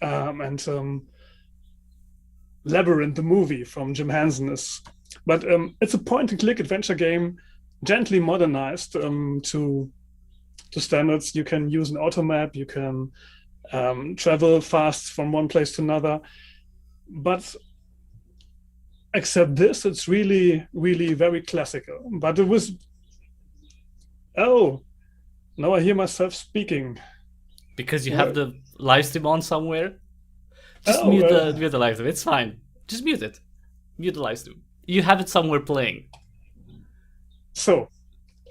and Labyrinth, the movie from Jim Henson, is. But it's a point-and-click adventure game, gently modernized to standards. You can use an auto map. You can travel fast from one place to another. But except this, it's really, really very classical. But it was. Oh, now I hear myself speaking. Because you have What? the live stream on somewhere. Just Oh, mute the live stream. It's fine. Just mute it. Mute the live stream. You have it somewhere playing. so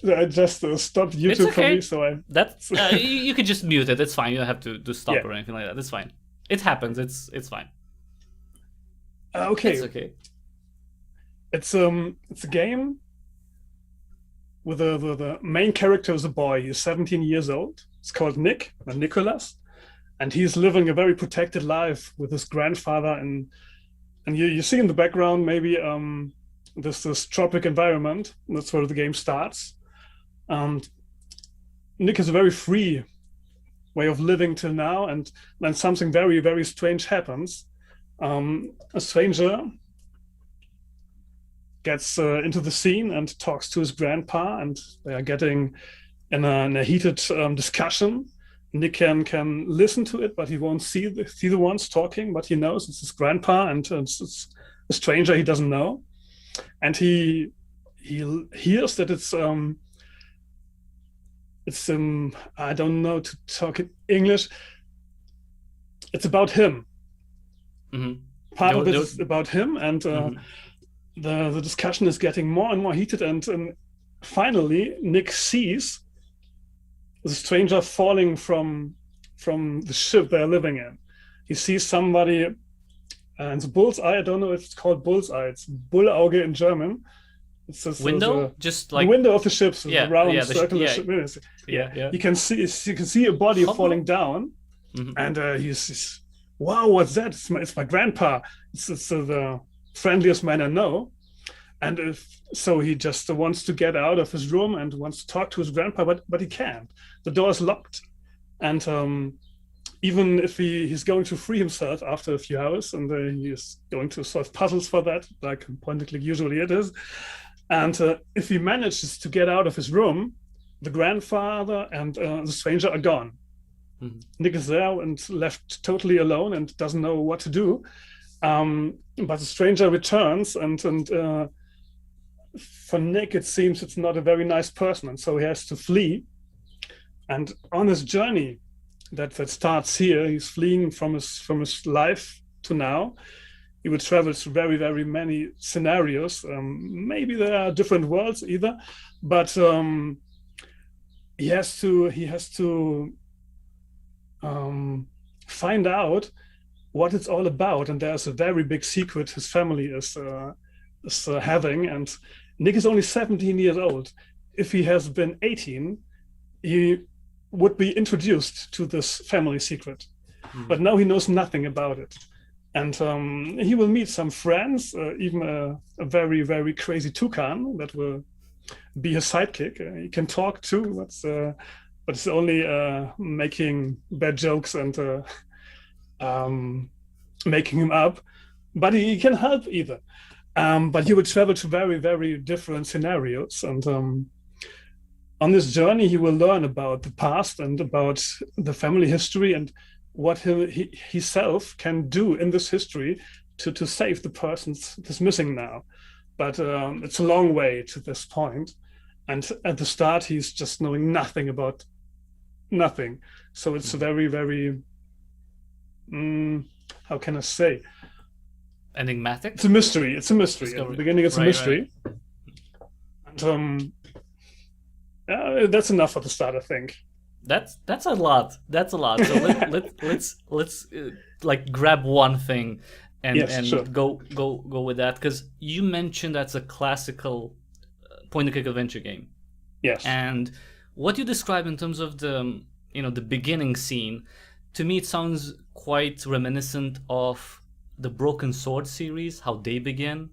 I just stopped It's YouTube for me, okay. so I. That you can just mute it. It's fine. You don't have to stop Yeah. or anything like that. It's fine. It happens. It's fine. It's Okay. okay. It's a game with the main character is a boy. He's 17 years old. It's called Nick or Nicholas, and he's living a very protected life with his grandfather. And you see in the background maybe this tropic environment. That's where the game starts. And Nick has a very free way of living till now, and then something very, very strange happens. A stranger gets into the scene and talks to his grandpa, and they are getting in a heated discussion. Nick can listen to it, but he won't see the ones talking. But he knows it's his grandpa, and it's a stranger he doesn't know, and he hears that it's I don't know to talk in English. It's about him. Mm-hmm. Part of it is about him, and the discussion is getting more and more heated. And finally, Nick sees the stranger falling from the ship they're living in. He sees somebody, and the bullseye. I don't know if it's called bullseye. It's Bullauge in German. It's just window, just like the window of the ship, so yeah, the round yeah, circular ship. yeah. You can see a body falling down, and he's wow, what's that? It's my grandpa. It's the friendliest man I know. And so he just wants to get out of his room and wants to talk to his grandpa, but he can't. The door is locked, and even if he's going to free himself after a few hours, and he's going to solve puzzles for that, like point and click usually it is. And if he manages to get out of his room, the grandfather and the stranger are gone. Nick is there and left totally alone and doesn't know what to do. But the stranger returns, and for Nick, it seems it's not a very nice person, and so he has to flee. And on his journey that starts here, he's fleeing from his life to now. He will travel through very, very many scenarios. Maybe there are different worlds either, but he has to find out what it's all about. And there's a very big secret his family is having. And Nick is only 17 years old. If he has been 18, he would be introduced to this family secret. But now he knows nothing about it. And he will meet some friends, even a very, very crazy toucan that will be his sidekick. He can talk too, but it's only making bad jokes and making him up. But he can help either. But he will travel to very, very different scenarios. And on this journey, he will learn about the past and about the family history and what he himself can do in this history to save the person that's missing now. But it's a long way to this point. And at the start, he's just knowing nothing about nothing. So it's very, very, how can I say? Enigmatic? It's a mystery. It's a mystery. Discovery. At the beginning, it's a mystery. Right. And that's enough for the start, I think. That's a lot. That's a lot. So let's like grab one thing and sure. go with that, because you mentioned that's a classical point and click adventure game. Yes. And what you describe in terms of the the beginning scene, to me it sounds quite reminiscent of the Broken Sword series, how they begin.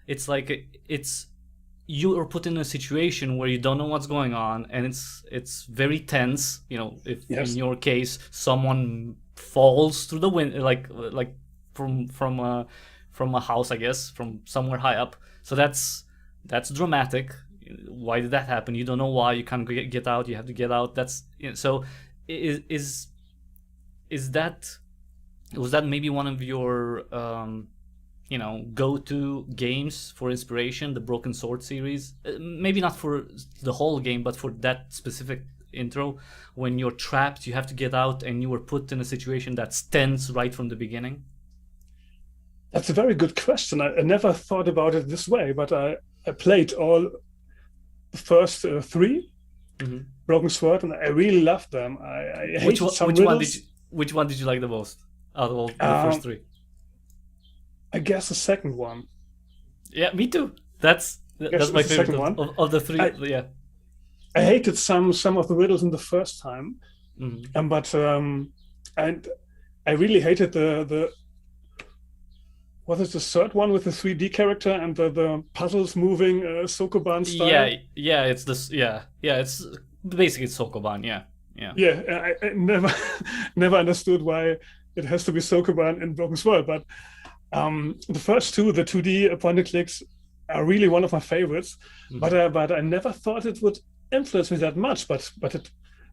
It's like you are put in a situation where you don't know what's going on, and it's very tense. If in your case someone falls through the window, like from a house, I guess, from somewhere high up. So that's dramatic. Why did that happen? You don't know why. You can't get out. You have to get out. That's, you know, so is that, was that maybe one of your go-to games for inspiration, the Broken Sword series? Maybe not for the whole game, but for that specific intro, when you're trapped, you have to get out, and you were put in a situation that's tense right from the beginning. That's a very good question. I never thought about it this way, but I played all the first 3 Broken Sword, and I really loved them. I hated some riddles. Which one did you like the most out of all the first 3? I guess the second one. Yeah, me too. That's my favorite one of the 3. Yeah, I hated some of the riddles in the first time, but and I really hated the what is the third one with the 3D character and the puzzles moving Sokoban style? Yeah, it's this. Yeah, it's basically Sokoban. Yeah. I never understood why it has to be Sokoban in Broken Sword, but the first 2, the 2D point and clicks, are really one of my favorites. But I never thought it would influence me that much. But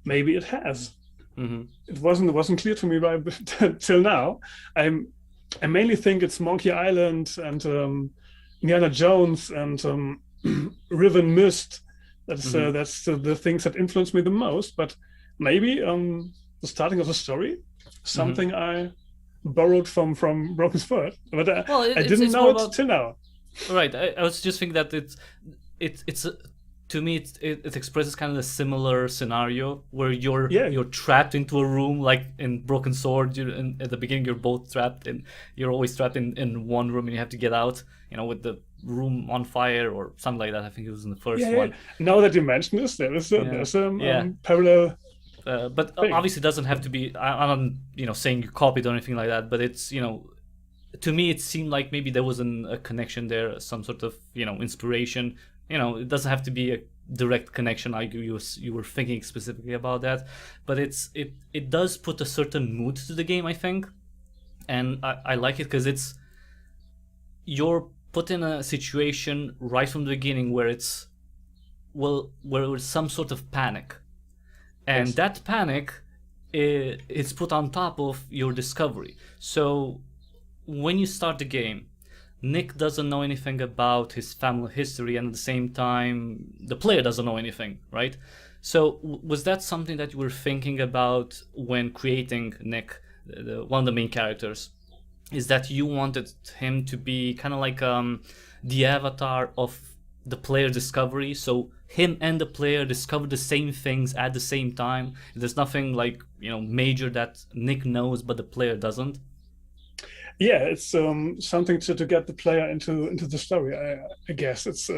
maybe it has. It wasn't clear to me right till now. I mainly think it's Monkey Island and Indiana Jones and Riven Mist. That's the things that influence me the most. But maybe the starting of the story, something I borrowed from Broken Sword, but I didn't know it till now. Right, I was just thinking that it's to me it expresses kind of a similar scenario where you're trapped into a room, like in Broken Sword. At the beginning you're both trapped, and you're always trapped in one room, and you have to get out, with the room on fire or something like that. I think it was in the first one. Now that you mention this, there's a parallel. But obviously it doesn't have to be. I'm not saying you copied or anything like that, but it's to me it seemed like maybe there was a connection there, some sort of inspiration. It doesn't have to be a direct connection like you were thinking specifically about that, but it does put a certain mood to the game, I think, and I like it because you're put in a situation right from the beginning where it's some sort of panic. And that panic is put on top of your discovery. So when you start the game, Nick doesn't know anything about his family history, and at the same time, the player doesn't know anything, right? So was that something that you were thinking about when creating Nick, one of the main characters? Is that you wanted him to be kind of like the avatar of the player discovery, so him and the player discover the same things at the same time? There's nothing like major that Nick knows but the player doesn't. Yeah, it's something to get the player into the story. I guess it's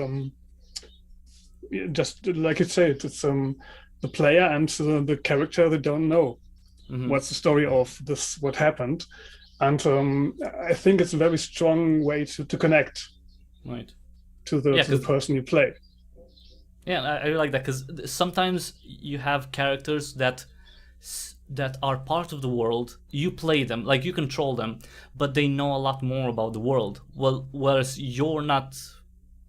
just like you said, it's the player and the character, they don't know what's the story of this, what happened, and I think it's a very strong way to connect, right, to the person you play. Yeah, I really like that, because sometimes you have characters that are part of the world. You play them, like you control them, but they know a lot more about the world. Well, whereas you're not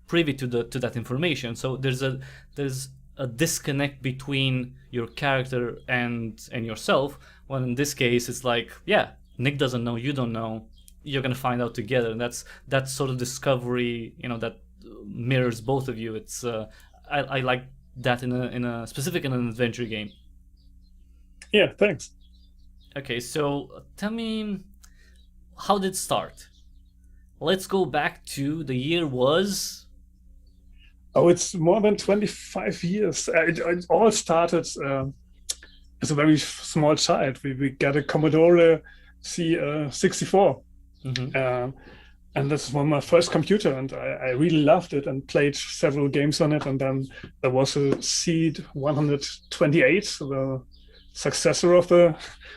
privy to that information. So there's a disconnect between your character and yourself. Well, in this case, it's like, yeah, Nick doesn't know, you don't know. You're gonna find out together, and that's sort of discovery, that mirrors both of you. It's I like that in a specific in an adventure game. Yeah, thanks. Okay, so tell me, how did it start? Let's go back to the year was. Oh, it's more than 25 years. It all started as a very small child. We got a Commodore C64. And this was my first computer, and I really loved it and played several games on it. And then there was a Seed 128, the successor of the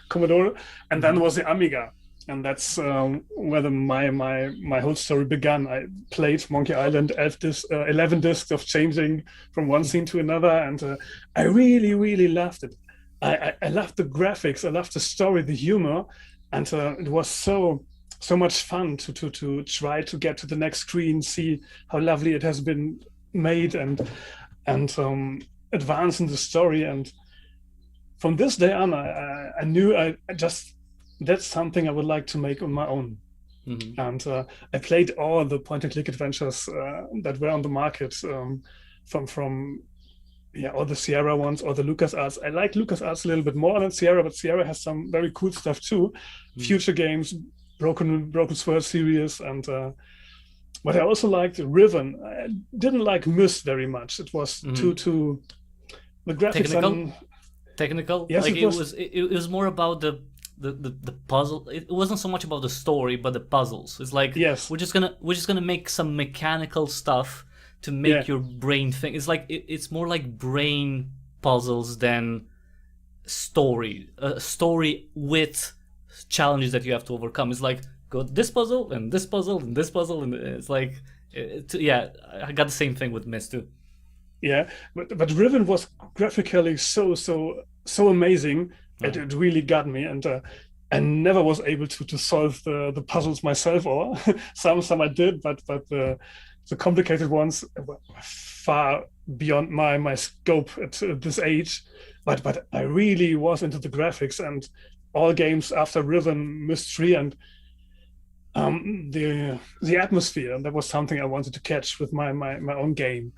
Commodore, and then was the Amiga, and that's where my whole story began. I played Monkey Island at this 11 discs of changing from one scene to another, and I really loved it. I loved the graphics, I loved the story, the humor, and it was so much fun to try to get to the next screen, see how lovely it has been made, and advance in the story. And from this day on, I knew I just that's something I would like to make on my own. Mm-hmm. And I played all the point-and-click adventures that were on the market, from all the Sierra ones or the LucasArts. I like LucasArts a little bit more than Sierra, but Sierra has some very cool stuff too. Future games, Broken Sword series, and what I also liked, Riven. I didn't like Myst very much. It was too the graphics technical. Yes, like it was more about the puzzle. It wasn't so much about the story, but the puzzles. It's like, yes, we're just gonna make some mechanical stuff to make your brain think. It's like it's more like brain puzzles than story. Story with challenges that you have to overcome. It's like, go this puzzle and this puzzle and this puzzle, and it's like, I got the same thing with Myst too. Yeah, but Riven was graphically so amazing. It really got me, and I never was able to solve the puzzles myself, or some I did, but the complicated ones were far beyond my scope at this age. But I really was into the graphics, and all games after Riven, Myst 3, and the atmosphere. That was something I wanted to catch with my own game.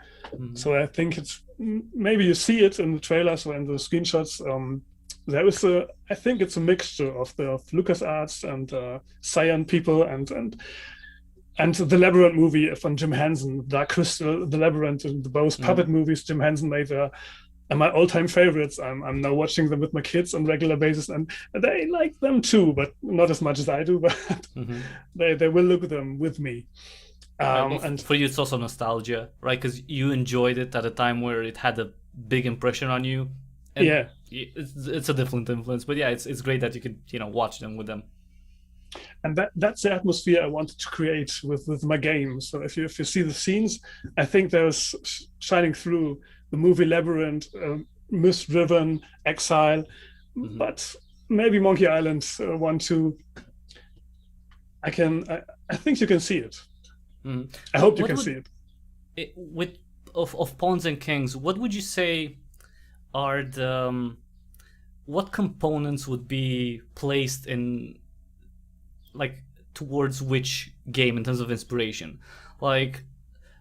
So I think it's, maybe you see it in the trailers or in the screenshots. There is I think it's a mixture of LucasArts and Cyan people and the Labyrinth movie from Jim Henson, Dark Crystal, the Labyrinth, and both puppet movies Jim Henson made are my all-time favorites. I'm now watching them with my kids on a regular basis, and they like them too, but not as much as I do. But they will look at them with me. And for you, it's also nostalgia, right? Because you enjoyed it at a time where it had a big impression on you. And it's a different influence, but it's great that you could watch them with them. And that's the atmosphere I wanted to create with my game. So if you see the scenes, I think there's shining through the movie Labyrinth, Myst, Riven, Exile, but maybe Monkey Island 1, 2. I think you can see it. I hope you can see it. With Pawns and Kings, what would you say are what components would be placed in, like, towards which game in terms of inspiration? Like,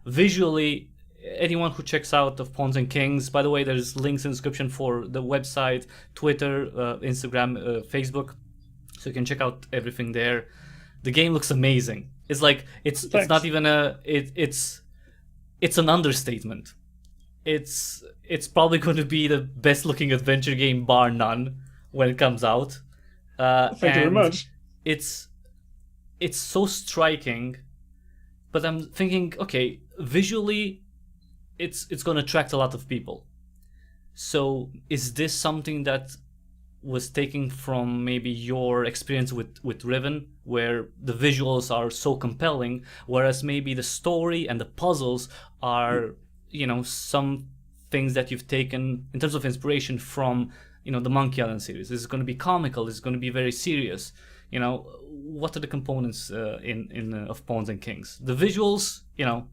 visually, anyone who checks out of Pawns and Kings, by the way, there's links in the description for the website, Twitter, Instagram, Facebook, so you can check out everything there. The game looks amazing. It's like it's not even it's an understatement. It's probably going to be the best looking adventure game bar none when it comes out. Thank you very much. It's so striking, but I'm thinking, okay, visually it's going to attract a lot of people. So is this something that was taken from maybe your experience with Riven, where the visuals are so compelling, whereas maybe the story and the puzzles are, some things that you've taken in terms of inspiration from, the Monkey Island series? Is it going to be comical? Is it going to be very serious? What are the components of Pawns and Kings? The visuals,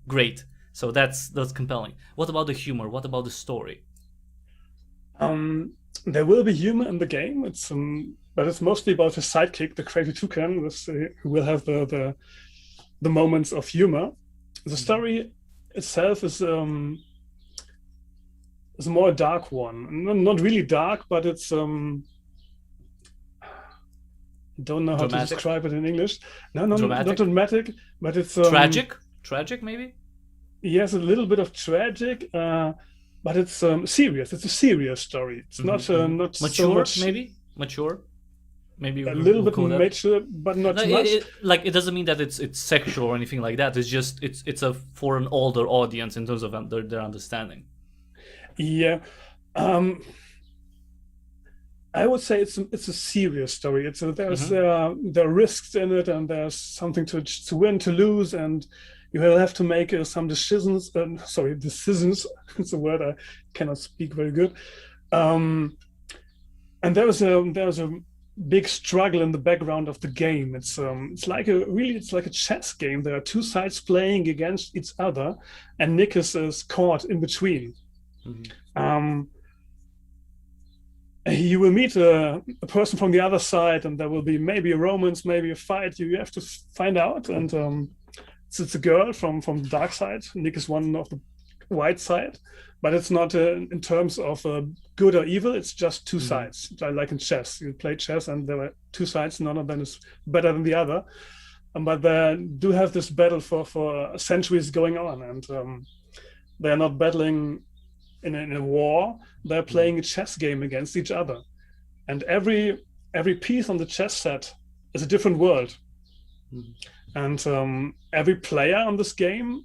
great. So that's compelling. What about the humor? What about the story? There will be humor in the game. But it's mostly about his sidekick, the Crazy Toucan, who will have the moments of humor. The story itself is a more dark one. Not really dark, but it's I don't know how to describe it in English. No, not dramatic, but it's tragic maybe. Yes, a little bit of tragic. But it's serious. It's a serious story. It's not mature, so much. Maybe mature. Maybe a little bit mature, but not too much. It doesn't mean that it's sexual or anything like that. It's just it's for an older audience in terms of their understanding. Yeah, I would say it's a serious story. There are risks in it, and there's something to win, to lose, and you will have to make some decisions. Decisions. It's a word I cannot speak very good. and there was a big struggle in the background of the game. It's like a chess game. There are two sides playing against each other, and Nick is caught in between. Um, you will meet a person from the other side, and there will be maybe a romance, maybe a fight. You have to find out. And it's a girl from the dark side. Nick is one of the white side, but it's not in terms of good or evil. It's just two sides, like in chess. You play chess, and there are two sides. None of them is better than the other. But they do have this battle for centuries going on, and they're not battling in a war. They're playing a chess game against each other, and every piece on the chess set is a different world. And every player on this game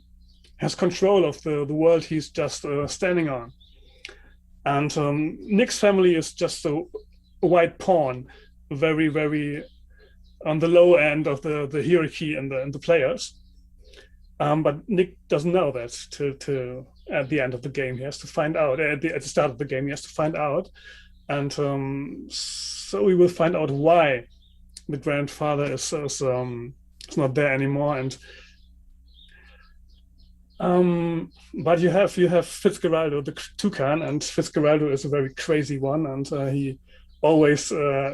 has control of the world he's just standing on. And Nick's family is just a white pawn, very, very on the low end of the hierarchy and the players. But Nick doesn't know that to at the end of the game. He has to find out. At the start of the game, he has to find out. And so we will find out why the grandfather is not there anymore. And but you have Fitzgeraldo, the toucan, and Fitzgeraldo is a very crazy one, and he always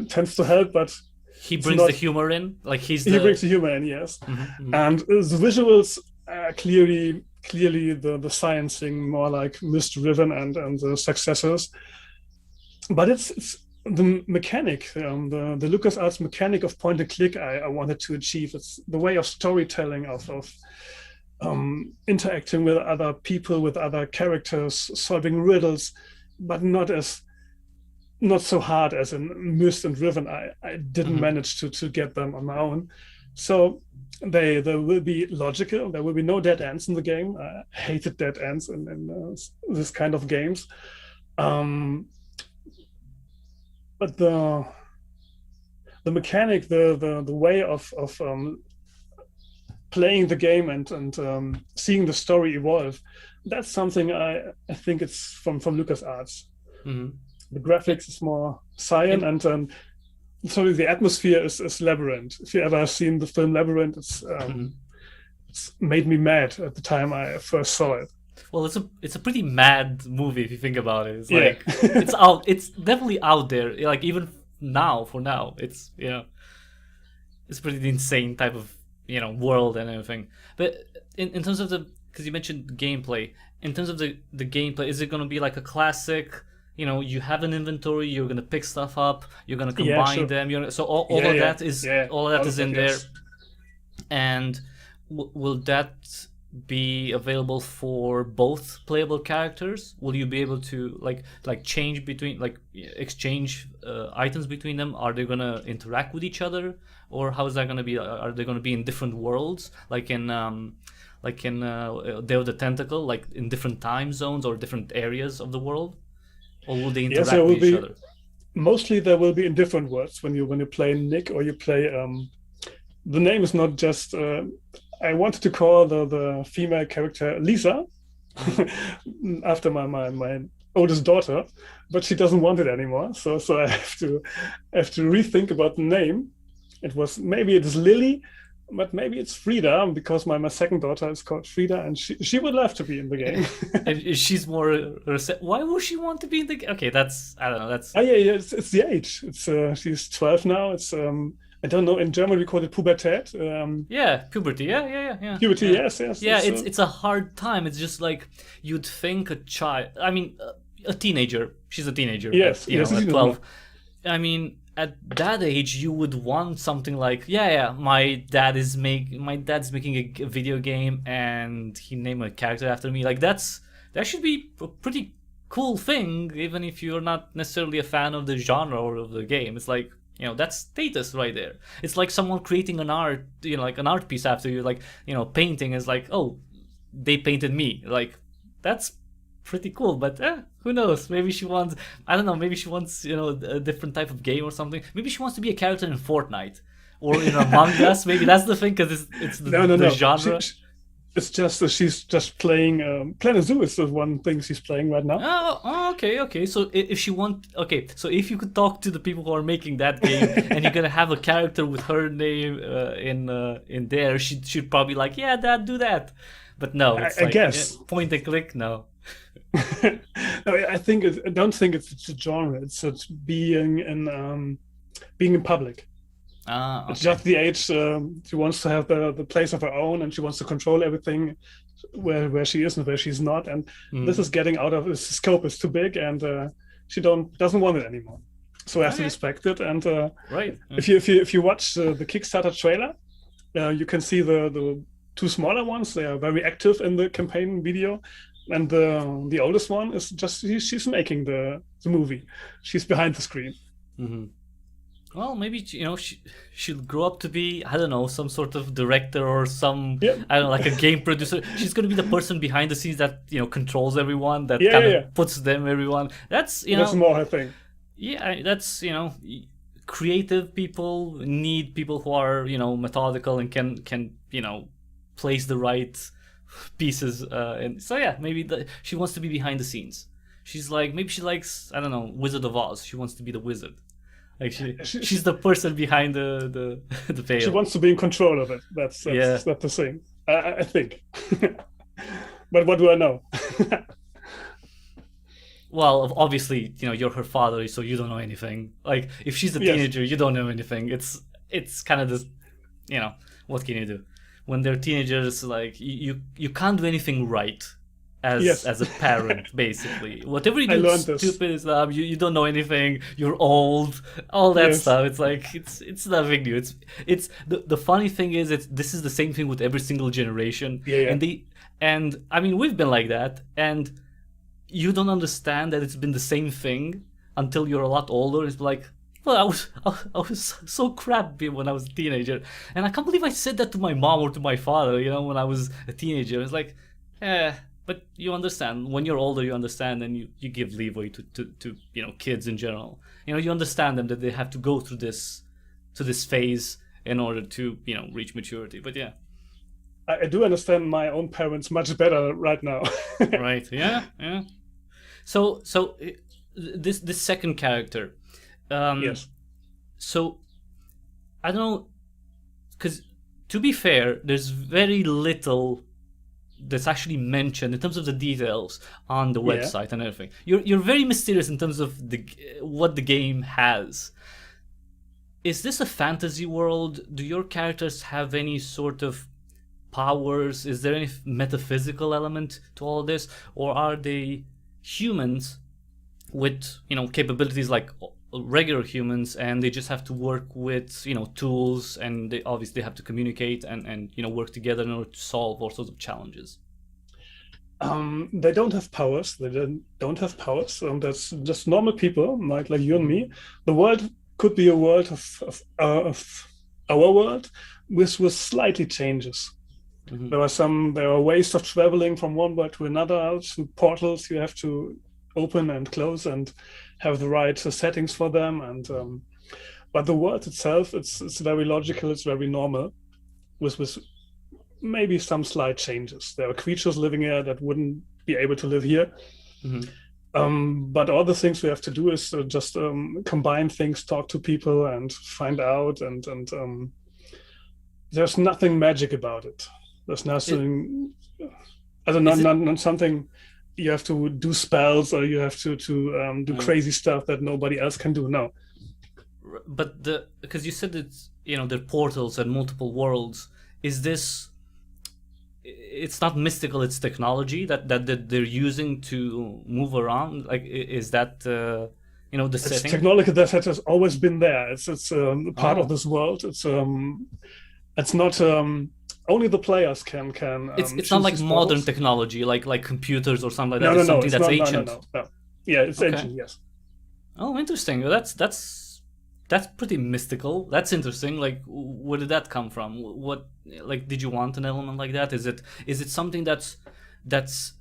tends to help, but he brings the humor in, like he brings the humor in, yes. And the visuals clearly the sciencing, more like misdriven and the successors. But it's the mechanic, the LucasArts mechanic of point and click I wanted to achieve. It's the way of storytelling, of interacting with other people, with other characters, solving riddles, but not so hard as in Myst and Riven. I didn't manage to get them on my own. So they will be logical. There will be no dead ends in the game. I hated dead ends in this kind of games. But the mechanic, the way of playing the game and seeing the story evolve, that's something I think it's from LucasArts. The graphics is more cyan, and so the atmosphere is Labyrinth. If you ever seen the film Labyrinth, it's made me mad at the time I first saw it. Well, it's a pretty mad movie if you think about it. It's like it's out. It's definitely out there. Like even now, it's it's pretty insane type of world and everything. But in terms of because you mentioned gameplay, in terms of the gameplay, is it going to be like a classic? You have an inventory. You're going to pick stuff up. You're going to combine them. So all of that is in there. And will that be available for both playable characters? Will you be able to like change between, like exchange items between them? Are they going to interact with each other, or how is that going to be? Are they going to be in different worlds, like in Day of the Tentacle, like in different time zones or different areas of the world? Or will they interact with each other? Mostly there will be in different worlds when you play Nick, or you play the name is not just I wanted to call the female character Lisa after my oldest daughter, but she doesn't want it anymore. So I have to rethink about the name. Maybe it is Lily, but maybe it's Frida, because my second daughter is called Frida, and she would love to be in the game. And she's more. Why would she want to be in the game? Okay, I don't know. That's it's the age. It's she's 12 now. It's I don't know. In German we call it Pubertät. Puberty. Yeah. Puberty. Yeah. Yes. Yeah, it's a hard time. It's just like you'd think a child. I mean, a teenager. She's a teenager. Yes. At 12. I mean, at that age, you would want something like, my dad's making a video game and he named a character after me. Like that should be a pretty cool thing, even if you're not necessarily a fan of the genre or of the game. It's like, that's status right there. It's like someone creating an art, like an art piece after you, like, painting is like, oh, they painted me. Like, that's pretty cool, but who knows? Maybe she wants, I don't know, maybe she wants, a different type of game or something. Maybe she wants to be a character in Fortnite or in Among Us. Maybe that's the thing, because it's the genre. It's just she's just playing Planet Zoo is the one thing she's playing right now. Okay. So if she so if you could talk to the people who are making that game, and you're gonna have a character with her name in there, she'd probably like, yeah, Dad, do that. But no, it's I guess. point and click. No. No, I don't think it's a genre. It's being in public. Okay. It's just the age she wants to have the place of her own, and she wants to control everything where she is and where she's not. And this is getting out of the scope is too big, and she doesn't want it anymore. So I have to respect it. And right. If you watch the Kickstarter trailer, you can see the two smaller ones. They are very active in the campaign video. And the oldest one is just she's making the movie. She's behind the screen. Mm-hmm. Well, maybe she'll grow up to be, I don't know, some sort of director or some I don't know, like a game producer. She's going to be the person behind the scenes that controls everyone, that kind of puts them everyone. That's that's more her thing. Yeah, that's creative people need people who are methodical and can place the right pieces. And so yeah, maybe she wants to be behind the scenes. She's like, maybe she likes, I don't know, Wizard of Oz. She wants to be the wizard. Like she's the person behind the veil. She wants to be in control of it. That's the thing. I think. But what do I know? Well, obviously, you're her father, so you don't know anything. Like if she's a teenager, you don't know anything. It's kind of this, what can you do? When they're teenagers, like you can't do anything right. As a parent, basically, whatever you do is stupid. Is you don't know anything. You're old. All that stuff. It's like it's nothing new. It's the funny thing is this is the same thing with every single generation. And I mean we've been like that, and you don't understand that it's been the same thing until you're a lot older. It's like, well, I was so crappy when I was a teenager, and I can't believe I said that to my mom or to my father. When I was a teenager, it's like, But you understand, when you're older, you understand, and you give leeway to kids in general. You understand them that they have to go through this phase in order to reach maturity. But yeah, I do understand my own parents much better right now. Right? Yeah. So this second character, yes. So I don't know, because to be fair, there's very little that's actually mentioned in terms of the details on the website and everything. You're very mysterious in terms of what the game has. Is this a fantasy world? Do your characters have any sort of powers? Is there any metaphysical element to all this, or are they humans with capabilities like regular humans, and they just have to work with tools, and they obviously have to communicate and work together in order to solve all sorts of challenges? They don't have powers. They don't have powers. That's just normal people like you and me. The world could be a world of our world with slightly changes. Mm-hmm. There are ways of traveling from one world to another, through portals you have to open and close and have the right settings for them. And but the world itself, it's very logical. It's very normal, with maybe some slight changes. There are creatures living here that wouldn't be able to live here. Mm-hmm. But all the things we have to do is just combine things, talk to people, and find out. And there's nothing magic about it. There's nothing. Not something. You have to do spells, or you have to do crazy stuff that nobody else can do. No. But because you said it's there are portals and multiple worlds. Is this? It's not mystical. It's technology that they're using to move around. Like, is that the it's setting? It's technology that has always been there. It's part of this world. It's not. Only the players can. It's not like modern technology, like computers or something like that. No, it's something that's not, ancient. No. Yeah, it's ancient. Yes. Oh, interesting. That's pretty mystical. That's interesting. Like, where did that come from? What, like, did you want an element like that? Is it something that's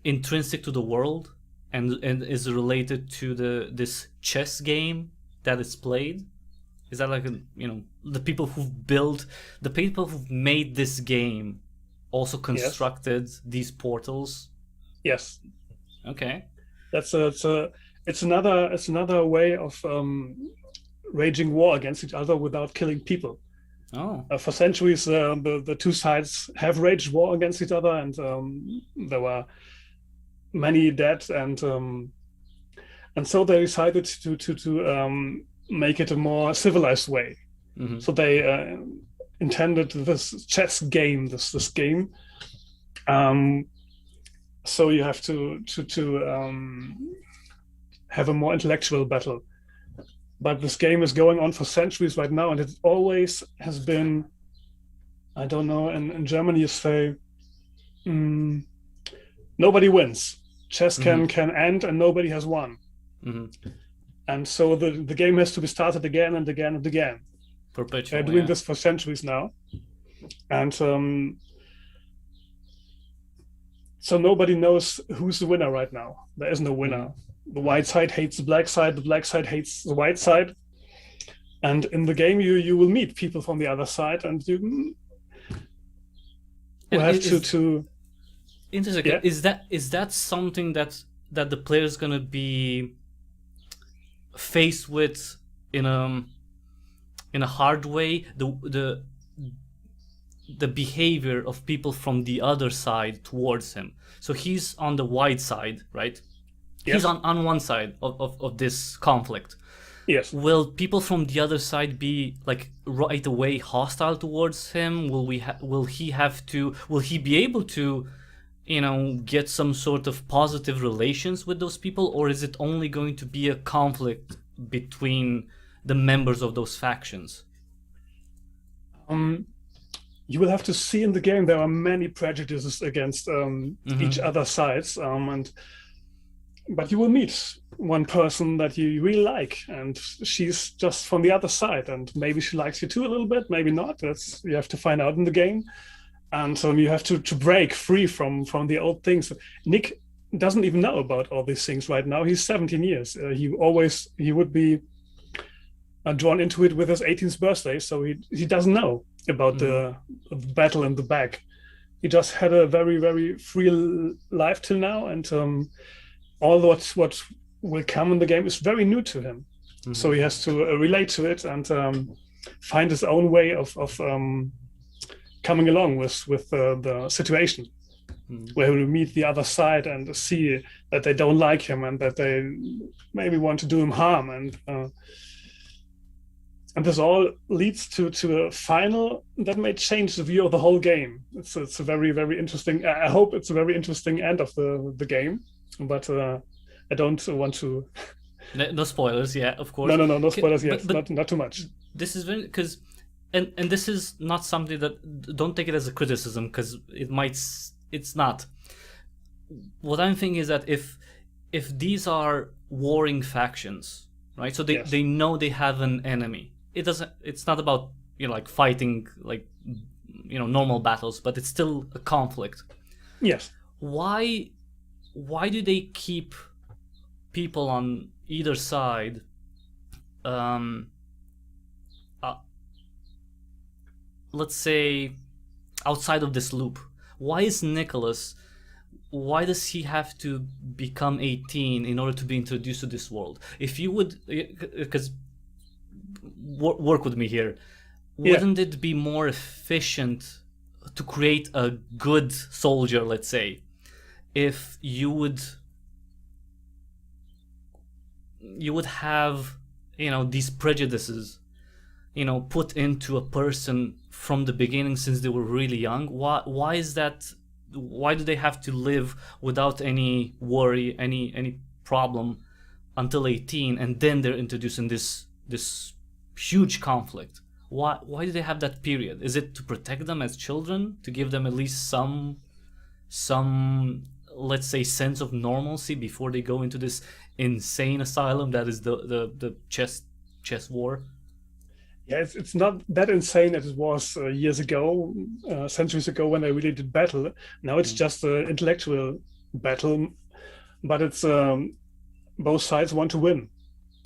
intrinsic to the world and is related to this chess game that is played? Is that like the people who've made this game, also constructed these portals? Yes. Okay. It's another way of waging war against each other without killing people. Oh. For centuries, the two sides have waged war against each other, and there were many dead, and so they decided to make it a more civilized way. Mm-hmm. So they intended this chess game, this game. So you have to have a more intellectual battle. But this game is going on for centuries right now, and it always has been, I don't know, in Germany you say, nobody wins. Chess can end and nobody has won. Mm-hmm. And so the game has to be started again and again and again. Perpetual. They're doing this for centuries now. And so nobody knows who's the winner right now. There is no winner. The white side hates the black side hates the white side. And in the game, you will meet people from the other side, and you will have to. Interesting. Yeah. Is that something that the player is gonna be faced with in a hard way? The behavior of people from the other side towards him. So he's on the white side, right? Yes. He's on one side of this conflict. Yes. Will people from the other side be like right away hostile towards him? Will he be able to, get some sort of positive relations with those people, or is it only going to be a conflict between the members of those factions? You will have to see in the game there are many prejudices against each other's sides, but you will meet one person that you really like, and she's just from the other side, and maybe she likes you too a little bit, maybe not. You have to find out in the game, and you have to break free from the old things. Nick doesn't even know about all these things right now. He's 17 years. He would be drawn into it with his 18th birthday, so he doesn't know about the battle in the back. He just had a very, very free life till now, and all what will come in the game is very new to him. So he has to relate to it and find his own way of coming along with the situation, where he will meet the other side and see that they don't like him and that they maybe want to do him harm, and this all leads to a final that may change the view of the whole game. It's a very, very interesting. I hope it's a very interesting end of the game, but I don't want to. No spoilers, yeah, of course. No spoilers yet. Not too much. This is very because, and this is not something that, don't take it as a criticism, because it's not. What I'm thinking is that if these are warring factions, right? So they know they have an enemy. It's not about like fighting like normal battles, but it's still a conflict. Yes. Why do they keep people on either side let's say outside of this loop? Why does he have to become 18 in order to be introduced to this world? If you would, because work with me here, wouldn't it be more efficient to create a good soldier, let's say, if you would have these prejudices put into a person from the beginning, since they were really young? Why is that? Why do they have to live without any worry, any problem until 18, and then they're introduced in this huge conflict? Why do they have that period? Is it to protect them as children, to give them at least some let's say sense of normalcy before they go into this insane asylum that is the chess war? Yeah, it's not that insane as it was years ago, centuries ago, when they really did battle. Now it's just an intellectual battle, but it's both sides want to win,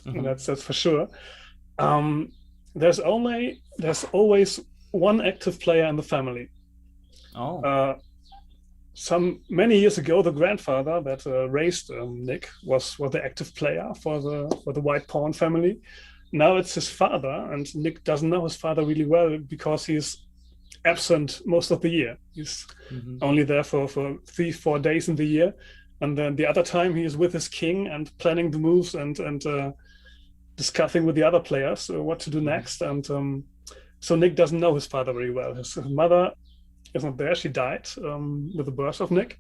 and that's for sure. There's always one active player in the family. Oh. Some many years ago, the grandfather that raised Nick was the active player for the White Pawn family. Now it's his father, and Nick doesn't know his father really well because he's absent most of the year. He's only there for 3-4 days in the year, and then the other time he is with his king and planning the moves and discussing with the other players what to do next. And so Nick doesn't know his father very well. His mother is not there. She died with the birth of Nick,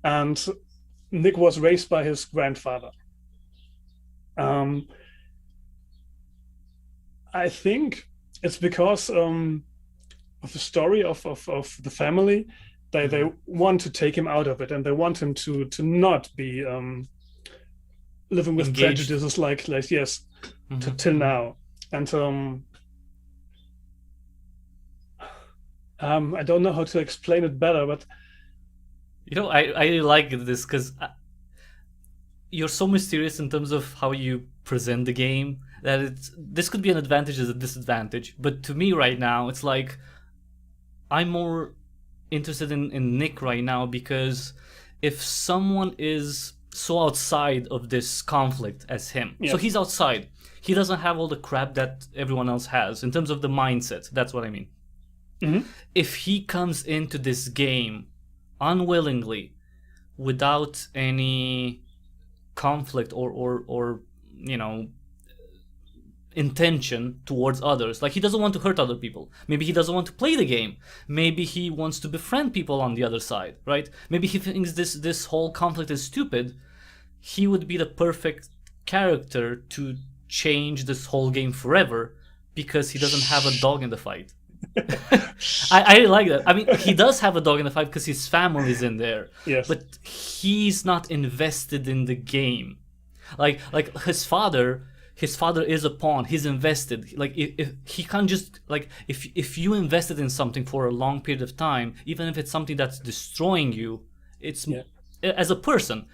and Nick was raised by his grandfather. I think it's because of the story of the family. They want to take him out of it, and they want him to not be living with Engaged. prejudices like yes, till now. And I don't know how to explain it better, but I really like this because you're so mysterious in terms of how you present the game that this could be an advantage as a disadvantage. But to me right now, it's like I'm more interested in Nick right now, because if someone is so outside of this conflict as him, so he's outside, he doesn't have all the crap that everyone else has in terms of the mindset. That's what I mean. If he comes into this game unwillingly, without any conflict or intention towards others, like he doesn't want to hurt other people, maybe he doesn't want to play the game, maybe he wants to befriend people on the other side, right? Maybe he thinks this whole conflict is stupid. He would be the perfect character to change this whole game forever, because he doesn't have a dog in the fight. I really like that. I mean, he does have a dog in the fight because his family's in there. Yes. But he's not invested in the game. Like his father is a pawn. He's invested. Like if he can't just, like, if you invested in something for a long period of time, even if it's something that's destroying you, it's as a person,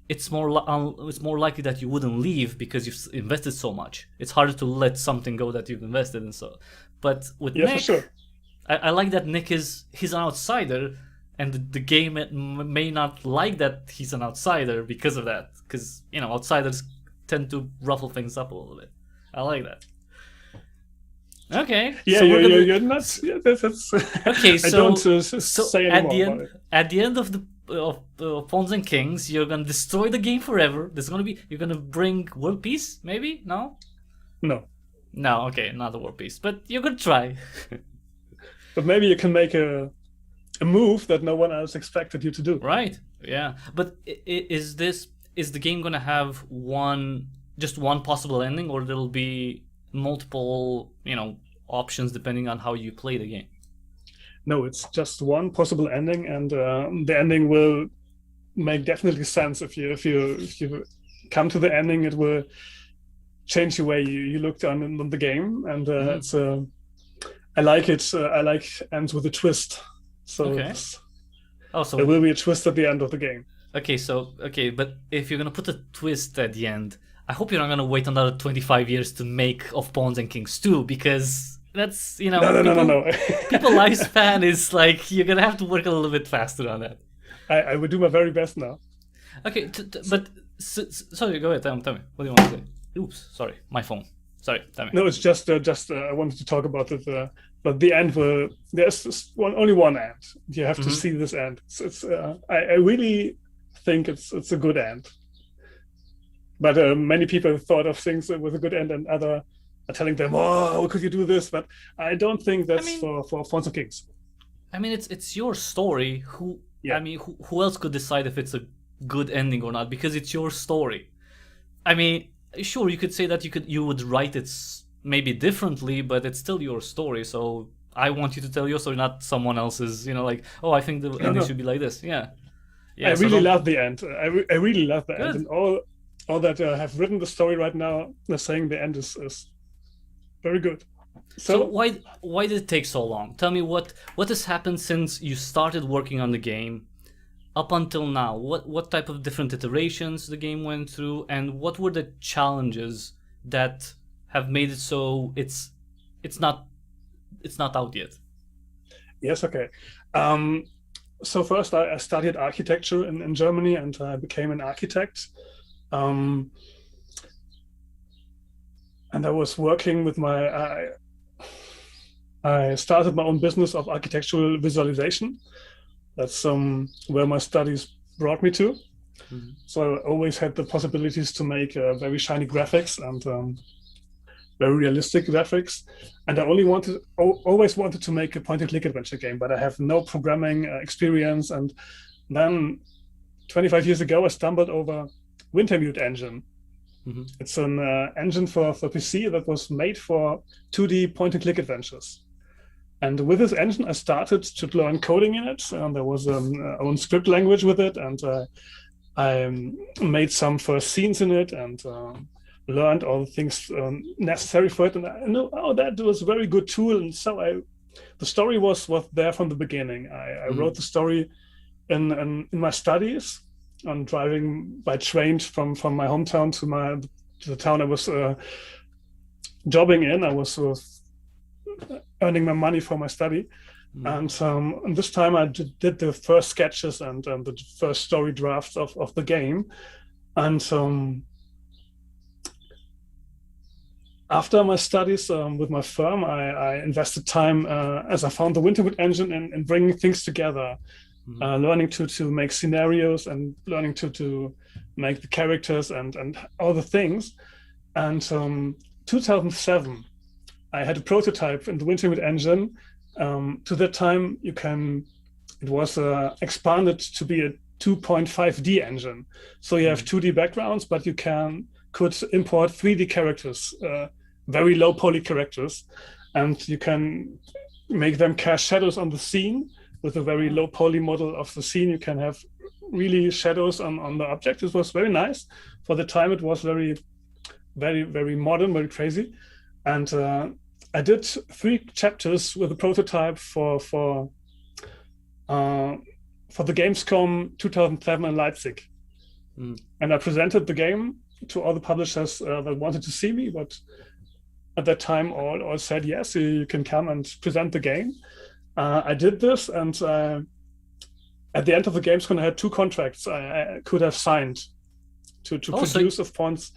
it's more likely that you wouldn't leave because you've invested so much. It's harder to let something go that you've invested in. So, but with Nick, for sure. I like that Nick he's an outsider, and the game may not like that he's an outsider because of that. Because outsiders tend to ruffle things up a little bit. I like that. Okay. Yeah, so you're not. Yeah, that's okay. So, I don't say anymore at the end of Pawns and Kings, you're gonna destroy the game forever. You're gonna bring world peace, maybe? No. No. Okay, not the world peace, but you're gonna try. But maybe you can make a move that no one else expected you to do. Right. Yeah. But is the game gonna have just one possible ending, or there'll be multiple options depending on how you play the game? No, it's just one possible ending, and the ending will make definitely sense if you come to the ending. It will change the way you looked on the game, and it's I like it. I like ends with a twist. So okay. So there will be a twist at the end of the game. Okay, but if you're gonna put a twist at the end, I hope you're not gonna wait another 25 years to make of Pawns and Kings 2, because that's No. People lifespan is like, you're gonna have to work a little bit faster on that. I will do my very best now. Okay, but sorry, go ahead. Tell me. What do you want to say? Oops, sorry, my phone. Sorry, tell me. No, it's just I wanted to talk about it. But the end there's only one end. You have to see this end. I really think it's a good end. But many people thought of things with a good end, and other are telling them, "Oh, how could you do this?" But I don't think that's for Pawns and Kings. I mean, it's your story. Who else could decide if it's a good ending or not? Because it's your story. I mean, sure, you could say that you would write it maybe differently, but it's still your story. So I want you to tell your story, not someone else's. Like, oh, I think the ending should be like this. Yeah. I really love the end. I really love the end, and all that have written the story right now, they're saying the end is very good. So why did it take so long? Tell me what has happened since you started working on the game up until now. What type of different iterations the game went through, and what were the challenges that have made it so it's not out yet? Yes, okay. So first I studied architecture in Germany, and I became an architect. Um, and I was working with I started my own business of architectural visualization. That's where my studies brought me to. Mhm. So I always had the possibilities to make very shiny graphics and very realistic graphics. And I always wanted to make a point-and-click adventure game, but I have no programming experience. And then 25 years ago, I stumbled over Wintermute engine. Mhm. It's an engine for PC that was made for 2D point-and-click adventures. And with this engine, I started to learn coding in it. And there was an own script language with it. And I made some first scenes in it and learned all the things necessary for it. And I know, oh, that was a very good tool. And so the story was there from the beginning. I wrote the story in my studies, on driving by train from my hometown to the town I was jobbing in. I was earning my money for my study. And this time I did the first sketches and the first story drafts of the game. And after my studies with my firm, I invested time as I found the Winterwood engine in bringing things together, learning to make scenarios and learning to make the characters and all the things. And 2007, I had a prototype in the Winterwood engine. To that time, it was expanded to be a 2.5D engine. So you have 2D backgrounds, but you could import 3D characters, very low poly characters, and you can make them cast shadows on the scene with a very low poly model of the scene. You can have really shadows on the object. It was very nice. For the time, it was very, very, very modern, very crazy. And I did 3 chapters with a prototype for the Gamescom 2007 in Leipzig. And I presented the game to all the publishers that wanted to see me, but at that time all said, yes, you can come and present the game. I did this, and at the end of the Gamescom, I had 2 contracts I could have signed to produce of fonts.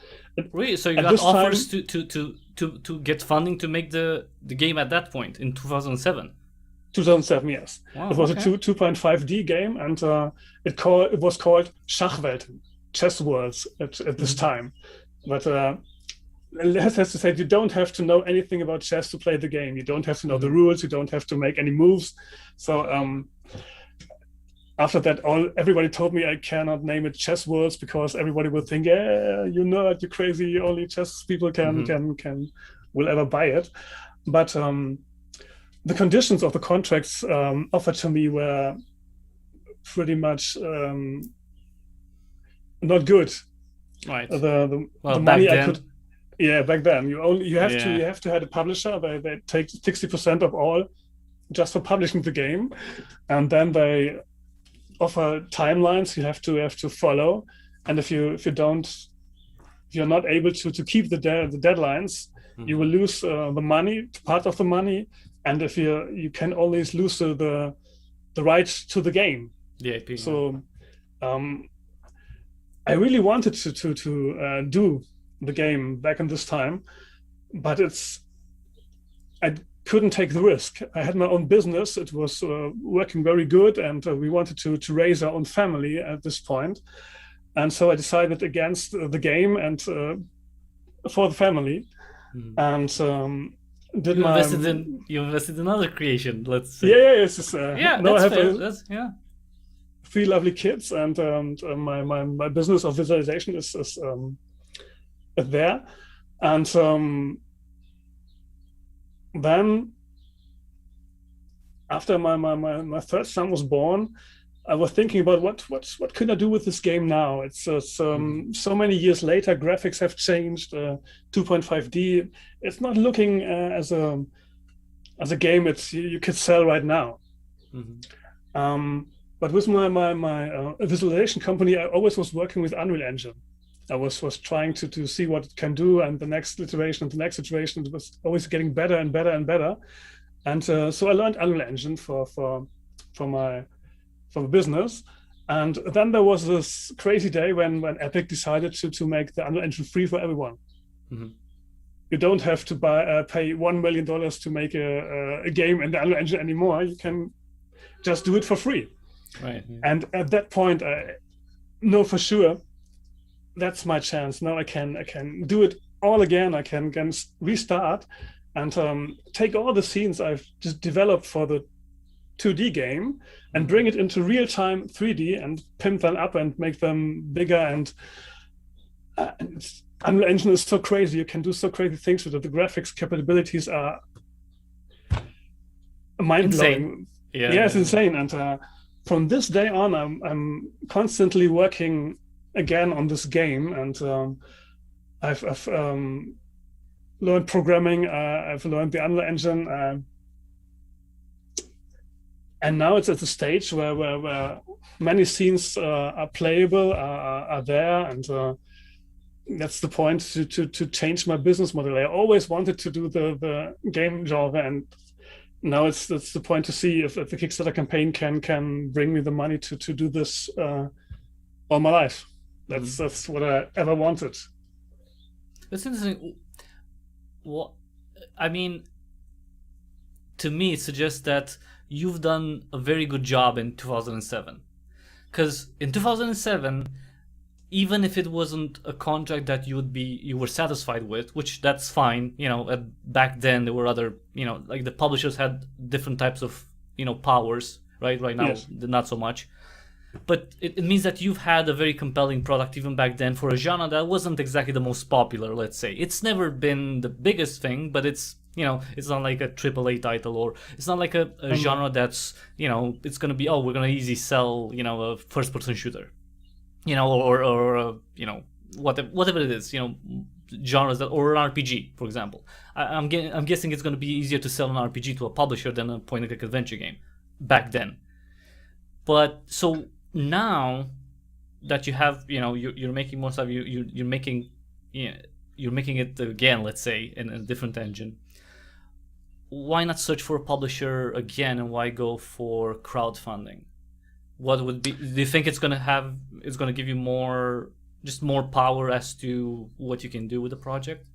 Really? So you got offers to get funding to make the game at that point in 2007? 2007, yes. Wow, it was a 2.5D game, and it was called Schachwelten, chess worlds at this time. But let's have to say, you don't have to know anything about chess to play the game. You don't have to know the rules. You don't have to make any moves. So after that, everybody told me I cannot name it chess worlds because everybody will think, yeah, you nerd, you crazy, only chess people will ever buy it. But the conditions of the contracts offered to me were pretty much not good. Right. The money then... I could. Yeah, back then you have to have a publisher. They take 60% of all just for publishing the game, and then they offer timelines you have to follow. And if you're not able to keep the deadlines, you will lose the money, part of the money, and if you can always lose the right to the game. The IP. So I really wanted to do the game back in this time, but I couldn't take the risk. I had my own business. It was working very good, and we wanted to raise our own family at this point. And so I decided against the game and for the family. And you invested in other creation, let's say. Yeah, it's no, I have fair. 3 lovely kids, and my business of visualization is there. And then after my third son was born, I was thinking about what could I do with this game now? It's so many years later, graphics have changed. 2.5D. It's not looking as a game you could sell right now. But with my visualization company, I always was working with Unreal Engine. I was trying to see what it can do, and the next iteration and the next iteration, it was always getting better and better and better. And so I learned Unreal Engine for the business. And then there was this crazy day when Epic decided to make the Unreal Engine free for everyone. Mm-hmm. You don't have to pay $1 million to make a game in the Unreal Engine anymore. You can just do it for free. Right. Yeah. And at that point, I know for sure that's my chance. Now I can do it all again. I can restart and take all the scenes I've just developed for the 2D game and bring it into real-time 3D and pimp them up and make them bigger. And Unreal Engine is so crazy. You can do so crazy things with it. The graphics capabilities are mind-blowing. Yeah, it's insane. And from this day on, I'm constantly working again on this game, and I've learned programming. I've learned the Unreal Engine, and now it's at the stage where many scenes are playable, are there, and that's the point to change my business model. I always wanted to do the game genre, and now it's the point to see if the Kickstarter campaign can bring me the money to do this all my life. That's what I ever wanted. That's interesting. What I mean, to me, it suggests that you've done a very good job in 2007. Because in 2007, even if it wasn't a contract that you were satisfied with, which that's fine, back then there were other, like the publishers had different types of, powers, right? Right now, yes. Not so much. But it means that you've had a very compelling product even back then for a genre that wasn't exactly the most popular, let's say. It's never been the biggest thing, but it's, it's not like a AAA title, or it's not like a genre that's, it's going to be, we're going to easy sell, a first-person shooter. Or whatever it is, genres that, or an RPG, for example. I'm guessing it's going to be easier to sell an RPG to a publisher than a point-and-click adventure game back then. But so now that you have, you're making more stuff, you're making it again, let's say, in a different engine. Why not search for a publisher again, and why go for crowdfunding? What would be? Do you think it's going to give you more power as to what you can do with the project?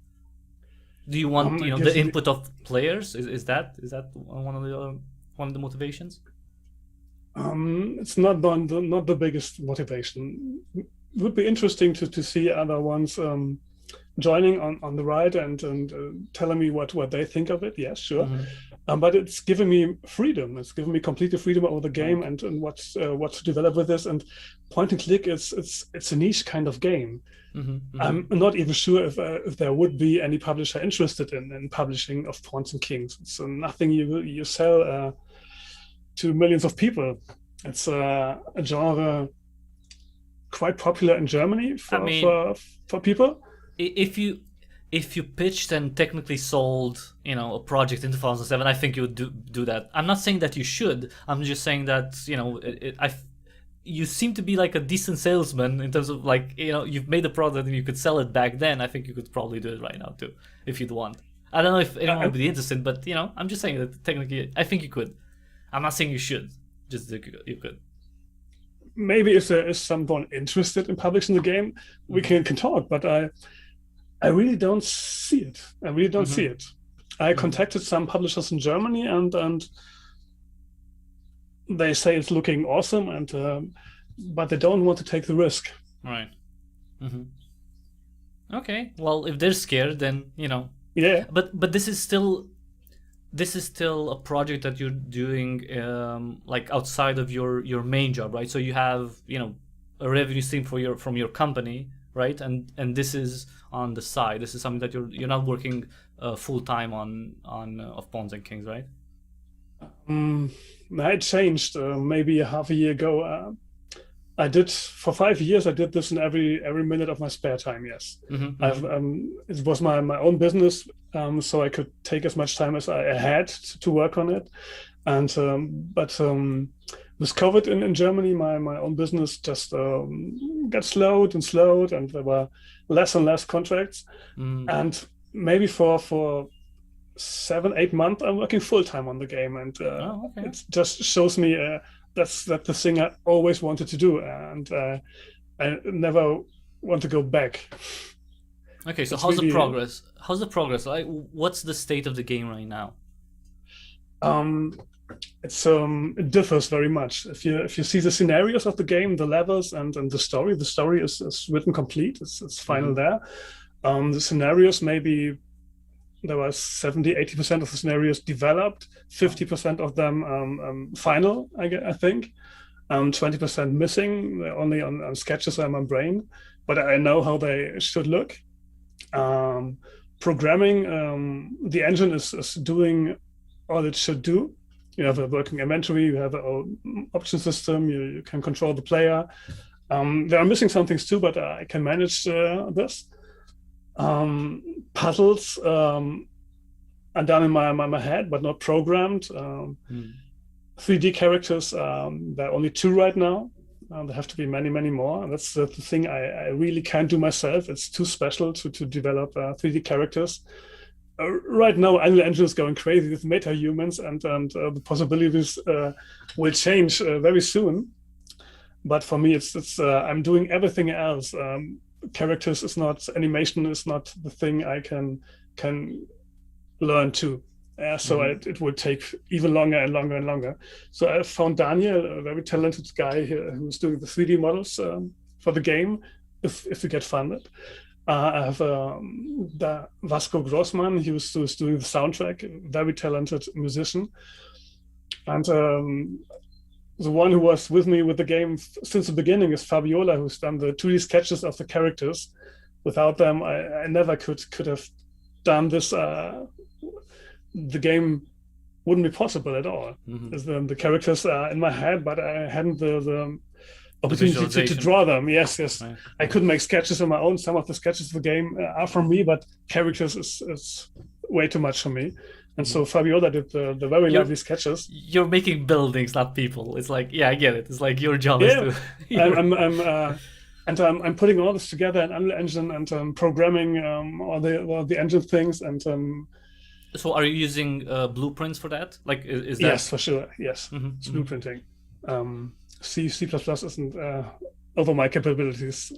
Do you want the input of players? Is that one of the motivations? It's not the biggest motivation. It would be interesting to see other ones joining on the ride and telling me what they think of it. Yes, sure. Mm-hmm. But it's giving me freedom. It's giving me complete freedom over the game and what to develop with this. And point and click it's a niche kind of game. Mm-hmm. Mm-hmm. I'm not even sure if there would be any publisher interested in publishing of Pawns and Kings. It's nothing you sell to millions of people. It's a genre quite popular in Germany for people. If you pitched and technically sold, a project in 2007, I think you would do that. I'm not saying that you should. I'm just saying that, you seem to be like a decent salesman in terms of like, you've made a product and you could sell it back then. I think you could probably do it right now too, if you'd want. I don't know if anyone would be interested, but I'm just saying that technically, I think you could. I'm not saying you should, just that you could. Maybe if there is someone interested in publishing the game, we can talk, but I really don't see it. I really don't see it. I contacted some publishers in Germany, and they say it's looking awesome, and but they don't want to take the risk. Right. Mm-hmm. Okay. Well, if they're scared, then Yeah. But this is still a project that you're doing like outside of your main job, right? So you have a revenue stream from your company, right? And this is on the side. This is something that you're not working full time on of Pawns and Kings, right? It changed maybe a half a year ago. I did for 5 years. I did this in every minute of my spare time. Yes, it was my own business, so I could take as much time as I had to work on it. And but with COVID in Germany, my own business just got slowed, and there were less and less contracts. And maybe for 7-8 months I'm working full-time on the game, and Okay. it just shows me that's the thing I always wanted to do, and I never want to go back. Okay, so It's how's the really progress? How's the progress? Like, what's the state of the game right now? um, it differs very much. If you see the scenarios of the game, the levels, and the story is written complete. It's final there. The scenarios, maybe there was 70-80% of the scenarios developed, 50% of them final, I think. 20% missing, only on sketches on my brain, but I know how they should look. Programming, the engine is doing all it should do. You have a working inventory, you have an option system, you can control the player. There are missing some things too, but I can manage this. Puzzles are done in my head, but not programmed. 3D characters, there are only 2 right now. There have to be many, many more. And that's the thing I really can't do myself. It's too special to develop 3D characters. Right now, Unreal Engine is going crazy with meta-humans, and the possibilities will change very soon. But for me, it's I'm doing everything else. Characters is not, animation is not the thing I can learn to. So it would take even longer and longer and longer. So I found Daniel, a very talented guy here, who's doing the 3D models for the game, if we get funded. I have the Vasco Grossman, who's doing the soundtrack, a very talented musician. And the one who was with me with the game since the beginning is Fabiola, who's done the 2D sketches of the characters. Without them, I never could have done this. The game wouldn't be possible at all. The characters are in my head, but I hadn't the opportunity to draw them. Yes. Right. I couldn't make sketches on my own. Some of the sketches of the game are from me, but characters is way too much for me. And so Fabiola did the very lovely sketches. You're making buildings, not people. It's like, yeah, I get it. It's like your job is to... I'm putting all this together in Unreal Engine, and programming all the engine things, and so are you using blueprints for that? Like, is that... Yes, for sure. Yes, it's blueprinting. C++ isn't over my capabilities.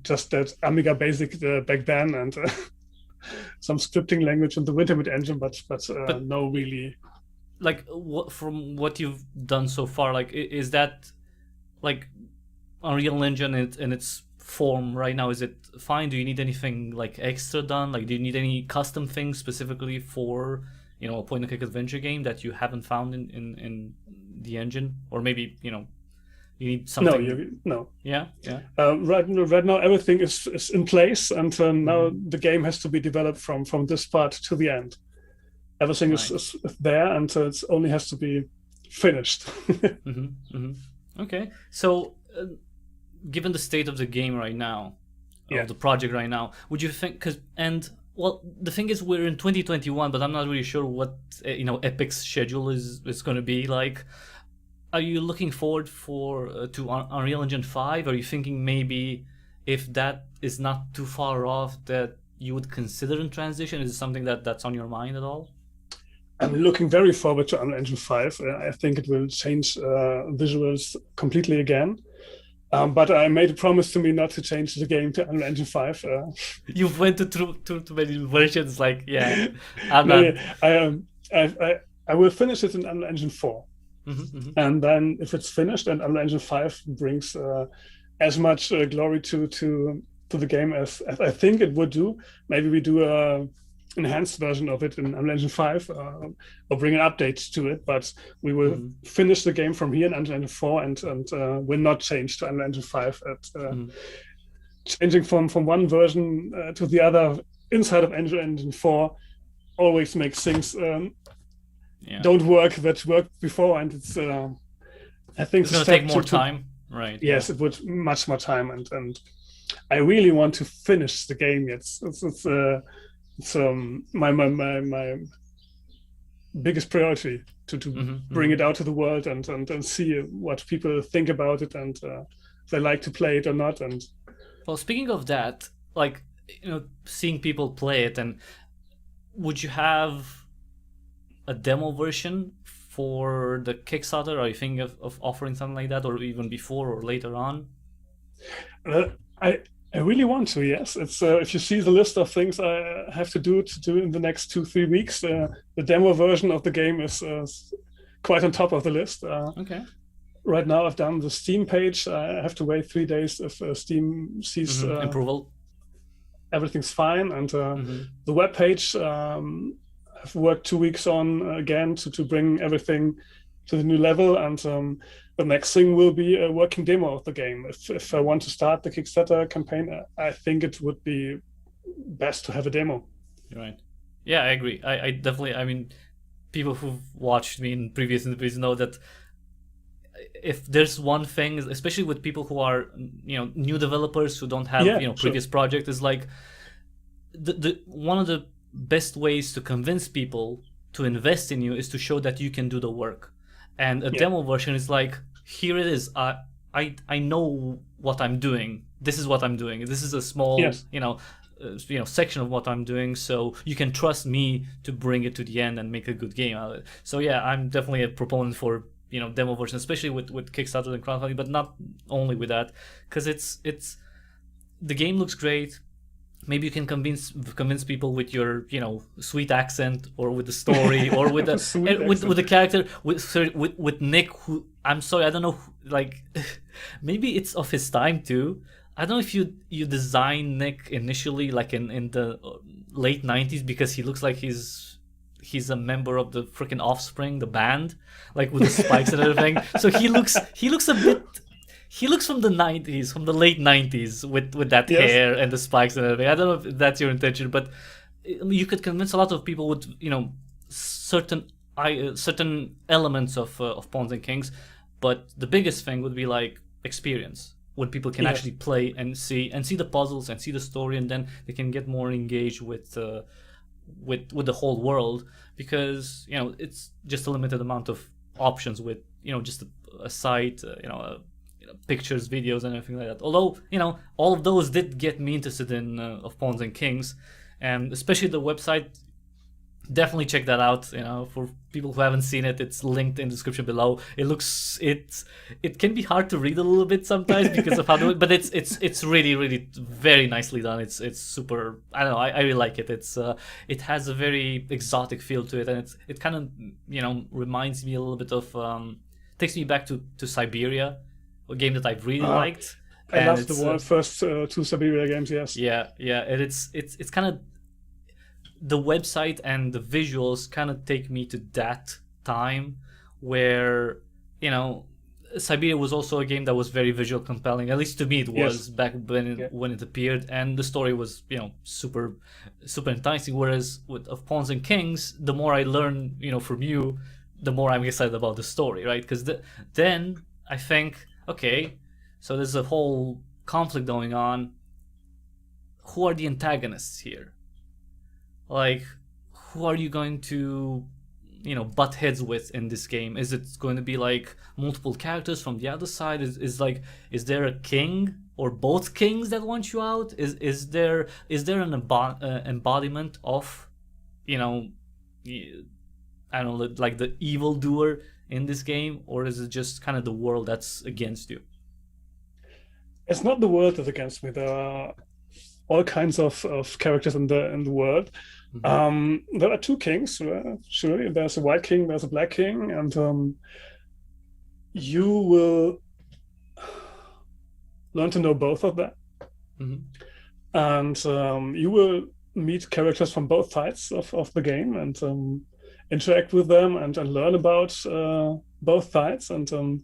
Just that Amiga Basic back then, and some scripting language in the Wintermute engine, but no, really. Like, from what you've done so far, like, is that like Unreal Engine in its form right now? Is it fine? Do you need anything like extra done? Like, do you need any custom things specifically for, a point-and-click adventure game that you haven't found in the engine? Or maybe, you need something... No. Yeah. Right now everything is in place, and now the game has to be developed from this part to the end. Everything is there, and it only has to be finished. Okay, so given the state of the game right now, of the project right now, would you think... Well, the thing is, we're in 2021, but I'm not really sure what Epic's schedule is going to be like. Are you looking forward to Unreal Engine 5? Are you thinking maybe if that is not too far off that you would consider in transition? Is it something that's on your mind at all? I'm looking very forward to Unreal Engine 5. I think it will change visuals completely again. But I made a promise to me not to change the game to Unreal Engine 5. You've went through too many versions. Like, yeah, I will finish it in Unreal Engine 4. And then if it's finished and Unreal Engine 5 brings as much glory to the game as I think it would do, maybe we do a enhanced version of it in Unreal Engine 5 or bring an update to it, but we will finish the game from here in Unreal Engine 4 and will not change to Unreal Engine 5. Changing from one version to the other inside of Unreal Engine 4 always makes things don't work that worked before, and it's I think it's going to take more time, right? Yes, it would much more time, and I really want to finish the game. It's my biggest priority to bring it out to the world and see what people think about it, and if they like to play it or not. And well, speaking of that, like, seeing people play it, and would you have a demo version for the Kickstarter? Are you thinking of offering something like that, or even before or later on? I I really want to. Yes, it's if you see the list of things I have to do in the next 2-3 weeks, the demo version of the game is quite on top of the list. Okay. Right now, I've done the Steam page. I have to wait 3 days if Steam sees approval. Everything's fine, and the web page I've worked 2 weeks on again to bring everything to the new level, and the next thing will be a working demo of the game. If I want to start the Kickstarter campaign, I think it would be best to have a demo. Right. Yeah, I agree. I definitely, I mean, people who've watched me in previous interviews know that if there's one thing, especially with people who are, new developers who don't have, previous project, is like the one of the best ways to convince people to invest in you is to show that you can do the work. And a demo version is like, here it is. I know what I'm doing. This is what I'm doing. This is a small, section of what I'm doing. So you can trust me to bring it to the end and make a good game out of it. So yeah, I'm definitely a proponent for demo version, especially with Kickstarter and crowdfunding, but not only with that, because it's the game looks great. Maybe you can convince people with your sweet accent, or with the story, or with the with the character, with Nick, who, I'm sorry, I don't know, like maybe it's of his time too. I don't know if you design Nick initially like in the late 90s, because he looks like he's a member of the freaking Offspring, the band, like with the spikes and everything. So he looks a bit. He looks from the 90s, from the late 90s, with that hair and the spikes and everything. I don't know if that's your intention, but you could convince a lot of people with certain elements of Pawns and Kings. But the biggest thing would be like experience, when people can actually play and see the puzzles and see the story, and then they can get more engaged with the whole world, because it's just a limited amount of options with just a site, pictures, videos, and everything like that. Although all of those did get me interested in of Pawns and Kings, and especially the website. Definitely check that out. For people who haven't seen it, it's linked in the description below. It can be hard to read a little bit sometimes because of how to, but it's really, really very nicely done. It's super. I don't know. I really like it. It has a very exotic feel to it, and it kind of reminds me a little bit of takes me back to Siberia, a game that I've really liked. I love the first two Siberia games. Yes. Yeah, and it's kind of. The website and the visuals kind of take me to that time where Siberia was also a game that was very visual compelling. At least to me it was back when it appeared, and the story was super enticing. Whereas of Pawns and Kings, the more I learn from you, the more I'm excited about the story, right? Because then I think, okay, so there's a whole conflict going on. Who are the antagonists here? Like, who are you going to, butt heads with in this game? Is it going to be like multiple characters from the other side? Is there a king or both kings that want you out? Is there an embodiment of, I don't know, like the evildoer in this game, or is it just kind of the world that's against you? It's not the world that's against me. There are all kinds of characters in the world. Mm-hmm. There are two kings, sure. There's a white king, there's a black king, and you will learn to know both of them. Mm-hmm. And you will meet characters from both sides of the game, and interact with them and learn about both sides. And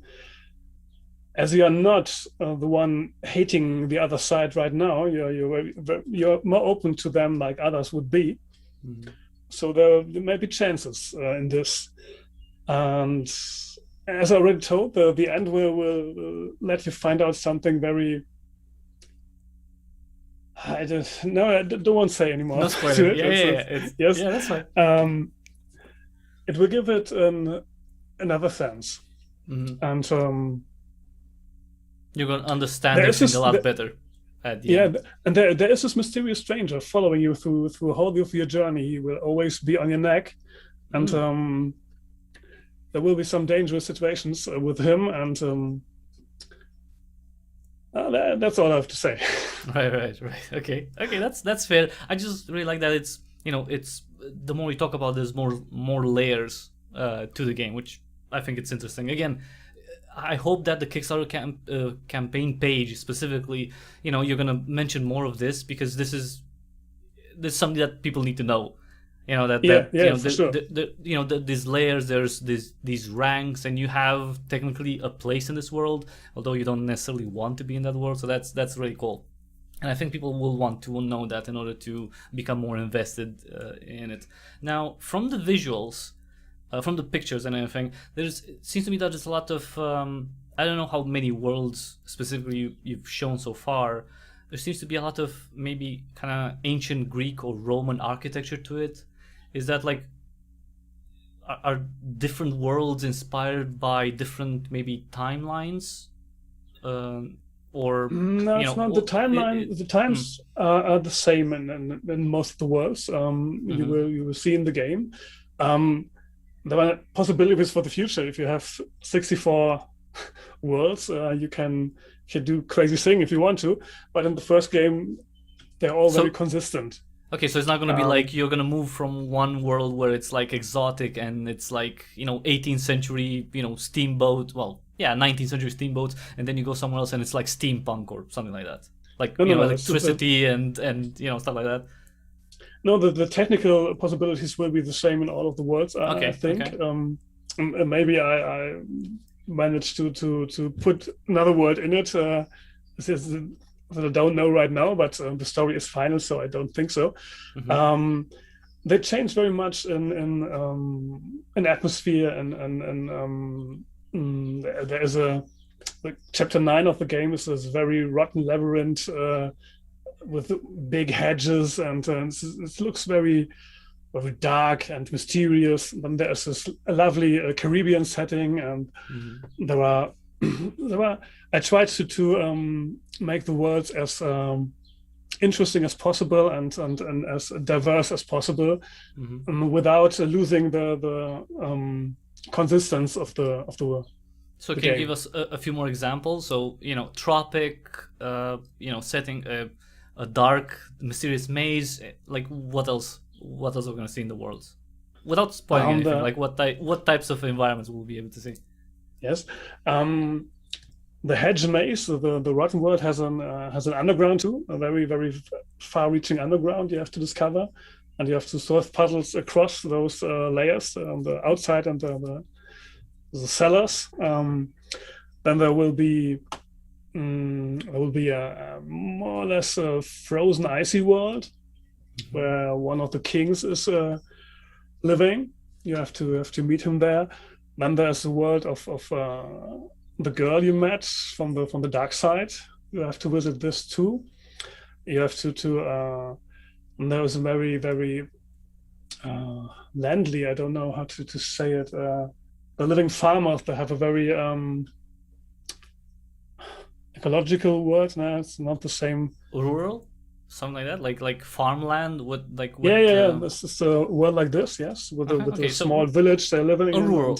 as you are not the one hating the other side right now, you're more open to them like others would be. Mm-hmm. So there may be chances in this. And as I already told, the end will let you find out something very. I don't want to say anymore. No spoiler. Yes. Yeah, that's fine. It will give it another sense. Mm-hmm. And. You're going to understand everything a lot better. at the end. And there is this mysterious stranger following you through the whole of your journey. He will always be on your neck, and there will be some dangerous situations with him, and that's all I have to say. Right. Okay, that's fair. I just really like that it's the more we talk about, there's more layers to the game, which I think it's interesting. Again, I hope that the Kickstarter campaign page specifically, you're gonna mention more of this, because this is something that people need to know. These layers, there's these ranks, and you have technically a place in this world, although you don't necessarily want to be in that world. So that's really cool, and I think people will want to know that in order to become more invested in it. Now, from the visuals, from the pictures and everything, it seems to me that there's a lot of I don't know how many worlds specifically you've shown so far. There seems to be a lot of maybe kind of ancient Greek or Roman architecture to it. Is that like, are different worlds inspired by different maybe timelines, or no, it's not the timeline. The times are the same in most of the worlds. You will see in the game. There are possibilities for the future. If you have 64 worlds, you can do crazy thing if you want to. But in the first game, they're all very consistent. Okay, so it's not going to be like you're going to move from one world where it's like exotic and it's like 18th century steamboat. Well, yeah, 19th century steamboats, and then you go somewhere else and it's like steampunk or something like that. Like electricity and stuff like that. No, the technical possibilities will be the same in all of the worlds. I think. Okay. Maybe I managed to put another word in it. That I don't know right now, but the story is final, so I don't think so. They changed very much in atmosphere, and there is chapter 9 of the game is this very rotten labyrinth with big hedges, and it looks very, very dark and mysterious. And there is this lovely Caribbean setting, and there are I tried to make the worlds as interesting as possible and as diverse as possible, without losing the consistency of the world. So can you give us a few more examples? So tropic, setting, a dark, mysterious maze. Like what else? What else are we going to see in the worlds? Without spoiling anything, like what types of environments we'll be able to see? Yes, the hedge maze, the rotten world has an underground too, a very, very far-reaching underground you have to discover, and you have to solve puzzles across those layers on the outside and the cellars. Then there will be a more or less a frozen, icy world where one of the kings is living. You have to meet him there. Then there's the world of the girl you met from the dark side. You have to visit this too. You have to there's a very, very landly, I don't know how to say it, the living farmers. They have a very ecological word. No, it's not the same. Rural? Something like that, like farmland. This is a world like this, yes, with a small village they're living in. A rural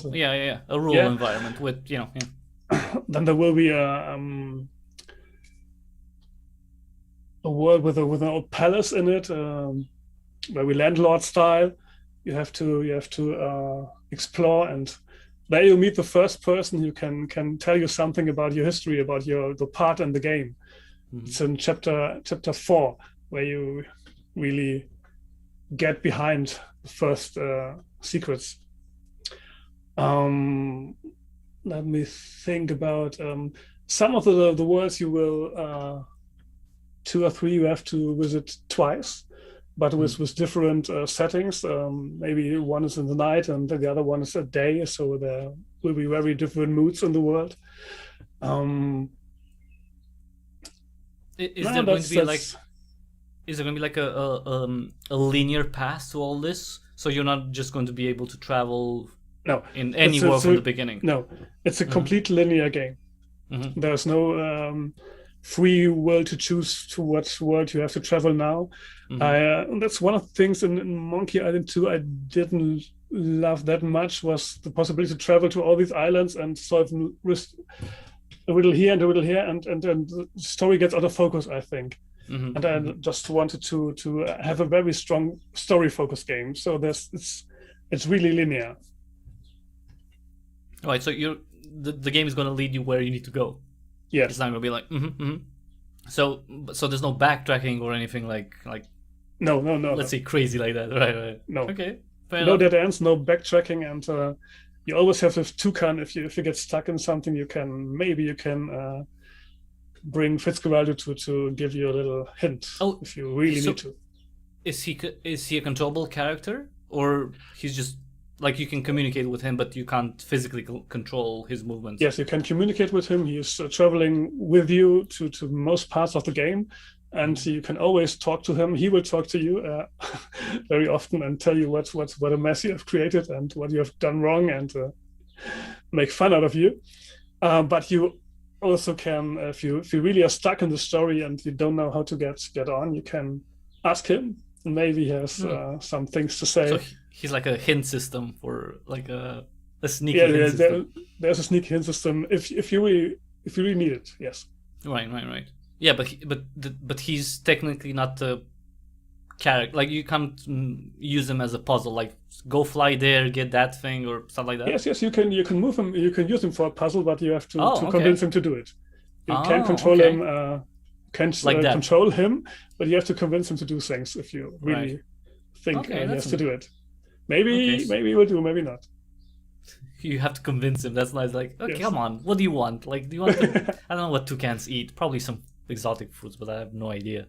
environment with Then there will be a world with an old palace in it, very landlord style. You have to explore, and there you meet the first person who can tell you something about your history, about the part in the game. It's in chapter 4 where you really get behind the first secrets. Let me think about some of the worlds. You will 2 or 3 you have to visit twice, but with different settings. Maybe one is in the night and the other one is a day, so there will be very different moods in the world. Is there going to be like a linear path to all this? So you're not just going to be able to travel in any world from the beginning? No, it's a complete linear game. There's no free will to choose to what world you have to travel now. And that's one of the things in Monkey Island 2 I didn't love that much, was the possibility to travel to all these islands and solve a riddle here and a riddle here, and the story gets out of focus, I think. And I just wanted to have a very strong story focused game. So it's really linear. Right. So the game is going to lead you where you need to go. Yeah. It's not going to be like So there's no backtracking or anything like no. Let's say crazy like that, right? No. Okay. No dead ends, no backtracking, and you always have this toucan. If you get stuck in something, you can bring Fitzgerald to give you a little hint if you really need to. Is he a controllable character, or he's just like you can communicate with him, but you can't physically control his movements? Yes, you can communicate with him. He is traveling with you to most parts of the game, and you can always talk to him. He will talk to you very often and tell you what a mess you have created and what you have done wrong, and make fun out of you. But you also can, if you really are stuck in the story and you don't know how to get on, you can ask him. Maybe he has some things to say. So he's like a hint system for like a sneaky hint system. There's a sneaky hint system if you really need it. Yes. Right. Yeah, but he's technically not the character. Like you can't use him as a puzzle. Like go fly there, get that thing, or something like that. Yes. You can move him. You can use him for a puzzle, but you have to convince him to do it. You can't control him. Control him, but you have to convince him to do things if you really think he has to do it. Maybe he will do, maybe not. You have to convince him. That's nice. Like, okay, come on. What do you want? Like, do you want? I don't know what toucans eat. Probably some exotic fruits, but I have no idea.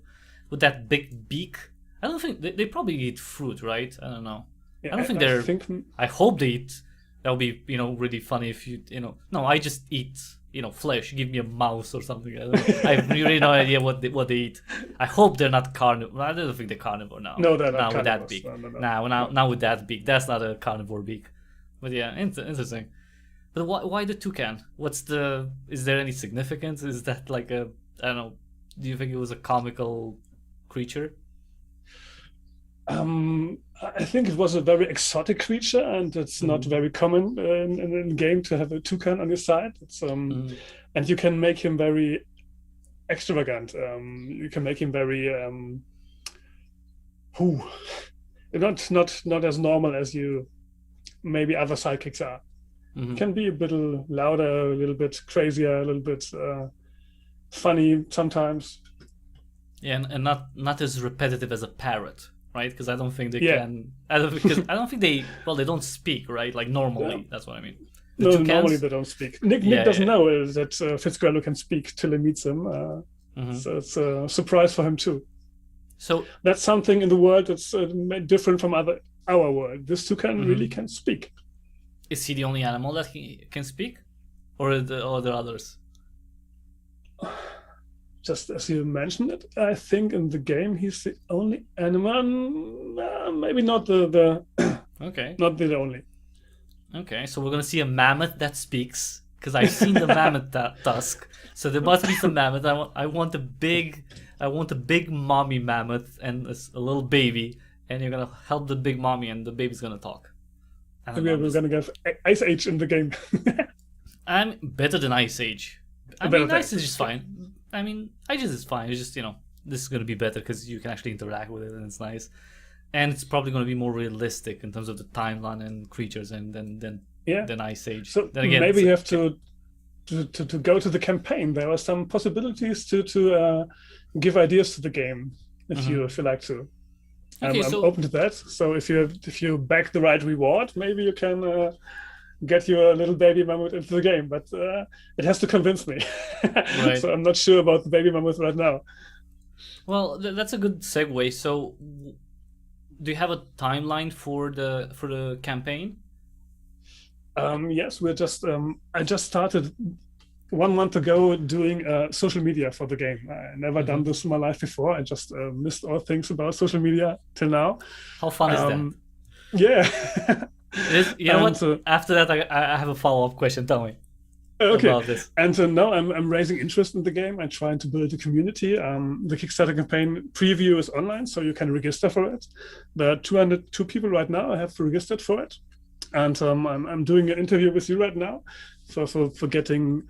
With that big beak, I don't think they probably eat fruit, right? I don't know. Yeah, I don't think I hope they eat. That would be really funny if you No, I just eat flesh. Give me a mouse or something. I have really no idea what they eat. I hope they're not carnivore. I don't think they're carnivore now. No, they're not with that beak. No. Now with that beak, that's not a carnivore beak. But yeah, interesting. But why the toucan? Is there any significance? Is that like I don't know. Do you think it was a comical creature? I think it was a very exotic creature, and it's not very common in the game to have a toucan on your side. It's and you can make him very extravagant. You can make him very not as normal as you maybe other sidekicks are. It can be a bit louder, a little bit crazier, a little bit funny sometimes. Yeah, and not as repetitive as a parrot. Right, because I don't think they can. I don't think they. Well, they don't speak, right? Like normally, that's what I mean. Normally they don't speak. Nick doesn't know that Fitzgerald can speak till he meets him. So it's a surprise for him too. So that's something in the world that's different from our world. This toucan really can speak. Is he the only animal that he can speak, or are there others? Just as you mentioned it, I think in the game he's the only animal. Maybe not the okay. Not the only. Okay, so we're gonna see a mammoth that speaks, because I've seen the mammoth tusk. So there must be some mammoth. I want a big mommy mammoth and a little baby, and you're gonna help the big mommy, and the baby's gonna talk. We're gonna get Ice Age in the game. I'm better than Ice Age. Ice Age is fine. Ice is fine. It's just, this is going to be better because you can actually interact with it and it's nice. And it's probably going to be more realistic in terms of the timeline and creatures than Ice Age. So then again, maybe you have to go to the campaign. There are some possibilities to give ideas to the game if you like to. Okay, I'm open to that. So if you back the right reward, maybe you can get your little baby mammoth into the game, but it has to convince me. Right. So I'm not sure about the baby mammoth right now. Well, that's a good segue. So do you have a timeline for the campaign? Yes, we're just I just started 1 month ago doing social media for the game. I never done this in my life before. I just missed all things about social media till now. How fun is that? Yeah. You know what? After that, I have a follow-up question. Tell me. Okay, about this. and now I'm raising interest in the game. I'm trying to build a community. The Kickstarter campaign preview is online, so you can register for it. There are 202 people right now. I have registered for it, and I'm doing an interview with you right now. For getting,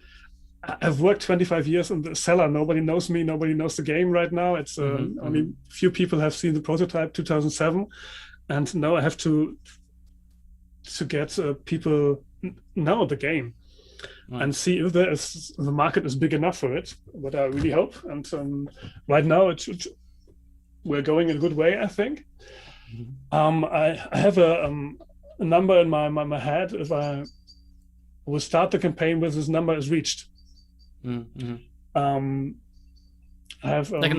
I've worked 25 years in the cellar. Nobody knows me. Nobody knows the game right now. It's only few people have seen the prototype 2007, and now I have to get people know the game. Right. And see if the market is big enough for it. What I really hope. And right now, we're going in a good way, I think. I have a number in my head. If I will start the campaign with this number is reached. I have like a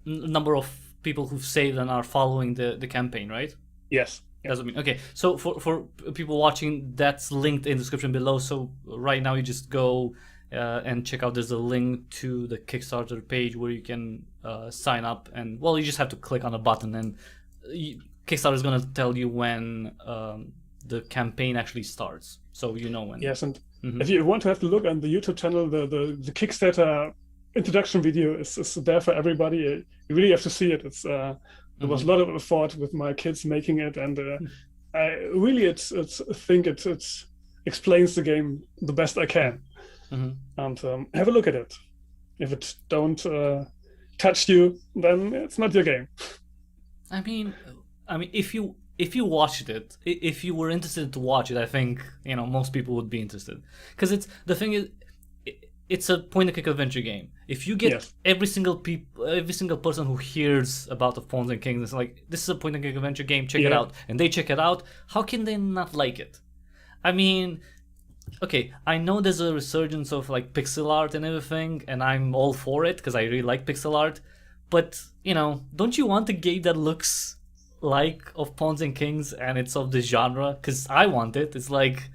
number of people who've saved and are following the campaign, right? Yes. That's what I mean. Okay, so for people watching, that's linked in the description below. So right now you just go and check out. There's a link to the Kickstarter page where you can sign up, and well, you just have to click on a button, and Kickstarter is gonna tell you when the campaign actually starts, so you know when. Yes, and if you want to have to look on the YouTube channel, the Kickstarter introduction video is there for everybody. You really have to see it. It's there was a lot of effort with my kids making it, and I really think it explains the game the best I can. And have a look at it. If it don't touch you, then it's not your game. I mean, if you watched it, if you were interested to watch it, I think most people would be interested, because it's a point-and-click adventure game. If you get every single person who hears about the Pawns and Kings, it's like, this is a point-and-click adventure game, check it out, and they check it out, how can they not like it? I mean, okay, I know there's a resurgence of like pixel art and everything, and I'm all for it because I really like pixel art, but don't you want a game that looks like of Pawns and Kings and it's of this genre? Because I want it. It's like,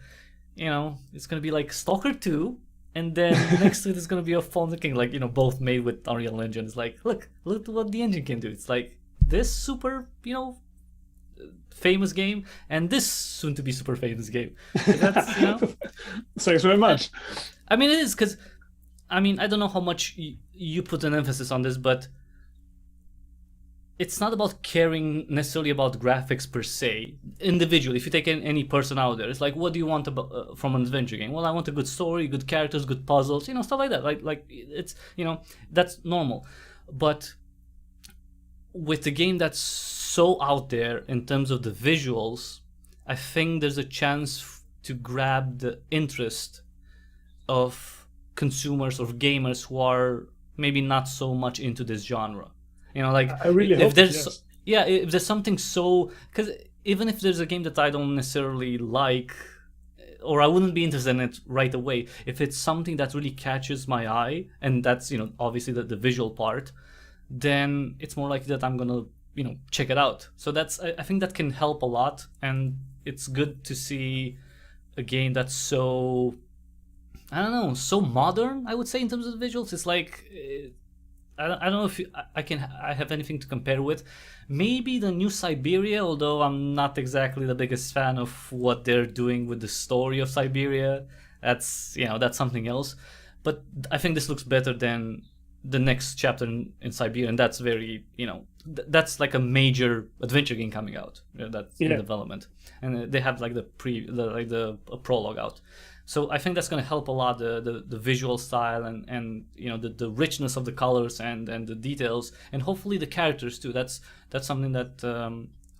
it's gonna be like Stalker 2. And then next to it is going to be a Pawns and Kings, like, both made with Unreal Engine. It's like, look what the engine can do. It's like this super, famous game and this soon to be super famous game. That's, Thanks very much. I mean, it is because, I don't know how much you put an emphasis on this, but it's not about caring necessarily about graphics per se. Individually, if you take any person out there, it's like, what do you want from an adventure game? Well, I want a good story, good characters, good puzzles, stuff like that. Like it's, that's normal. But with a game that's so out there in terms of the visuals, I think there's a chance to grab the interest of consumers or gamers who are maybe not so much into this genre. Like, I really hope, if there's something so, because even if there's a game that I don't necessarily like, or I wouldn't be interested in it right away, if it's something that really catches my eye, and that's obviously the visual part, then it's more likely that I'm gonna check it out. So I think that can help a lot, and it's good to see a game that's so, I don't know, so modern, I would say, in terms of the visuals. It's like, I don't know if I have anything to compare with. Maybe the new Siberia, although I'm not exactly the biggest fan of what they're doing with the story of Siberia. That's that's something else. But I think this looks better than the next chapter in Siberia, and that's very that's like a major adventure game coming out. That's in development, and they have like the prologue out. So I think that's going to help a lot, the visual style and the richness of the colors and the details, and hopefully the characters too. That's something that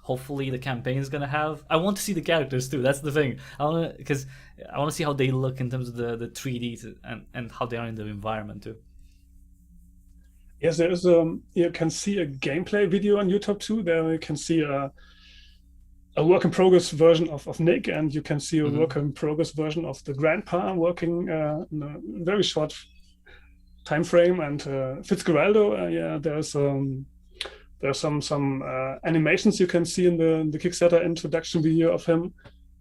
hopefully the campaign is going to have. I want to see the characters too. That's the thing. I want to see how they look in terms of the 3D and how they are in the environment too. Yes, there is you can see a gameplay video on YouTube too. There you can see a work in progress version of Nick, and you can see a work in progress version of the grandpa working in a very short time frame. And Fitzgeraldo, there's some animations you can see in the Kickstarter introduction video of him.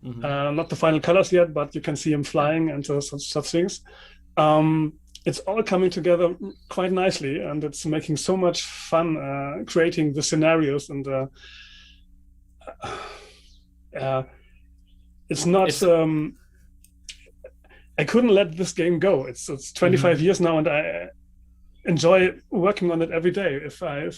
Not the final colors yet, but you can see him flying and such things. It's all coming together quite nicely, and it's making so much fun creating the scenarios and. It's not I couldn't let this game go. It's 25 years now, and I enjoy working on it every day. If I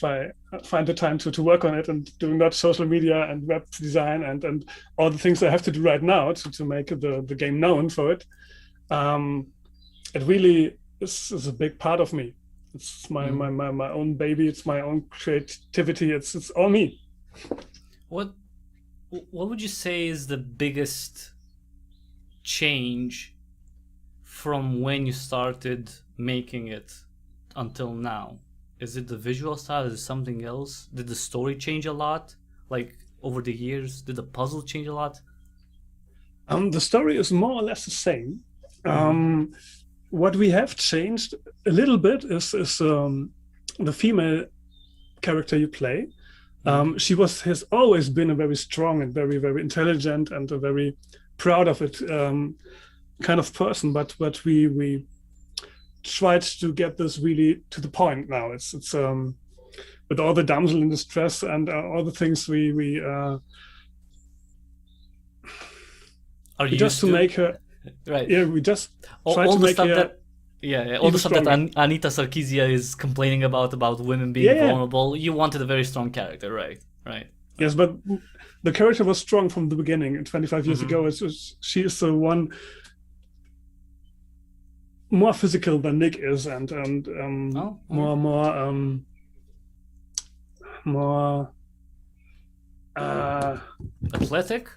find the time to work on it and doing that social media and web design and all the things I have to do right now to make the game known for it, it really is a big part of me. It's my own baby. It's my own creativity. It's all me. What would you say is the biggest change from when you started making it until now? Is it the visual style? Is it something else? Did the story change a lot? Like over the years, did the puzzle change a lot? The story is more or less the same. What we have changed a little bit is the female character you play. She has always been a very strong and very, very intelligent and a very proud of it kind of person. But we tried to get this really to the point now. It's with all the damsel in distress and all the things we just to make her. Right. Yeah, we just try all to the make stuff her. All the stuff that Anita Sarkeesian is complaining about women being vulnerable. You wanted a very strong character, right? Yes, but the character was strong from the beginning. And 25 years ago, she is the one more physical than Nick is, and more athletic,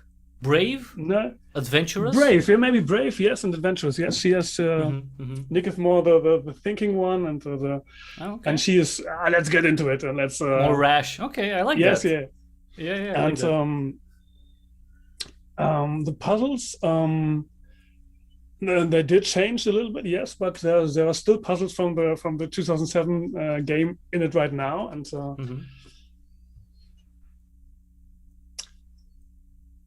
brave, adventurous. Brave, yeah, maybe brave, yes, and adventurous. Yes, she has. Nick is more the thinking one, and and she is. Let's get into it, and let's more rash. Okay, I like that. Yes, yeah. And the puzzles, they did change a little bit, yes, but there are still puzzles from the 2007 game in it right now, and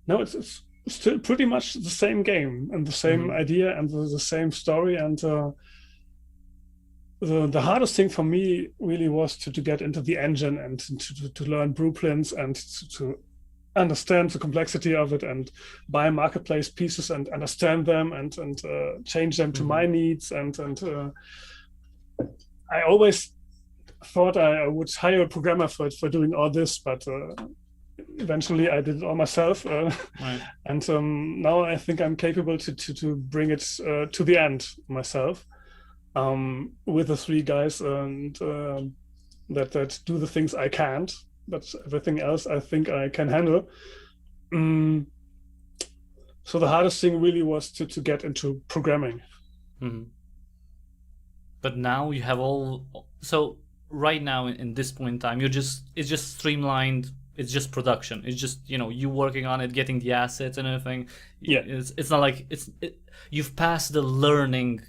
no, it's still pretty much the same game and the same idea and the same story. And the hardest thing for me really was to get into the engine and to learn blueprints and to understand the complexity of it and buy marketplace pieces and understand them and change them to my needs. And I always thought I would hire a programmer for doing all this, but eventually I did it all myself. And now I think I'm capable to bring it to the end myself with the three guys and that do the things I can't. But everything else I think I can handle. So the hardest thing really was to get into programming. But now you have so right now in this point in time, it's just streamlined. It's just production. It's just, you working on it, getting the assets and everything. Yeah. It's not like you've passed the learning,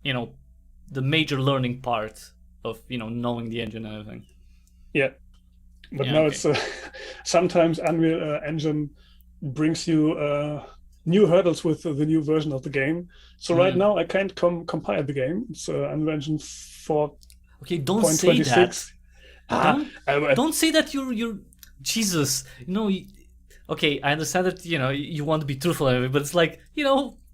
the major learning part of, knowing the engine and everything. Yeah. But now it's sometimes Unreal Engine brings you new hurdles with the new version of the game. So right now I can't compile the game. It's Unreal Engine 4. Okay, don't say that. Don't say that you're Jesus. Okay, I understand that you want to be truthful, but it's like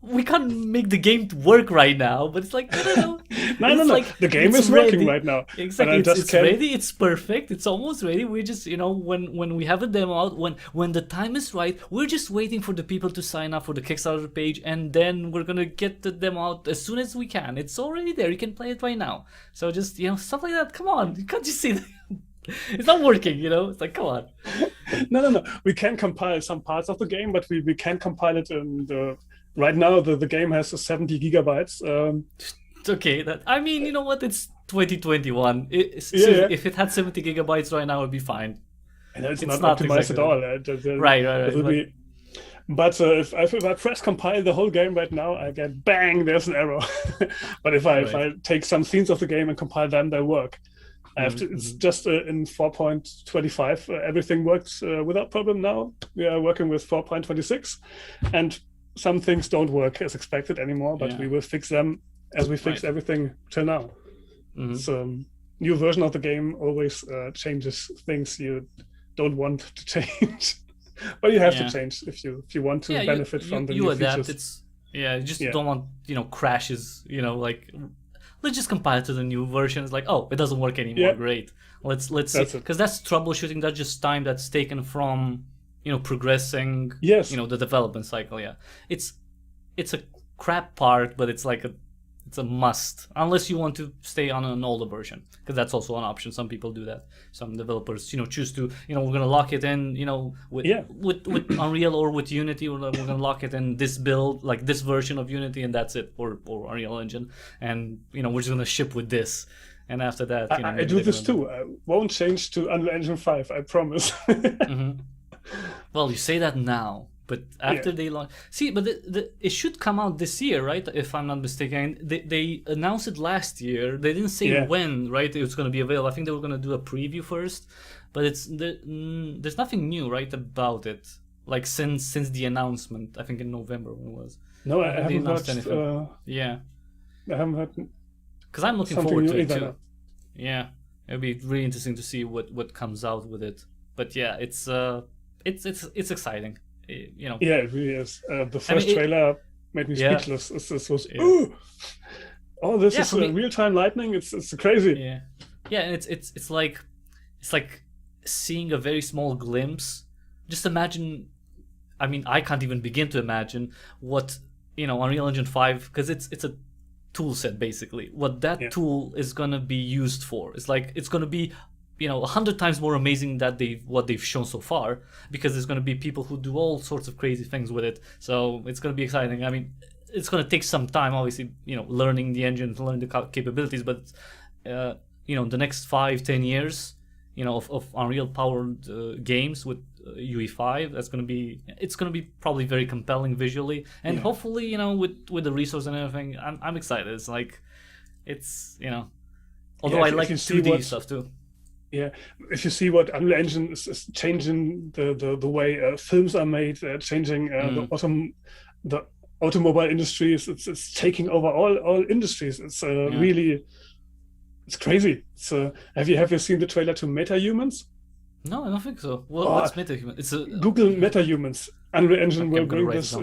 we can't make the game work right now. But it's like no. No. Like, the game is working right now. Exactly, it's ready. It's perfect. It's almost ready. We're just when we have a demo out, when the time is right, we're just waiting for the people to sign up for the Kickstarter page, and then we're gonna get the demo out as soon as we can. It's already there. You can play it right now. So just stuff like that. Come on, you can't just say that. It's not working, It's like, come on. No. We can compile some parts of the game, but we can't compile it in the. Right now, the game has 70 gigabytes. Okay, you know what? It's 2021. If it had 70 gigabytes right now, it would be fine. And it's not optimized exactly at all. Right. But if I press compile the whole game right now, I get bang, there's an error. But if I take some scenes of the game and compile them, they work. I have to. It's just in 4.25. Everything works without problem now. We are working with 4.26, and some things don't work as expected anymore. But we will fix them as we fixed everything till now. So new version of the game always changes things you don't want to change, but you have to change if you want to benefit from the new features. Yeah, you just don't want, crashes, like let's just compile it to the new version. It's like, oh, it doesn't work anymore. Great. Let's see, because that's troubleshooting. That's just time that's taken from, progressing, the development cycle. Yeah, it's a crap part, but it's like it's a must, unless you want to stay on an older version, because that's also an option. Some people do that. Some developers, choose to, we're gonna lock it in, with Unreal or with Unity, we're gonna lock it in this build, like this version of Unity, and that's it, or Unreal Engine, and we're just gonna ship with this, and after that, I do this too. I won't change to Unreal Engine 5, I promise. Well, you say that now. But after they launch, but it should come out this year, right? If I'm not mistaken, they announced it last year. They didn't say when, right? It was going to be available. I think they were going to do a preview first, but there's nothing new, right, about it. Like since the announcement, I think in November when it was. No, I haven't watched anything. I haven't heard. Because I'm looking forward to it too. Yeah, it'll be really interesting to see what comes out with it. But yeah, it's exciting. Yeah, it really is. The first trailer made me speechless. This was this is real-time lightning. It's crazy. Yeah, and it's like seeing a very small glimpse. Just imagine. I mean, I can't even begin to imagine what Unreal Engine 5, because it's a tool set basically. What that tool is gonna be used for. It's like it's gonna be 100 times more amazing than what they've shown so far, because there's going to be people who do all sorts of crazy things with it. So it's going to be exciting. I mean, it's going to take some time, obviously, learning the engine, learning the capabilities, but the next 5-10 years, of Unreal powered games with UE5, it's going to be probably very compelling visually, and hopefully, with the resource and everything, I'm excited. It's like, although I like 2D stuff too. Yeah, if you see what Unreal Engine is changing the way films are made, changing the automobile industry, it's taking over all industries. It's really, it's crazy. So have you seen the trailer to MetaHumans? No, I don't think so. What's MetaHumans? It's Google MetaHumans. Unreal Engine will bring this.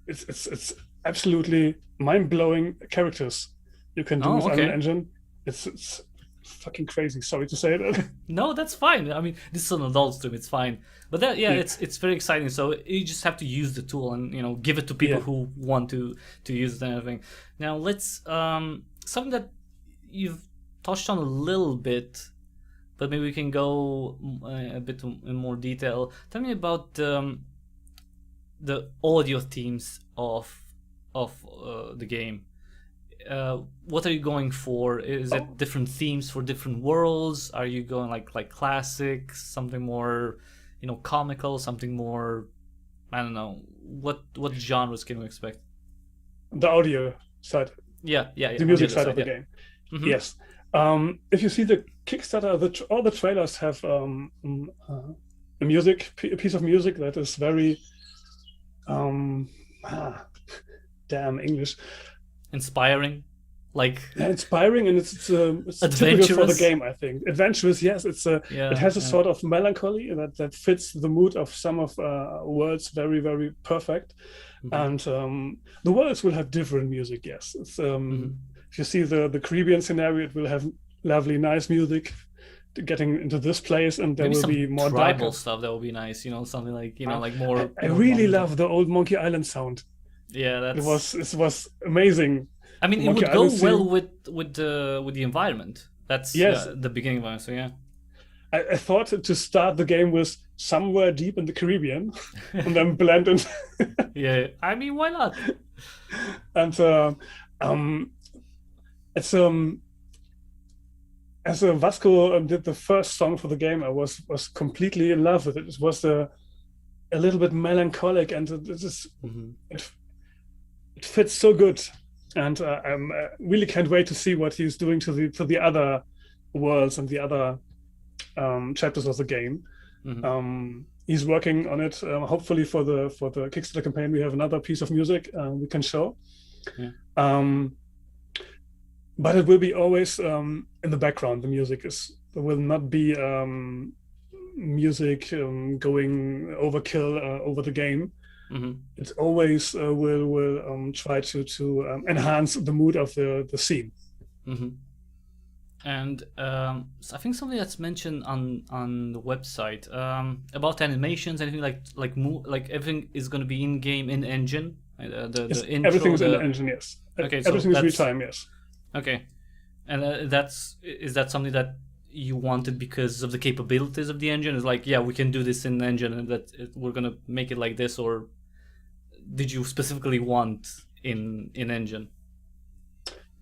It's absolutely mind-blowing characters you can do with Unreal Engine. It's fucking crazy. Sorry to say that. No, that's fine. I mean, this is an adult stream. It's fine. But it's very exciting. So you just have to use the tool and give it to people who want to use it and everything. Now let's something that you've touched on a little bit, but maybe we can go a bit in more detail. Tell me about the audio themes of the game. What are you going for? Is it different themes for different worlds? Are you going like classic, something more, comical, something more, I don't know. What genres can we expect? The audio side. Yeah. The music side of the game. Mm-hmm. Yes. If you see the Kickstarter, all the trailers have a piece of music that is very, damn English. Inspiring, inspiring, and it's typical for the game. I think adventurous. Yes, it has a sort of melancholy that fits the mood of some of worlds very, very perfect. Mm-hmm. And the worlds will have different music. Yes, it's, if you see the Caribbean scenario, it will have lovely, nice music. Getting into this place, and there will be more tribal stuff. That will be nice. Something like like more. I really love the old Monkey Island sound. Yeah, it was amazing. I mean, it would go well with the environment. That's the beginning of it. So yeah, I thought to start the game with somewhere deep in the Caribbean, and then blend in. Yeah, I mean, why not? And as Vasco did the first song for the game, I was completely in love with it. It was a little bit melancholic, and it fits so good, and I really can't wait to see what he's doing to the other worlds and the other chapters of the game. Mm-hmm. He's working on it. Hopefully for the Kickstarter campaign, we have another piece of music we can show. Yeah. But it will be always in the background. The music there will not be music going overkill over the game. It always will try to enhance the mood of the scene. And so I think something that's mentioned on the website about animations, anything like everything is going to be in game in engine. Yes, The intro, everything is in the engine. Yes. Okay, so everything is real time. Yes. Okay, and is that something that you wanted because of the capabilities of the engine? Is like, yeah, we can do this in the engine, and we're gonna make it like this, or did you specifically want in engine?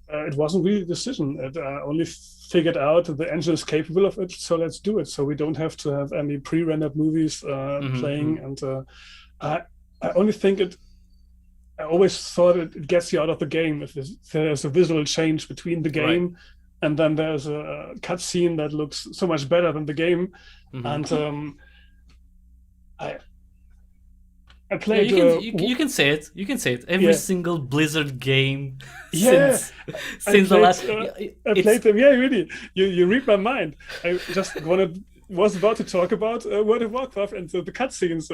It wasn't really a decision. It only figured out that the engine is capable of it, so let's do it. So we don't have to have any pre-rendered movies playing. And I only think I always thought it gets you out of the game if there's a visual change between the game and then there's a cutscene that looks so much better than the game. And I played. You can say it. You can say it. Every single Blizzard game since the last. I played them. Yeah, really. You read my mind. I just was about to talk about World of Warcraft and the cutscenes.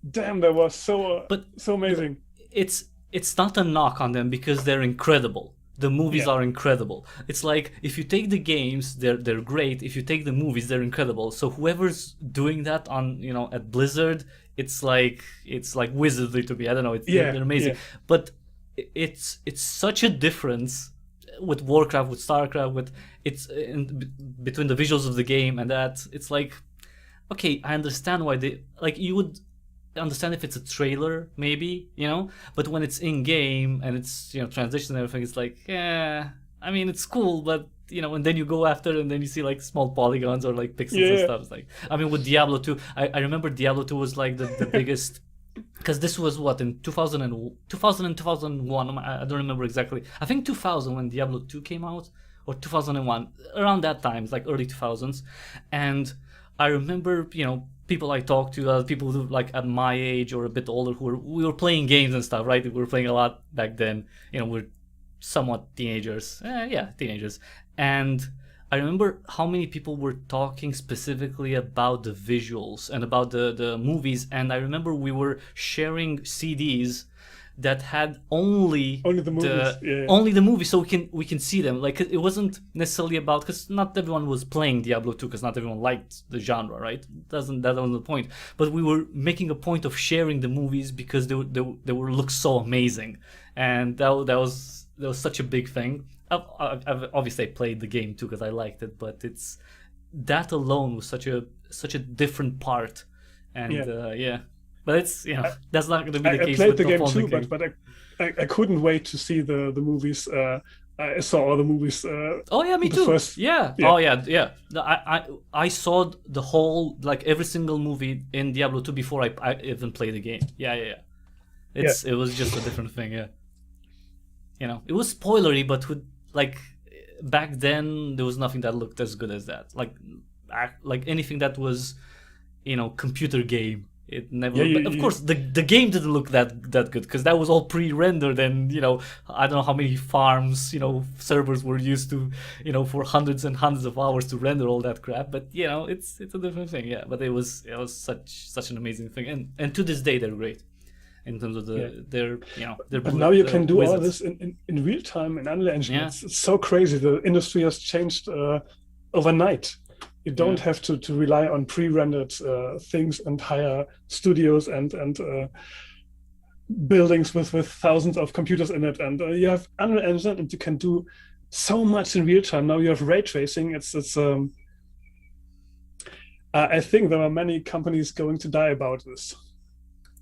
Damn, that was so amazing. It's not a knock on them because they're incredible. The movies are incredible. It's like if you take the games, they're great. If you take the movies, they're incredible. So whoever's doing that on at Blizzard, it's like wizardry to me. I don't know. They're amazing. But it's such a difference with Warcraft, with StarCraft, between the visuals of the game and that. It's like, okay, I understand why you would understand if it's a trailer maybe, but when it's in game and it's transition and everything, it's like, I mean, it's cool, but and then you go after and then you see like small polygons or like pixels and stuff. It's like, I mean, with Diablo 2, I remember Diablo 2 was like the biggest, because this was what, in 2000 and 2001, I don't remember exactly. I think 2000 when Diablo 2 came out, or 2001, around that time. It's like early 2000s. And I remember people I talked to, people who like at my age or a bit older, we were playing games and stuff, right? We were playing a lot back then. We're somewhat teenagers. Teenagers. And I remember how many people were talking specifically about the visuals and about the movies. And I remember we were sharing CDs that had only the movies, only the movies, so we can see them. Like, it wasn't necessarily about, because not everyone was playing Diablo 2, because not everyone liked the genre, right? That wasn't the point. But we were making a point of sharing the movies because they were look so amazing, and that was such a big thing. I've obviously played the game too because I liked it, but it's that alone was such a different part, and But it's that's not going to be the case. I played the game too, but I couldn't wait to see the movies. I saw all the movies. Oh yeah, me too. Oh yeah. I saw the whole, like, every single movie in Diablo 2 before I even played the game. Yeah. It was just a different thing. Yeah. It was spoilery, but with, like, back then there was nothing that looked as good as that. Like anything that was, computer game. It never. Of course, the game didn't look that good because that was all pre-rendered, and I don't know how many farms, servers were used to, for hundreds and hundreds of hours to render all that crap. But it's a different thing, yeah. But it was such an amazing thing, and to this day they're great in terms of their. But now you can do wizards. All this in real time in Unreal Engine. Yeah. It's so crazy. The industry has changed overnight. You don't have to rely on pre-rendered things and hire studios and buildings with thousands of computers in it. And you have Unreal Engine, and you can do so much in real time. Now you have ray tracing. I think there are many companies going to die about this.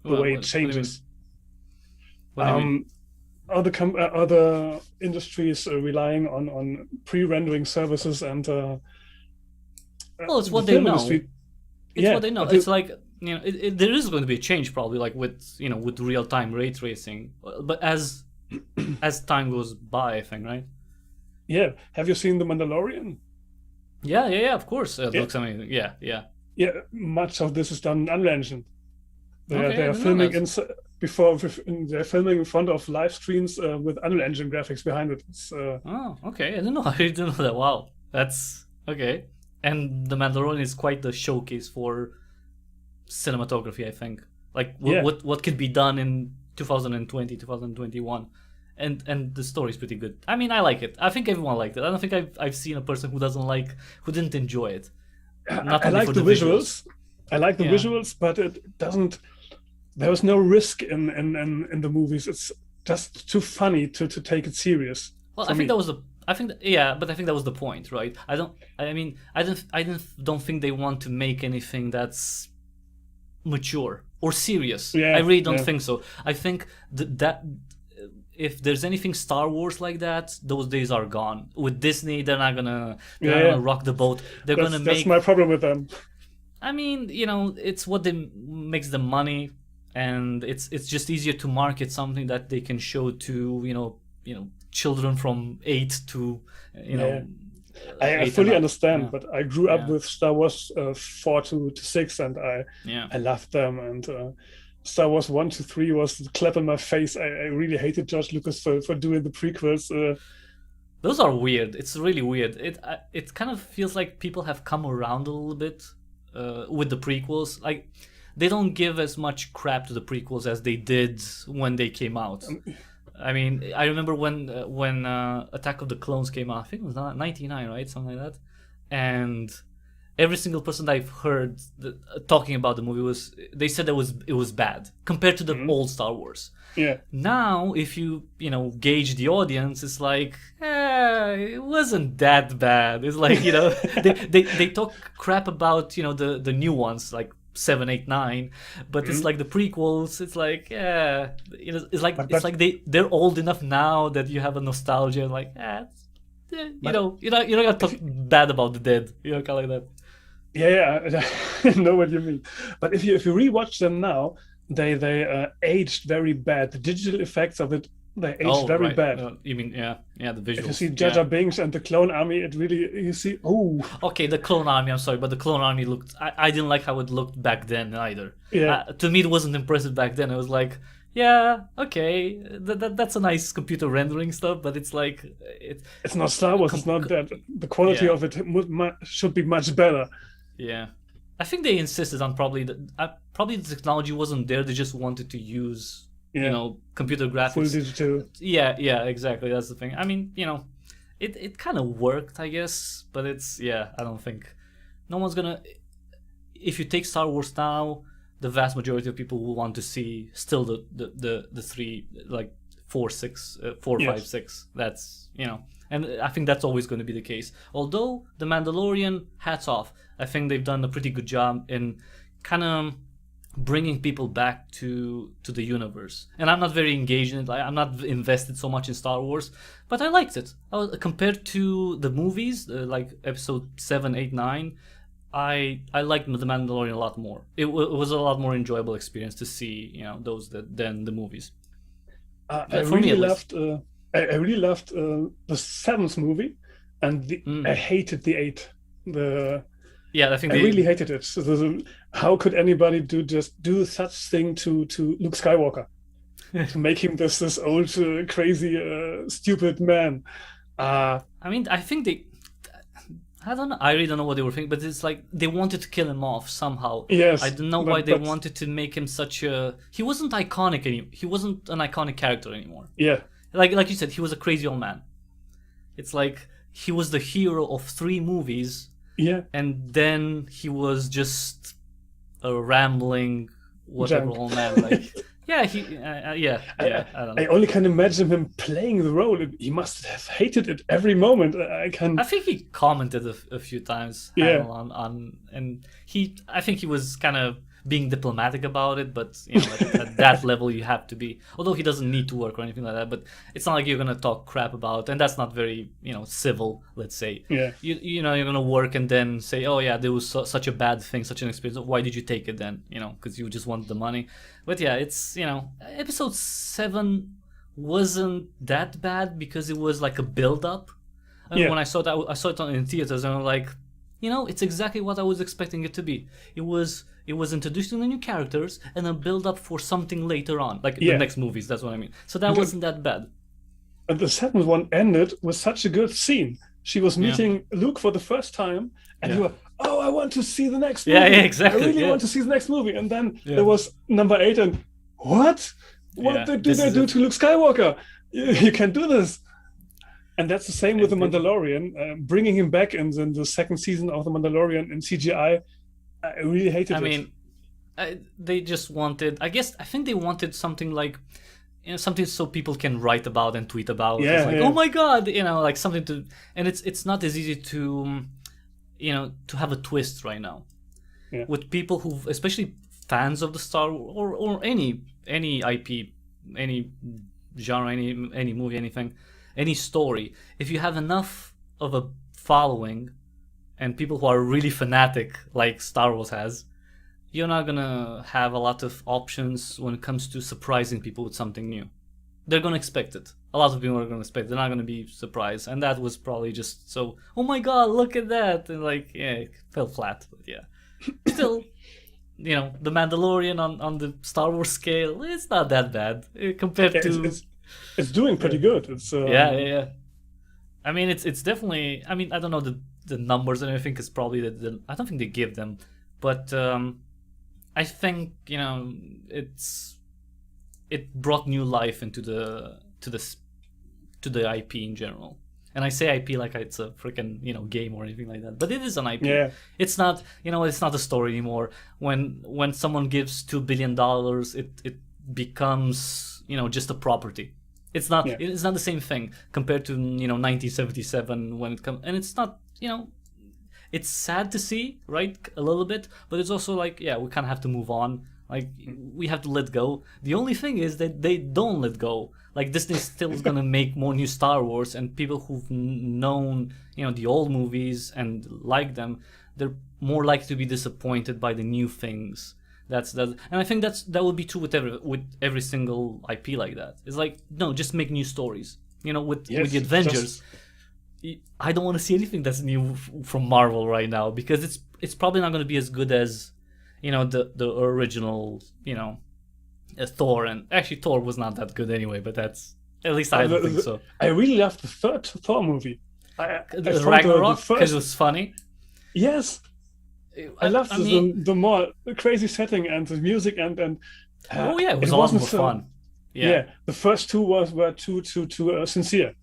The way it changes. Other industries are relying on pre-rendering services and. Well, it's what they know. It's what they know. It's like, there is going to be a change probably, like with real-time ray tracing, but as time goes by, I think, right? Yeah. Have you seen The Mandalorian? Yeah. Of course, it looks amazing. Yeah. Yeah. Much of this is done in Unreal Engine. They are filming they're filming in front of live screens with Unreal Engine graphics behind it. Okay. I didn't know. I didn't know that. Wow, that's okay. And The Mandalorian is quite the showcase for cinematography, I think. Like Yeah. what could be done in 2020, 2021, and the story's pretty good. I mean, I like it. I think everyone liked it. I don't think I've seen a person who didn't enjoy it. Not I only like for the the visuals. visuals. I like the Yeah. visuals, but it doesn't. There was no risk in the movies. It's just too funny to take it serious. Well, for I think me. that was the. I think yeah, but I think that was the point, right? I don't. I mean, don't think they want to make anything that's mature or serious. Yeah, I really don't yeah. think so. I think that if there's anything Star Wars like that, those days are gone. With Disney, they're not gonna rock the boat. They're gonna That's make. my problem with them. I mean, it's what makes them money, and it's just easier to market something that they can show to children from 8 to I 8 fully and up. understand, Yeah. but I grew up Yeah. with Star Wars 4 to 6, and Yeah. I loved them. And Star Wars 1 to 3 was the clap in my face. I really hated George Lucas for doing the prequels. Those are weird. It's really weird. It kind of feels like people have come around a little bit with the prequels. Like they don't give as much crap to the prequels as they did when they came out. I mean, I remember when Attack of the Clones came out. I think it was 99, right? Something like that. And every single person that I've heard talking about the movie they said it was bad compared to the old Star Wars. Yeah. Now, if you gauge the audience, it's like, it wasn't that bad. It's like they talk crap about the new ones like 7, 8, 9, but it's like the prequels. It's like it's like But- it's like they're old enough now that you have a nostalgia. Like you're not gonna talk bad about the dead. Kind of like that. Yeah, I know what you mean. But if you rewatch them now, they aged very bad. The digital effects of it, they aged very right. bad. You mean the visuals? If you see Jar Jar Binks and the Clone Army, it really you see. Oh, Okay, the Clone Army. I'm sorry, but the Clone Army looked. I didn't like how it looked back then either. Yeah. To me, it wasn't impressive back then. It was like, yeah, okay, that's a nice computer rendering stuff, but it's like it's not Star Wars. It's not that. The quality Yeah. of it should be much better. Yeah, I think they insisted on probably the technology wasn't there. They just wanted to use computer graphics. Full digital. Yeah, exactly. That's the thing. I mean, it kind of worked, I guess, but I don't think no one's gonna. If you take Star Wars now, the vast majority of people will want to see still the 3 like 4, 6, 4, Yes. 5, 6. That's and I think that's always going to be the case. Although the Mandalorian, hats off. I think they've done a pretty good job in kind of bringing people back to the universe. And I'm not very engaged in it. I'm not invested so much in Star Wars, but I liked it. Compared to the movies, like Episode 7, 8, 9, I liked the Mandalorian a lot more. It was a lot more enjoyable experience to see those than the movies. I For me, really at least. loved. I really loved the 7th movie, and I hated the 8. Yeah, I think I really hated it. So how could anybody do such thing to Luke Skywalker, to make him this old crazy stupid man? I mean, I think I don't know. I really don't know what they were thinking, but it's like they wanted to kill him off somehow. Yes, I don't know why they wanted to make him such a. He wasn't iconic anymore. He wasn't an iconic character anymore. Yeah, like you said, he was a crazy old man. It's like he was the hero of 3 movies. Yeah, and then he was just a rambling whatever old man. Like, I don't know. I only can imagine him playing the role. He must have hated it every moment. I think he commented a few times. Yeah. I think he was kind of being diplomatic about it, but at that level you have to be. Although he doesn't need to work or anything like that, but it's not like you're gonna talk crap about, and that's not very civil. Let's say. Yeah. You're gonna work and then say, oh yeah, there was such a bad thing, such an experience. Why did you take it then? Because you just wanted the money. But yeah, it's Episode 7 wasn't that bad because it was like a build up. And when I saw it in theaters, and I'm like, it's exactly what I was expecting it to be. It was introducing the new characters and a build up for something later on, like the next movies. That's what I mean. So that wasn't that bad. And the 7th one ended with such a good scene. She was meeting Luke for the first time, and you were, oh, I want to see the next movie. Yeah, exactly. I really want to see the next movie. And then there was number 8, and what do they do to Luke Skywalker? You can't do this. And that's the same with The Mandalorian. Bringing him back in the second season of The Mandalorian in CGI, I really hated it. I mean, they just wanted, I think they wanted something like, something so people can write about and tweet about. Yeah, it's like, oh my God, like something to, and it's not as easy to, to have a twist right now. Yeah. With people who, especially fans of the Star Wars or any IP, any genre, any movie, anything, any story, if you have enough of a following and people who are really fanatic like Star Wars has, you're not gonna have a lot of options when it comes to surprising people with something new. They're gonna expect it. A lot of people are gonna expect it. They're not gonna be surprised. And that was probably just so, oh my God, look at that. And like, yeah, it fell flat, but yeah. Still, The Mandalorian on the Star Wars scale, it's not that bad compared to... It's doing pretty good. It's yeah. I mean, it's definitely. I mean, I don't know the numbers and everything, because probably I don't think they give them, but I think it brought new life into the IP in general. And I say IP like it's a freaking game or anything like that, but it is an IP. Yeah. It's not it's not a story anymore. When someone gives $2 billion, it becomes just a property. It's not. Yeah. It's not the same thing compared to 1977 when it comes. And it's not. It's sad to see, right? A little bit, but it's also like, yeah, we kind of have to move on. Like, we have to let go. The only thing is that they don't let go. Like, Disney still is gonna make more new Star Wars, and people who've known the old movies and like them, they're more likely to be disappointed by the new things. And I think that would be true with every single IP like that. It's like, no, just make new stories. With the Avengers, I don't want to see anything that's new from Marvel right now, because it's probably not going to be as good as the original Thor. And actually, Thor was not that good anyway. But that's, at least I don't think so. I really loved the third Thor movie. I Ragnarok, because it was funny. Yes. I loved the more crazy setting and the music and it was a lot more fun. Yeah, the first two were too sincere.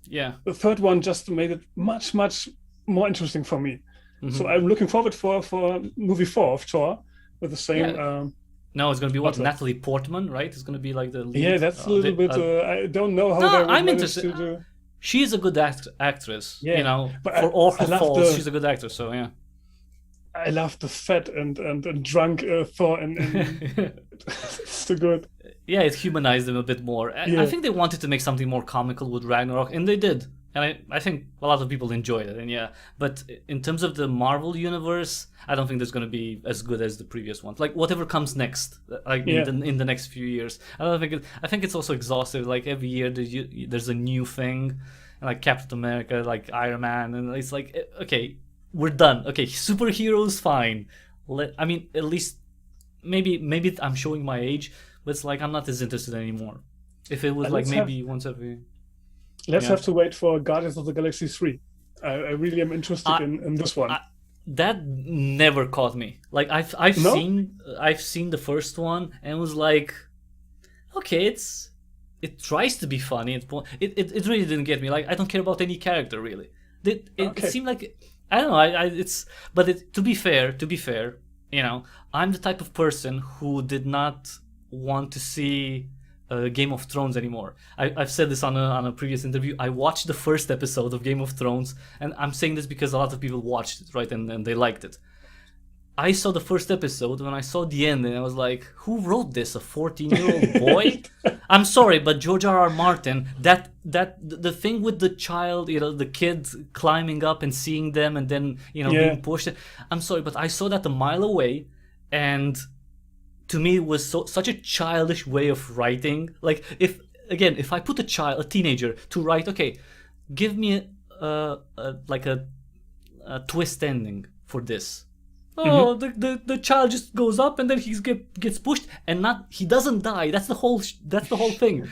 Yeah, the third one just made it much more interesting for me. Mm-hmm. So I'm looking forward for movie 4 of Thor with the same. Yeah. No, it's gonna be what, Natalie Portman, right? It's gonna be like the lead. Yeah, that's a little bit. I don't know how I'm interested. To do. She is a good actress. Yeah, but for all her faults, she's a good actress. So yeah. I love the fat and drunk Thor, and it's too good. Yeah, it humanized them a bit more. Yeah. I think they wanted to make something more comical with Ragnarok, and they did. And I think a lot of people enjoyed it. And yeah, but in terms of the Marvel universe, I don't think there's going to be as good as the previous ones. Like whatever comes next, in the next few years. I think it's also exhaustive. Like every year there's a new thing, like Captain America, like Iron Man, and it's like, okay, we're done. Okay, superheroes, fine. At least maybe I'm showing my age, but it's like I'm not as interested anymore. If it was maybe once every. Let's have to wait for Guardians of the Galaxy 3. I really am interested in this one. That never caught me. Like I've seen the first one and was like, okay, it tries to be funny. It really didn't get me. Like I don't care about any character really. It seemed like, I don't know. To be fair, I'm the type of person who did not want to see Game of Thrones anymore. I've said this on a previous interview. I watched the first episode of Game of Thrones, and I'm saying this because a lot of people watched it, right, and they liked it. I saw the first episode. When I saw the end, and I was like, who wrote this? A 14-year-old boy? I'm sorry, but George R.R. Martin, that the thing with the child, the kid climbing up and seeing them and then being pushed. I'm sorry, but I saw that a mile away, and to me it was such a childish way of writing. Like if I put a teenager to write, okay, give me a twist ending for this. Oh, the child just goes up and then he gets pushed and he doesn't die. That's the whole thing.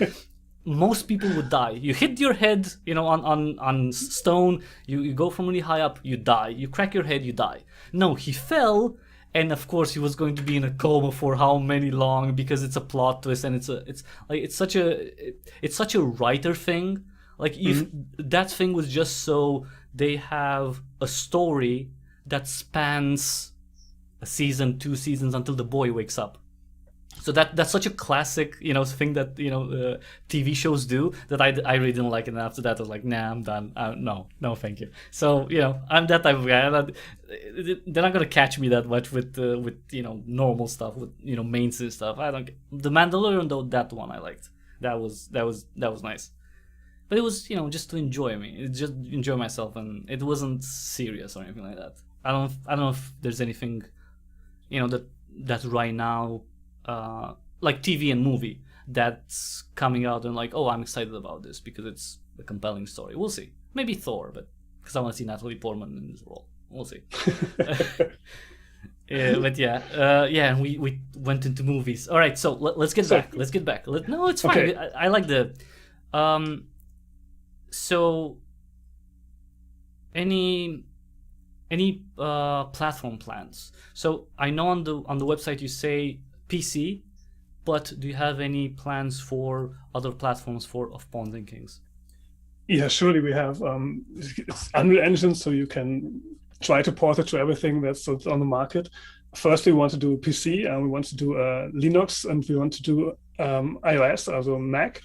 most people would die. You hit your head, on stone. You go from really high up, you die. You crack your head, you die. No, he fell, and of course he was going to be in a coma for how many long, because it's a plot twist, and it's such a writer thing. Like if that thing was just so they have a story that spans a season, 2 seasons, until the boy wakes up. So that's such a classic, thing that TV shows do, that I really didn't like it. And after that, I was like, nah, I'm done. No, thank you. So I'm that type of guy. They're not gonna catch me that much with normal stuff, with mainstream stuff. I don't. The Mandalorian, though, that one I liked. That was nice. But it was just to enjoy me, just enjoy myself, and it wasn't serious or anything like that. I don't know if there's anything that right now, like TV and movie, that's coming out and like, oh, I'm excited about this because it's a compelling story. We'll see. Maybe Thor, but because I want to see Natalie Portman in this role. We'll see. But and we went into movies. All right, so let's get back. Let's get back. No, it's fine. Okay. I like the. So, any platform plans? So I know on the website you say PC, but do you have any plans for other platforms of Pawns and Kings? Yeah, surely we have. It's Unreal Engine, so you can try to port it to everything that's on the market. First, we want to do PC, and we want to do Linux, and we want to do iOS, also Mac.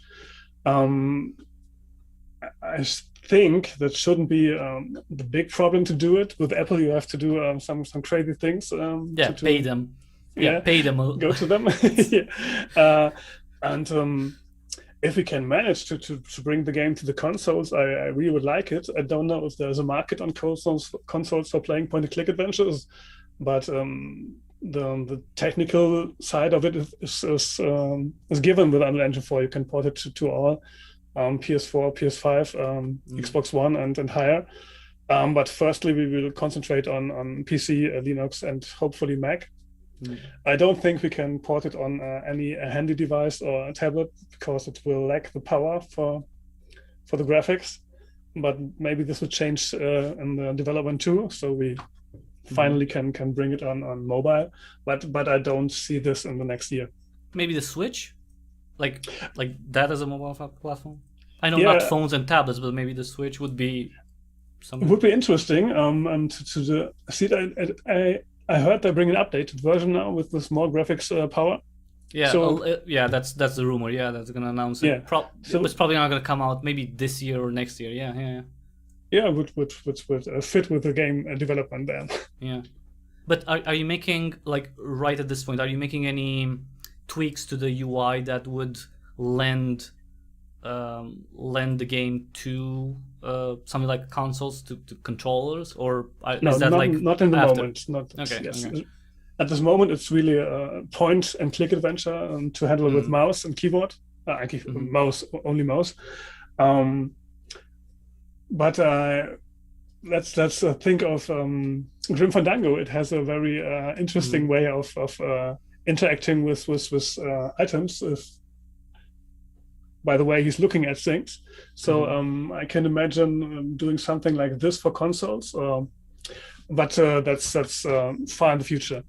I think that shouldn't be the big problem to do it. With Apple, you have to do some crazy things. Pay them. Yeah, pay them. Go to them. And if we can manage to bring the game to the consoles, I really would like it. I don't know if there's a market on consoles for playing point-and-click adventures, but the technical side of it is given with Unreal Engine 4. You can port it to all PS4, PS5, Xbox One, and higher. But firstly, we will concentrate on PC, Linux, and hopefully Mac. I don't think we can port it on any handy device or a tablet because it will lack the power for the graphics. But maybe this will change in the development too, so we finally can bring it on mobile. But I don't see this in the next year. Maybe the Switch, like that as a mobile platform. I know not phones and tablets, but maybe the Switch would be something. It would be interesting. And I heard they bring an updated version now with more graphics power. Yeah, so, that's the rumor. Yeah, that's gonna announce it. Yeah, so it's probably not gonna come out maybe this year or next year. Yeah, would fit with the game development then. Yeah, but are you making, like, right at this point? Are you making any tweaks to the UI that would lend the game to something like consoles, to controllers, or no, is that not in the after? moment. Not okay, yes. Okay. At this moment, it's really a point-and-click adventure to handle with mouse and keyboard. Only mouse. But let's think of Grim Fandango. It has a very interesting way of interacting with items. By the way he's looking at things. So I can imagine doing something like this for consoles. But that's far in the future.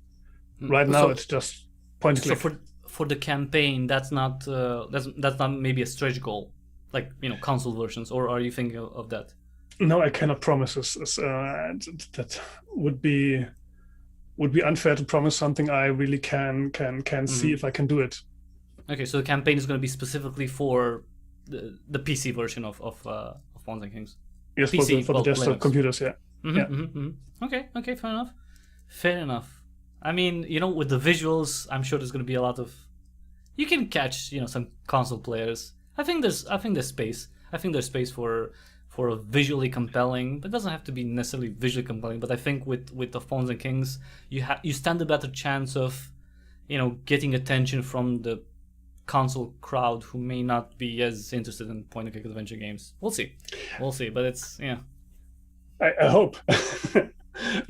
Right now, it's just point and click. So for the campaign, that's not maybe a stretch goal, like console versions, or are you thinking of that? No, I cannot promise this. That would be unfair to promise something I really can see if I can do it. Okay, so the campaign is going to be specifically for the PC version of Pawns and Kings. Yes, PC, for the desktop computers. Yeah. Okay, fair enough. I mean, with the visuals, I'm sure there's going to be a lot of. You can catch, some console players. I think there's space. I think there's space for a visually compelling, but it doesn't have to be necessarily visually compelling. But I think with the Pawns and Kings, you stand a better chance of, getting attention from the console crowd who may not be as interested in point-and-click adventure games. We'll see, but it's I hope.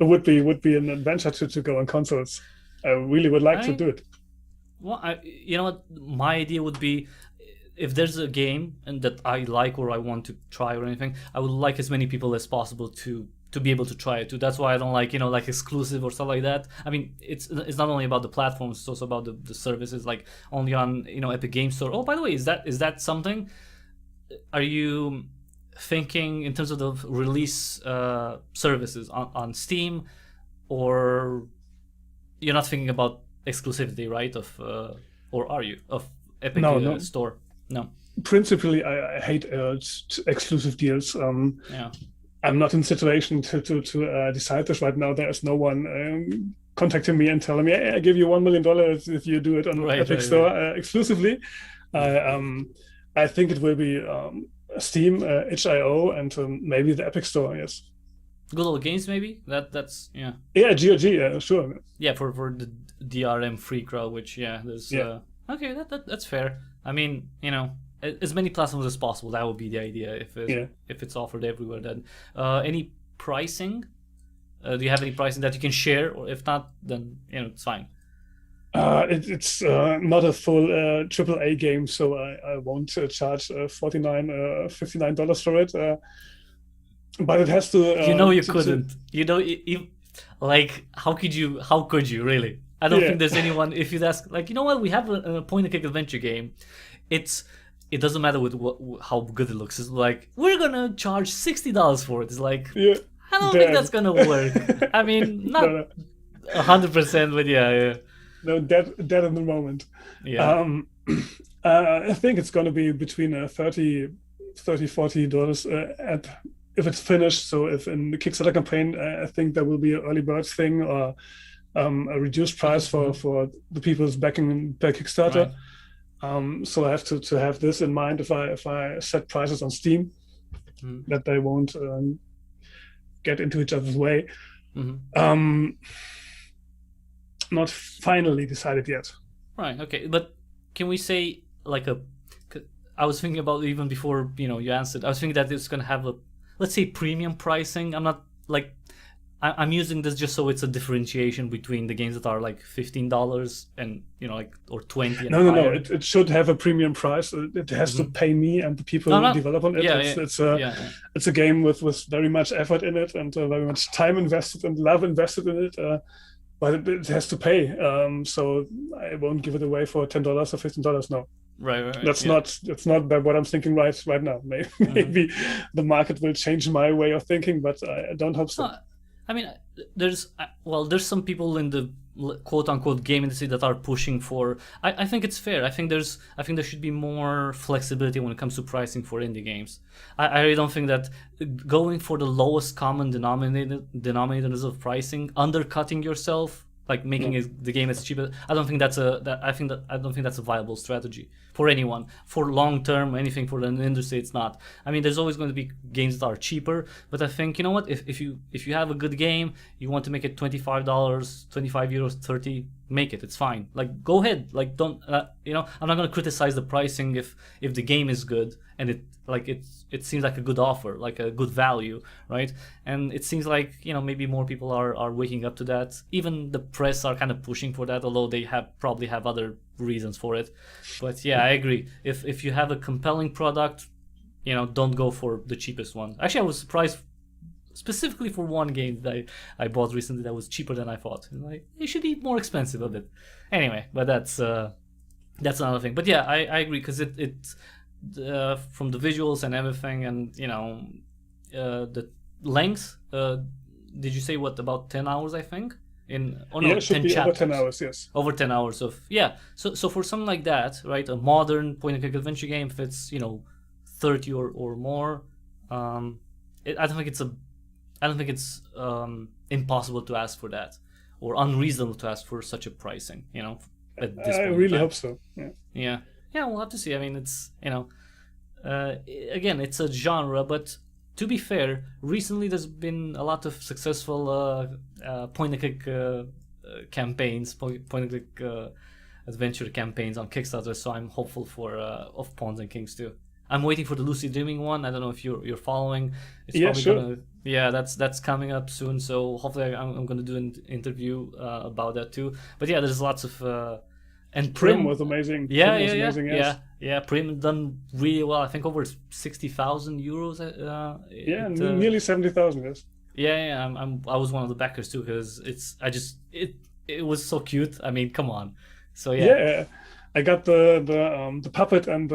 It would be an adventure to go on consoles. I really would like to do it. Well, you know what? My idea would be, if there's a game and that I like or I want to try or anything, I would like as many people as possible to be able to try it too. That's why I don't like, like exclusive or stuff like that. I mean, it's not only about the platforms, it's also about the services, like only on Epic Game Store. Oh, by the way, is that something? Are you thinking in terms of the release services on Steam, or you're not thinking about exclusivity, right? Or are you of Epic No. Store? No. Principally, I hate exclusive deals. Yeah. I'm not in a situation to decide this right now. There is no one contacting me and telling me, hey, I give you $1 million if you do it on Epic Store exclusively. I think it will be Steam, itch.io, and maybe the Epic Store. Yes. Good Old Games, maybe. That's yeah. Yeah, GOG, sure. Yeah, for the DRM free crowd, which there's okay, that's fair. I mean, as many platforms as possible. That would be the idea if it's offered everywhere. Then, any pricing? Do you have any pricing that you can share, or if not, then it's fine. It's not a full AAA game, so I won't charge $59 for it. But it has to. You couldn't. Like, how could you really? I don't think there's anyone. If you'd ask, like, what, we have a point-and-click adventure game. It doesn't matter with how good it looks. It's like, we're gonna charge $60 for it. It's like, I don't think that's gonna work. I mean, not 100%, but yeah. No, dead in the moment. Yeah. I think it's gonna be between $30, $40 if it's finished. So if in the Kickstarter campaign, I think there will be an early bird thing or a reduced price for the people who's backing per Kickstarter. Right. So I have to have this in mind if I set prices on Steam, that they won't get into each other's way. Not finally decided yet. Right. Okay. But can we say I was thinking about even before you answered. I was thinking that it's gonna have let's say premium pricing. I'm not like. I'm using this just so it's a differentiation between the games that are like $15 and or $20. And no. It should have a premium price. It has to pay me and the people who develop on it. It's a game with very much effort in it and very much time invested and love invested in it. But it has to pay. So I won't give it away for $10 or $15. No. Right. That's not what I'm thinking right now. Maybe the market will change my way of thinking, but I don't hope so. I mean, there's some people in the quote unquote game industry that are pushing for. I think it's fair. I think there should be more flexibility when it comes to pricing for indie games. I really don't think that going for the lowest common denominators of pricing, undercutting yourself, like making the game as cheap. I don't think that's a viable strategy for anyone. For long term, anything for the industry, it's not. I mean, there's always going to be games that are cheaper, but I think what, if you have a good game, you want to make it $25, 25 euros, 30, make it. It's fine. Like, go ahead. Like, don't I'm not going to criticize the pricing if the game is good and it seems like a good offer, like a good value, right? And it seems like maybe more people are waking up to that. Even the press are kind of pushing for that, although they probably have other reasons for it. But yeah, I agree. If you have a compelling product, don't go for the cheapest one. Actually, I was surprised specifically for one game that I bought recently that was cheaper than I thought. Like, it should be more expensive a bit. Anyway, but that's another thing. But yeah, I agree, because it from the visuals and everything, and the length. Did you say about 10 hours? I think. It should 10 be chapters. over 10 hours. Yes. Over 10 hours of So for something like that, right? A modern point-and-click adventure game, if it's 30 or more, I don't think it's impossible to ask for that, or unreasonable to ask for such a pricing. At this I point really hope so. Yeah. We'll have to see. I mean, it's again, it's a genre, but to be fair, recently there's been a lot of successful point-and-click campaigns, point-and-click adventure campaigns on Kickstarter. So I'm hopeful for of Pawns and Kings too. I'm waiting for the Lucid Dreaming one. I don't know if you're following. It's probably sure. That's coming up soon. So hopefully I'm going to do an interview about that too. But yeah, there's lots of and Prim was amazing. Yeah. Yeah, Premium done really well. I think over 60,000 euros. Nearly 70,000. Yes. Yeah, I was one of the backers too because it was so cute. I mean, come on. So yeah. Yeah, I got the puppet and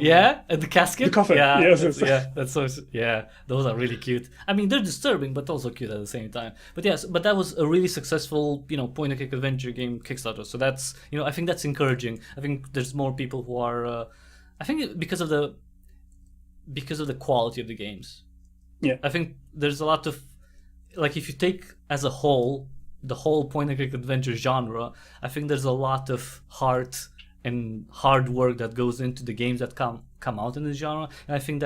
Yeah, and the the casket. coffin. Yeah, Yes, that's, yes. yeah, that's so. Yeah, those are really cute. I mean, they're disturbing, but also cute at the same time. But yes, but that was a really successful, point-and-click adventure game Kickstarter. So that's, I think that's encouraging. I think there's more people who are. I think because of the quality of the games. Yeah. I think there's a lot of, like, if you take as a whole the whole point-and-click adventure genre, I think there's a lot of heart and hard work that goes into the games that come out in this genre, and I think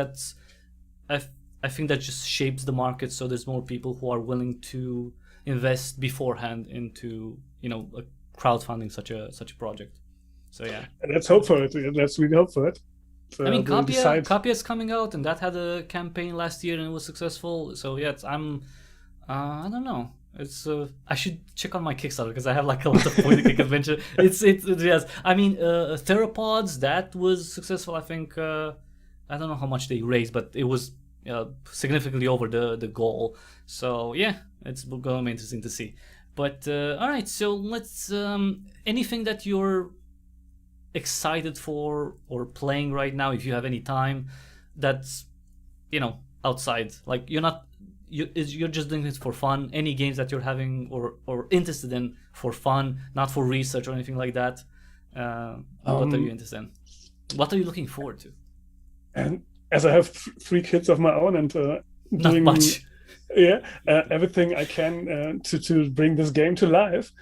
I think that just shapes the market. So there's more people who are willing to invest beforehand into a crowdfunding such a project. So yeah, let's hope for it. Let's really hope for it. So I mean, we'll decide. Capia is coming out, and that had a campaign last year and it was successful. So yeah, I don't know. It's I should check on my Kickstarter because I have like a lot of point-and-click adventure. It's yes. I mean, Theropods, that was successful. I think I don't know how much they raised, but it was significantly over the goal. So yeah, it's going to be interesting to see. But all right, so let's anything that you're excited for or playing right now, if you have any time, that's outside, like you're just doing this for fun. Any games that you're having or interested in for fun, not for research or anything like that. What are you interested in? What are you looking forward to? And as I have 3 kids of my own and not doing much, everything I can to bring this game to life,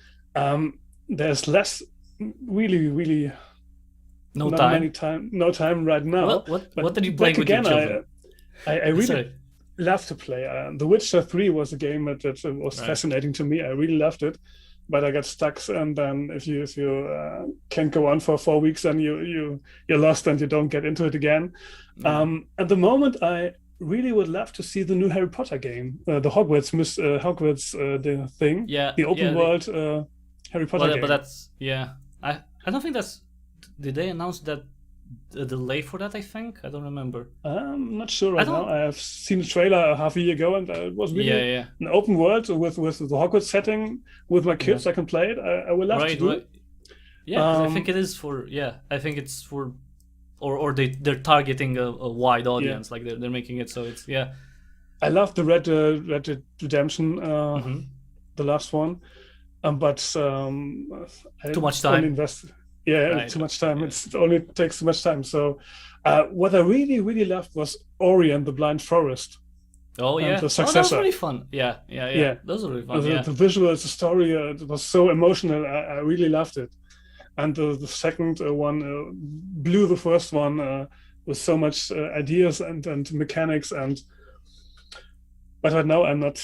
there's less, really no not time. many no time right now. What are you playing with your children? I really love to play. The Witcher 3 was a game that was fascinating to me. I really loved it, but I got stuck. And then if you can't go on for 4 weeks, then you're lost and you don't get into it again. At the moment, I really would love to see the new Harry Potter game, the Hogwarts, the thing, the open world Harry Potter game. But that's I don't think that's. Did they announce that a delay for that? I think I don't remember. I'm not sure right now. I have seen the trailer half a year ago, and it was really an open world with the Hogwarts setting. With my kids, I can play it. I would love to do it. Yeah, I think it is for. Yeah, I think it's for, or they're targeting a wide audience. Like they're making it so it's I love the Red Dead Redemption, the last one, but too much time. Too much time. It only takes too much time. So what I really loved was Ori and the Blind Forest. Oh yeah, the successor. That was really fun. Yeah. Those were really fun. The visuals, the story, it was so emotional. I really loved it. And the second one blew the first one with so much ideas and mechanics. But right now I'm not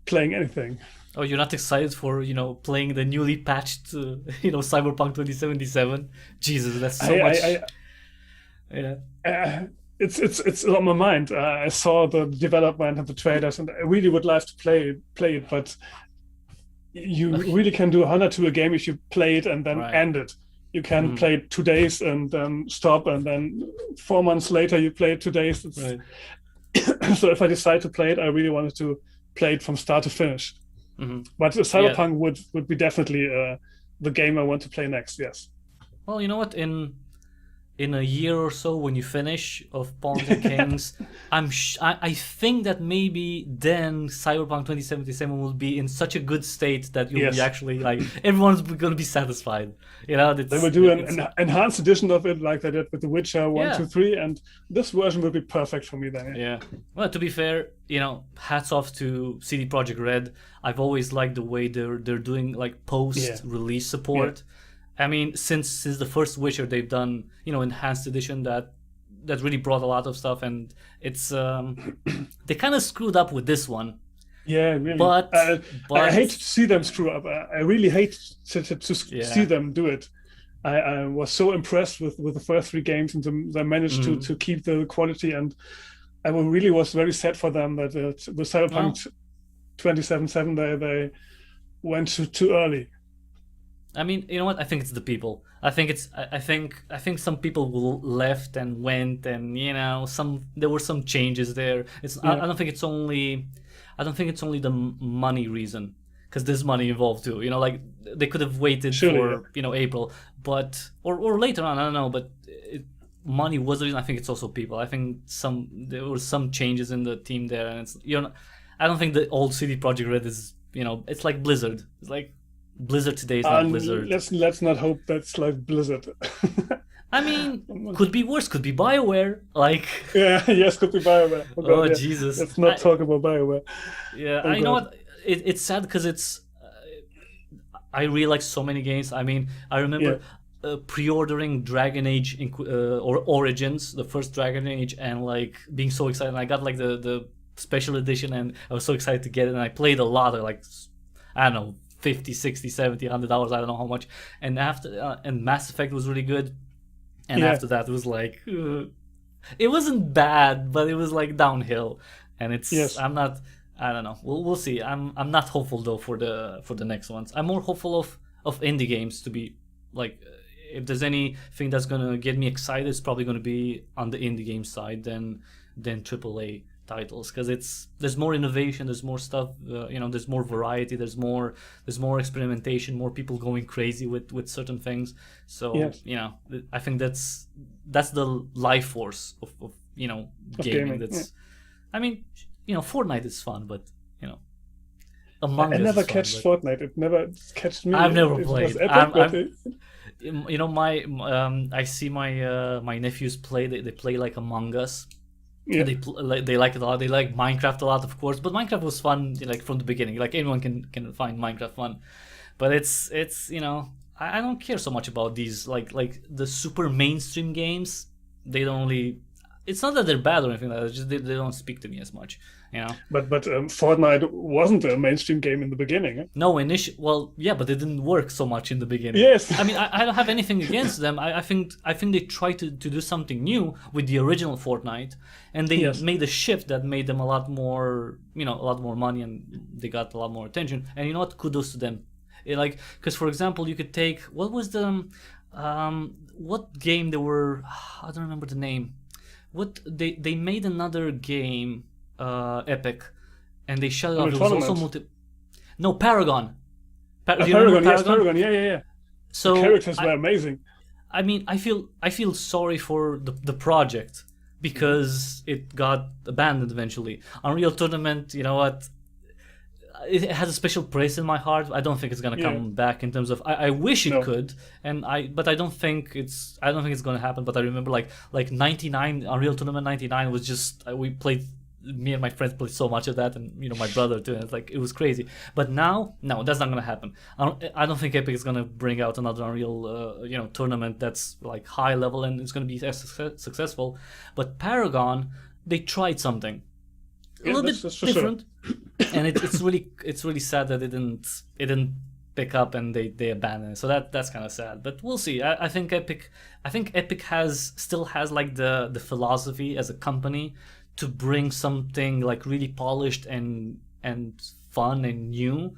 playing anything. Oh, you're not excited for playing the newly patched Cyberpunk 2077? Jesus, that's so much. It's on my mind. I saw the development and the trailers, and I really would like to play it. But you really can do honor to a game if you play it and then end it. You can play it 2 days and then stop, and then 4 months later you play it 2 days. So if I decide to play it, I really wanted to play it from start to finish. But Cyberpunk would be definitely the game I want to play next. Yes. Well, you know what? In a year or so, when you finish of Pawns and Kings, I think that maybe then Cyberpunk 2077 will be in such a good state that you'll be actually like everyone's going to be satisfied. They will do an enhanced edition of it, like they did with The Witcher 1, 2, 3, and this version will be perfect for me then. Yeah. Well, to be fair, hats off to CD Projekt Red. I've always liked the way they're doing like post-release support. I mean, since the first Witcher, they've done enhanced edition that really brought a lot of stuff, and it's they kind of screwed up with this one. Yeah, really. But I hate to see them screw up. I really hate to see them do it. I was so impressed with the first 3 games, and they managed to keep the quality, and I really was very sad for them that with Cyberpunk 2077 they went too early. I mean, you know what? I think it's the people. I think it's. I think some people left and went, and you know, there were some changes there. It's. Yeah. I don't think it's only. I don't think it's only the money reason, because there's money involved too. You know, like they could have waited Surely, for yeah. April, but or later on. I don't know, but money was the reason. I think it's also people. I think there were some changes in the team there, and it's I don't think the old CD Projekt Red is. It's like Blizzard. It's like Blizzard today is not Blizzard. Let's not hope that's like Blizzard. I mean, could be worse. Could be BioWare. Like, yeah, yes, could be BioWare. Oh, God, yeah. Jesus! Let's not talk about BioWare. Yeah, Oh, I know what. It's sad because it's. I really like so many games. I mean, I remember pre-ordering Dragon Age or Origins, the first Dragon Age, and like being so excited. And I got like the special edition, and I was so excited to get it. And I played a lot, like I don't know, 50, 60, 70, $100. I don't know how much. And after and Mass Effect was really good. And after that, it was like it wasn't bad, but it was like downhill. And it's I'm not. I don't know. We'll see. I'm not hopeful though for the next ones. I'm more hopeful of indie games to be like. If there's anything that's gonna get me excited, it's probably gonna be on the indie game side than AAA titles, because there's more innovation, there's more stuff, there's more variety, there's more experimentation, more people going crazy with certain things. So I think that's the life force of gaming. That's I mean, Fortnite is fun, but Among Us. I never catch Fortnite. It never catched me. I've never played. Epic, I see my nephews play. They play like Among Us. Yeah. They like it a lot. They like Minecraft a lot, of course. But Minecraft was fun, like from the beginning. Like anyone can find Minecraft fun. But it's I don't care so much about these like the super mainstream games. They don't really. It's not that they're bad or anything like that. It's just they don't speak to me as much. But Fortnite wasn't a mainstream game in the beginning. Eh? No, well, yeah, but it didn't work so much in the beginning. Yes. I mean, I don't have anything against them. I think they tried to do something new with the original Fortnite, and they made a shift that made them a lot more money, and they got a lot more attention. And you know what? Kudos to them. Because for example, you could take what was the what game they were? I don't remember the name. What they made another game. Epic, and they shut it off. It was also No, Paragon. Paragon, yes, Paragon. Yeah. So the characters were amazing. I mean, I feel sorry for the project because it got abandoned eventually. Unreal Tournament, you know what? It has a special place in my heart. I don't think it's gonna come back in terms of. I wish it could, but I don't think it's gonna happen. But I remember like 99 Unreal Tournament 99 was just we played. Me and my friends played so much of that, and my brother too. And it's like it was crazy. But now, no, that's not gonna happen. I don't think Epic is gonna bring out another Unreal, tournament that's like high level and it's gonna be as successful. But Paragon, they tried something a little bit different, and it's really sad that it didn't pick up and they abandoned it. So that's kind of sad. But we'll see. I think Epic still has like the philosophy as a company to bring something like really polished and fun and new.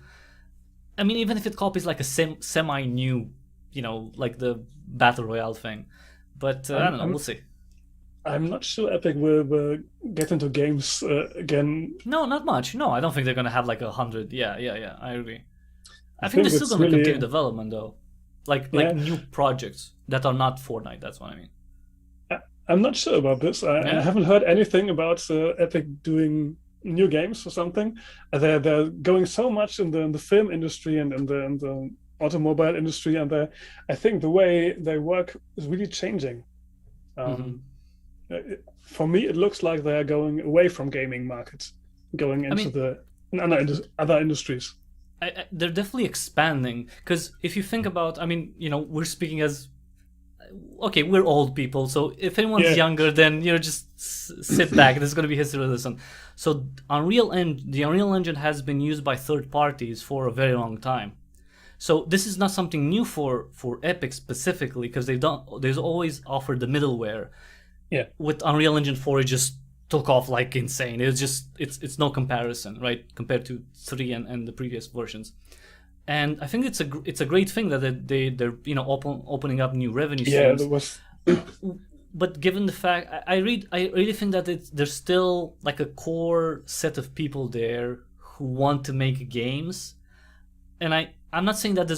I mean, even if it copies like a semi-new, like the Battle Royale thing. But I don't know, we'll see. I'm not sure Epic will get into games again. No, not much. No, I don't think they're going to have like 100. Yeah, I agree. I think they're still going to continue development though. Like new projects that are not Fortnite, that's what I mean. I'm not sure about this. I haven't heard anything about Epic doing new games or something. They're going so much in the film industry and in the automobile industry, and I think the way they work is really changing. For me, it looks like they're going away from gaming markets, going into other industries. They're definitely expanding, because if you think about, we're speaking as okay, we're old people, so if anyone's younger, then just sit back. This is going to be history lesson. So the Unreal Engine has been used by third parties for a very long time. So this is not something new for Epic specifically, because they've always offered the middleware. Yeah. With Unreal Engine 4, it just took off like insane. It's no comparison, right, compared to 3 and the previous versions. And I think it's a great thing that they're opening up new revenue Yeah, streams. there was. But given the fact, I really think that there's still like a core set of people there who want to make games, and I'm not saying that they're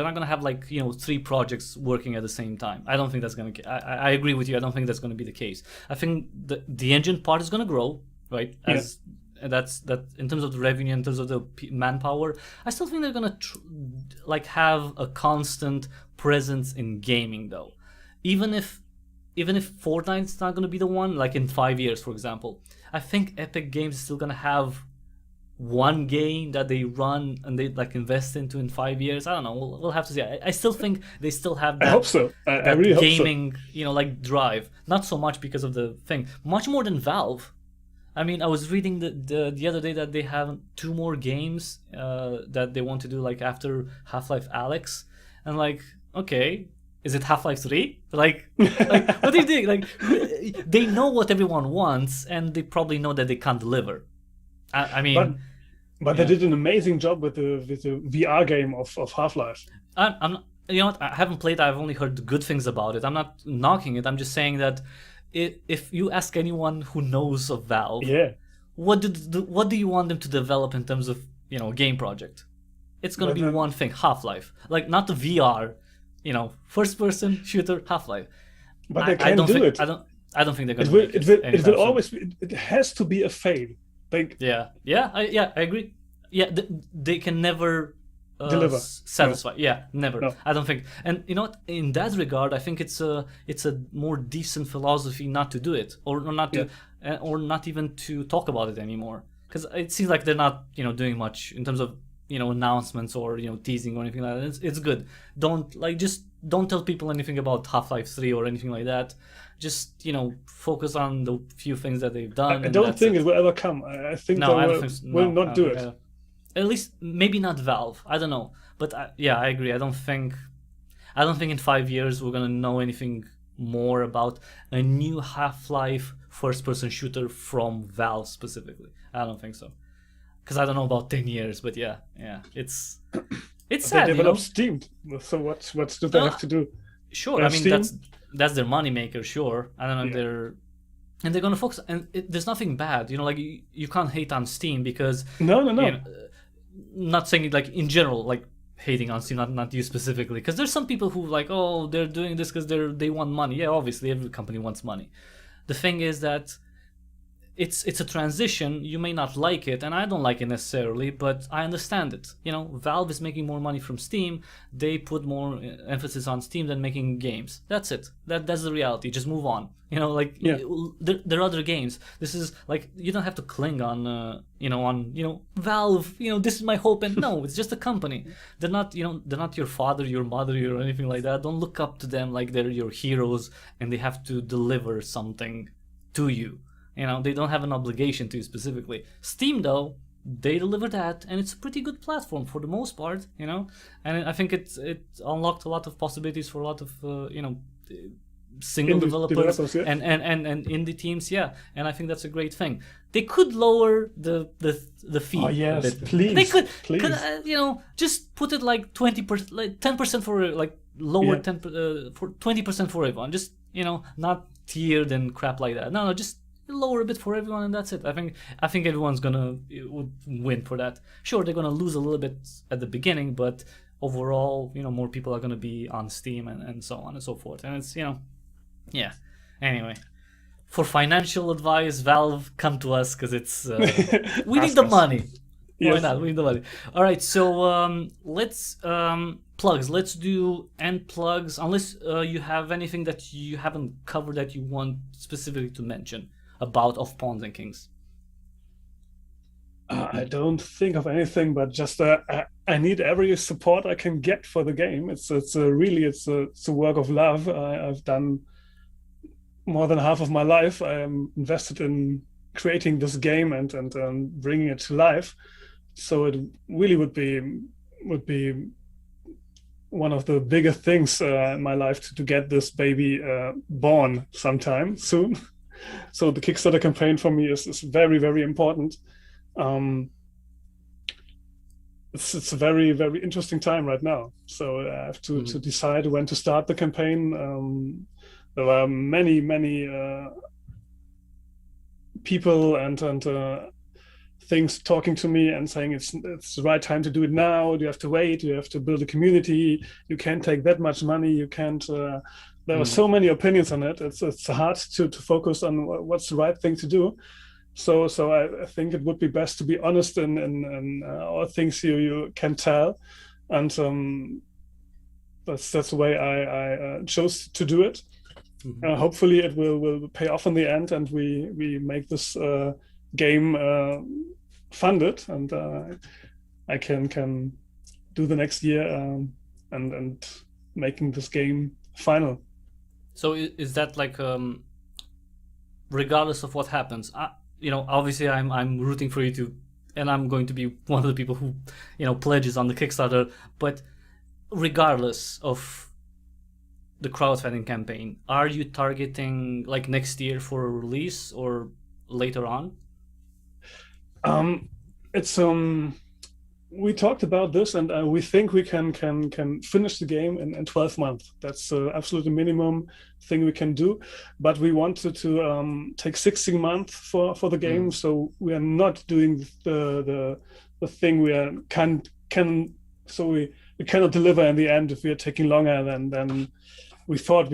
not gonna have like 3 projects working at the same time. I don't think that's gonna. I agree with you. I don't think that's gonna be the case. I think the engine part is gonna grow, right? As that's in terms of the revenue, in terms of the manpower. I still think they're gonna have a constant presence in gaming though. Even if Fortnite's not gonna be the one, like in 5 years, for example, I think Epic Games is still gonna have one game that they run and they like invest into in 5 years. I don't know. We'll have to see. I still think they still have that. I hope so. I really gaming, hope so. Like drive. Not so much because of the thing. Much more than Valve. I mean, I was reading the other day that they have 2 more games that they want to do like after Half-Life Alyx, and like, okay, is it Half-Life 3? Like what do you think? Like, they know what everyone wants, and they probably know that they can't deliver. I mean, but they did an amazing job with the VR game of Half-Life. I'm not, you know what? I haven't played. I've only heard good things about it. I'm not knocking it. I'm just saying that if you ask anyone who knows of Valve, what do you want them to develop in terms of game project? It's gonna be one thing: Half-Life. Like, not the VR, first person shooter Half-Life. But they can't do it. I don't think they're gonna. It will always be. It has to be a fail. Like, I agree. Yeah, they can never deliver, satisfy. No. Yeah, never. No. I don't think. And you know what? In that regard, I think it's a more decent philosophy not to do it, or not to, or not even to talk about it anymore. Because it seems like they're not doing much in terms of announcements or teasing or anything like that. It's good. Just don't tell people anything about Half-Life 3 or anything like that. Just focus on the few things that they've done. I don't think it will ever come. I think they will not do it. At least maybe not Valve. I don't know, but I agree. I don't think in 5 years we're gonna know anything more about a new Half-Life first-person shooter from Valve specifically. I don't think so, because I don't know about 10 years. But it's sad. They develop Steam, so what do they have to do? Sure, I mean Steam? That's their moneymaker. Sure, I don't know if they're gonna focus. And there's nothing bad, like you can't hate on Steam because no. Not saying it like in general, like hating on Steam, not you specifically, because there's some people who like, oh, they're doing this because they want money. Yeah, obviously every company wants money. The thing is that it's a transition. You may not like it, and I don't like it necessarily, but I understand it. Valve is making more money from Steam. They put more emphasis on Steam than making games. That's it. That's the reality. Just move on. There are other games. This is like, you don't have to cling on Valve. This is my hope, and no, it's just a company. They're not your father, your mother, or anything like that. Don't look up to them like they're your heroes and they have to deliver something to you. They don't have an obligation to you specifically. Steam, though, they deliver that, and it's a pretty good platform for the most part, And I think it unlocked a lot of possibilities for a lot of single developers and indie teams, and I think that's a great thing. They could lower the fee. Oh yes, a bit. Please. They could, please. Just put it like 20%, like 10% for like lower 10 for 20% for everyone. Just not tiered and crap like that. No, just lower a bit for everyone, and that's it. I think everyone's would win for that. Sure, they're gonna lose a little bit at the beginning, but overall, more people are gonna be on Steam and so on and so forth. And it's Anyway, for financial advice, Valve, come to us, because it's we need the money. Yes. Why not? We need the money. All right, so let's plugs. Let's do end plugs, unless you have anything that you haven't covered that you want specifically to mention about Of Pawns and Kings. I don't think of anything, but just I need every support I can get for the game. It's a work of love. I've done more than half of my life. I am invested in creating this game and bringing it to life. So it really would be one of the biggest things in my life to get this baby born sometime soon. So the Kickstarter campaign for me is very, very important. it's a very, very interesting time right now. So I have to decide when to start the campaign. There are many people and things talking to me and saying it's the right time to do it now. You have to wait. You have to build a community. You can't take that much money. You can't. There are so many opinions on it. It's hard to focus on what's the right thing to do. So I think it would be best to be honest in all things you can tell, and that's the way I chose to do it. Hopefully, it will pay off in the end, and we make this game funded, and I can do the next year and making this game final. So is that like regardless of what happens? Obviously I'm rooting for you to, and I'm going to be one of the people who pledges on the Kickstarter. But regardless of the crowdfunding campaign, are you targeting like next year for a release or later on? It's we talked about this, and we think we can finish the game in 12 months. That's the absolute minimum thing we can do. But we wanted to take 16 months for the game, so we are not doing the thing we so we cannot deliver in the end if we are taking longer than we thought.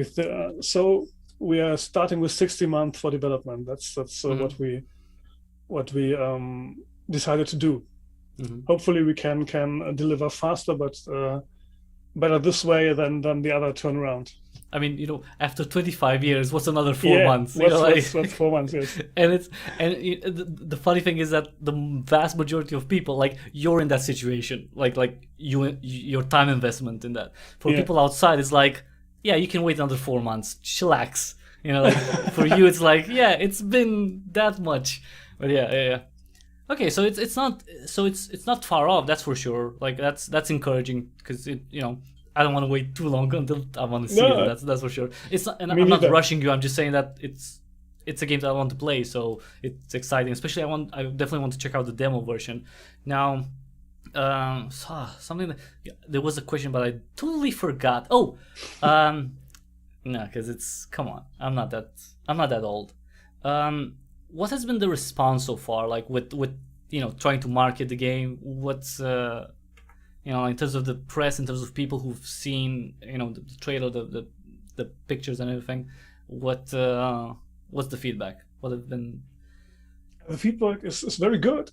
So we are starting with 60 months for development. That's what we decided to do. Hopefully we can deliver faster, but better this way than the other turnaround. I mean, after 25 years, what's another 4 months? What's 4 months? Yes. And the funny thing is that the vast majority of people, like you're in that situation, like your time investment in that. For people outside, it's like, yeah, you can wait another 4 months, chillax. For you, it's like, yeah, it's been that much, but yeah. Okay, so it's not far off. That's for sure. Like that's encouraging because I don't want to wait too long until I want to see it. That's for sure. It's not, and I'm not rushing you. I'm just saying that it's a game that I want to play, so it's exciting. Especially I definitely want to check out the demo version. Now, something there was a question, but I totally forgot. Oh, no, because come on, I'm not that old. What has been the response so far? Like with trying to market the game, what's in terms of the press, in terms of people who've seen the trailer, the pictures and everything. What's the feedback? What have been? The feedback is very good.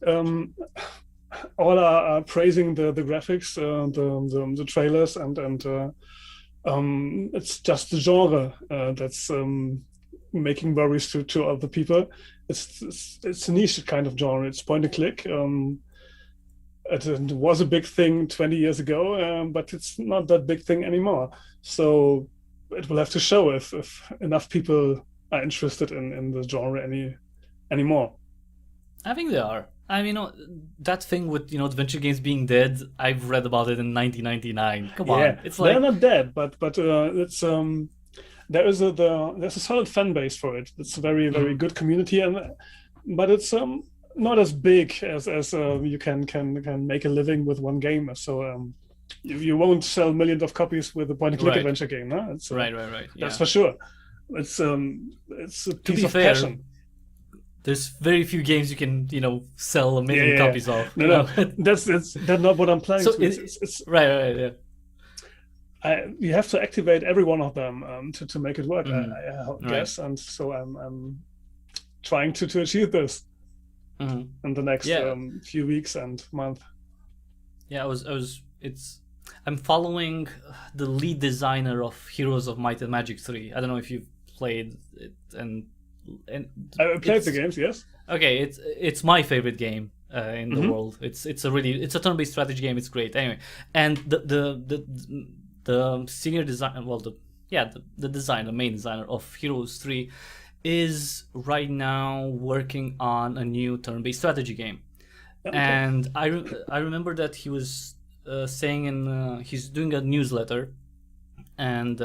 All are praising the graphics, the trailers, and it's just the genre that's making worries to other people. It's a niche kind of genre. It's point and click. It was a big thing 20 years ago, but it's not that big thing anymore. So it will have to show if enough people are interested in the genre anymore. I think they are. I mean, that thing with adventure games being dead. I've read about it in 1999. Come on, it's like they're not dead, but it's there's a solid fan base for it. It's a very good community, but it's not as big as you can make a living with one game. So you won't sell millions of copies with a point and click adventure game, no? It's, right. That's for sure. It's a piece of passion. There's very few games you can sell a million copies of. No, that's not what I'm planning. So it's right. You have to activate every one of them to make it work. I guess, and so I'm trying to achieve this in the next few weeks and month. Yeah, I'm following the lead designer of Heroes of Might and Magic 3. I don't know if you've played it, and I played the games. Yes. Okay, it's my favorite game in the world. It's a turn-based strategy game. It's great. Anyway, and the senior designer, the main designer of Heroes 3 is right now working on a new turn-based strategy game. Okay. And I remember that he was saying he's doing a newsletter, and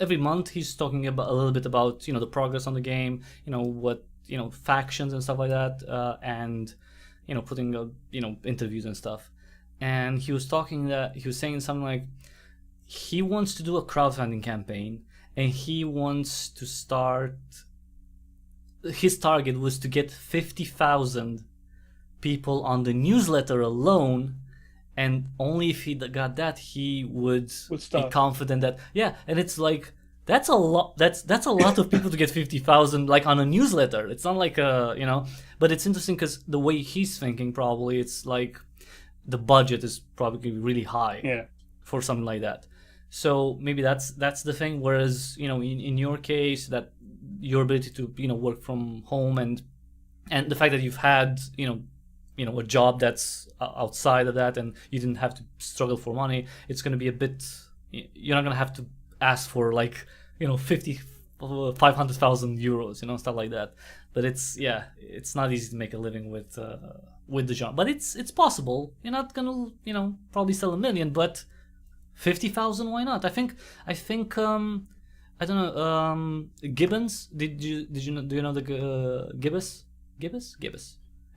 every month he's talking a little bit about the progress on the game, what factions and stuff like that, and putting interviews and stuff. and he was saying something like he wants to do a crowdfunding campaign, and he wants to start. His target was to get 50,000 people on the newsletter alone, and only if he got that, he would be confident that and it's like that's a lot. That's a lot of people to get 50,000 like on a newsletter. It's not like but it's interesting because the way he's thinking, probably it's like the budget is probably really high for something like that. So maybe that's the thing. Whereas in your case, that your ability to work from home and the fact that you've had a job that's outside of that, and you didn't have to struggle for money, it's going to be a bit. You're not going to have to ask for like 500,000 euros, stuff like that. But it's not easy to make a living with the job, but it's possible. You're not gonna probably sell 1 million, but 50,000, why not? I think I don't know. Gibbons, do you know the Gibbous?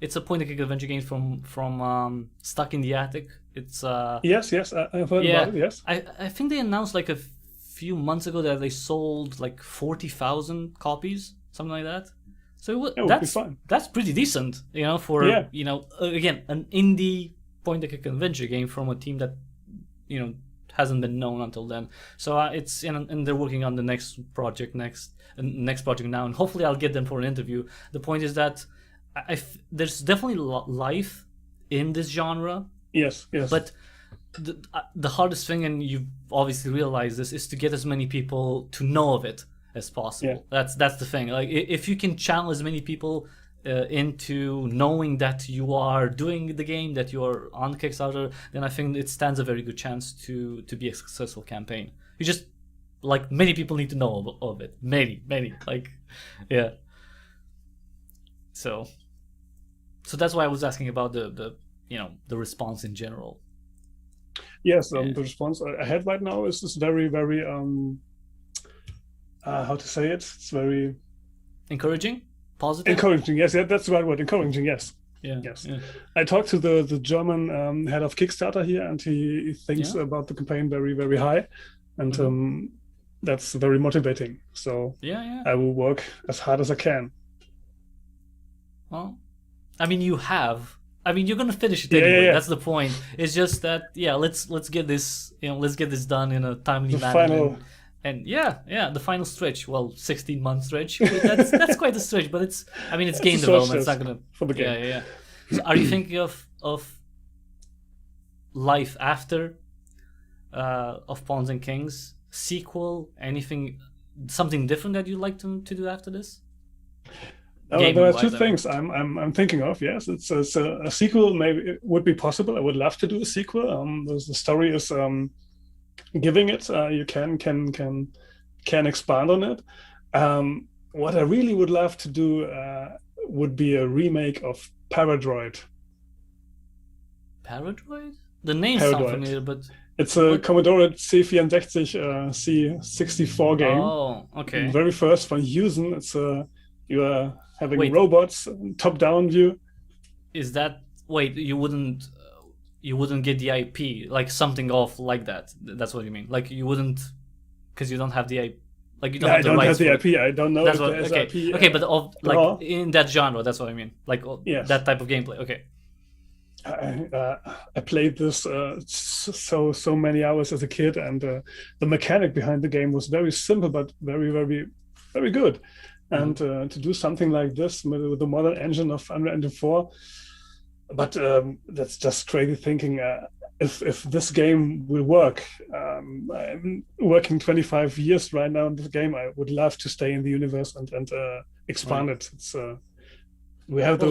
It's a point-and-click adventure game from Stuck in the Attic. It's yes, I've heard about it. Yes, I think they announced like a few months ago that they sold like 40,000 copies, something like that. So that's pretty decent, for again, an indie point-and-click adventure game from a team that hasn't been known until then. So it's and they're working on the next project now, and hopefully I'll get them for an interview. The point is that there's definitely life in this genre. Yes. But the hardest thing, and you've obviously realized this, is to get as many people to know of it as possible. Yeah. That's the thing. Like if you can channel as many people into knowing that you are doing the game, that you are on Kickstarter, then I think it stands a very good chance to be a successful campaign. You just like many people need to know of it. Many like So that's why I was asking about the response in general. Yes, the response I had right now is very, very how to say it? It's very encouraging, positive. Encouraging, yes, that's the right word. Encouraging, yes. Yeah. Yes. Yeah. I talked to the German head of Kickstarter here, and he thinks about the campaign very, very high, and that's very motivating. So I will work as hard as I can. Well, I mean, you're gonna finish it anyway. That's the point. It's just that, let's get this, let's get this done in a timely manner. And the final stretch. Well, 16-month stretch. That's quite a stretch, but it's game development. It's not gonna for the game. Yeah. So are you thinking of life after of Pawns and Kings sequel? Anything, something different that you'd like to do after this? There are two things I'm thinking of. Yes, it's a sequel. Maybe it would be possible. I would love to do a sequel. The story is giving it. You can expand on it. What I really would love to do would be a remake of Paradroid. Paradroid? The name sounds familiar, but it's a Commodore C64 C64 game. Oh, okay. The very first von Heusen. It's you are having robots, top-down view. Is that you wouldn't get the IP, like something off like that? That's what you mean? Like you wouldn't, because you don't have the IP. Like you don't have the rights. I don't have the IP. I don't know. That's what. Okay. IP, okay, but in that genre, that's what I mean. Like that type of gameplay. Okay. I played this so many hours as a kid, and the mechanic behind the game was very simple but very, very, very good. And to do something like this with the modern engine of Unreal 4, but that's just crazy thinking. If this game will work, I'm working 25 years right now in this game. I would love to stay in the universe and expand it. It's we have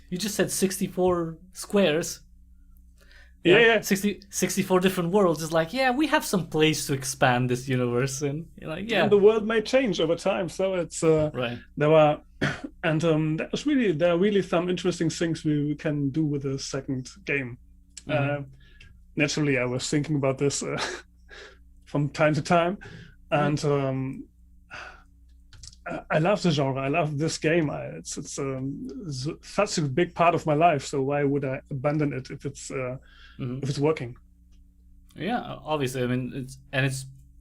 you just said 64 squares. Yeah. 64 different worlds is like, we have some place to expand this universe in. You're like, and the world may change over time, so it's right. There are and there are really some interesting things we can do with the second game. Naturally, I was thinking about this from time to time, and I love the genre. I love this game. It's such a big part of my life. So why would I abandon it if it's working? Yeah, obviously. I mean,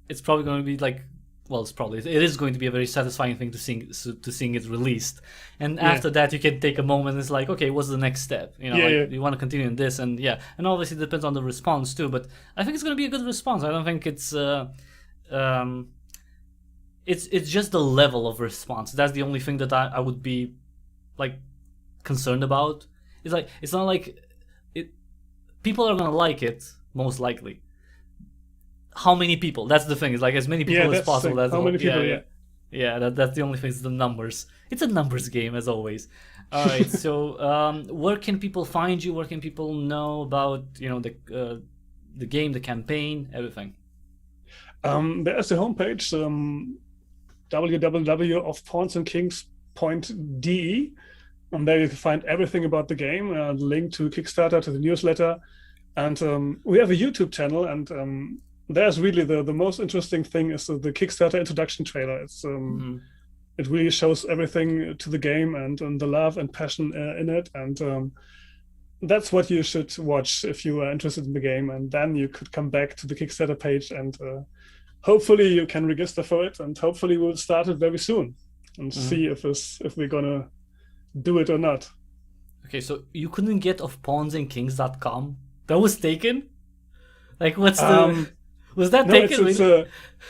it's probably going to be like, well, it is going to be a very satisfying thing to seeing it released, and after that you can take a moment. It's like, okay, what's the next step? You know, you want to continue in this, and and obviously it depends on the response too. But I think it's going to be a good response. I don't think it's just the level of response. That's the only thing that I would be like concerned about. It's not like it. People are gonna like it most likely. How many people? That's the thing. It's like as many people as possible. That's how many people? That's the only thing. Is the numbers. It's a numbers game as always. All right. So where can people find you? Where can people know about the game, the campaign, everything? There's a homepage, www.pawnsandkings.de, and there you can find everything about the game, link to Kickstarter, to the newsletter, and we have a YouTube channel, and there's really the most interesting thing is the Kickstarter introduction trailer. It's it really shows everything to the game and the love and passion in it, and that's what you should watch if you are interested in the game, and then you could come back to the Kickstarter page, and hopefully you can register for it, and hopefully we'll start it very soon and see if we're gonna do it or not. Okay, so you couldn't get off pawnsandkings.com? That was taken? Like, what's the... Was that taken?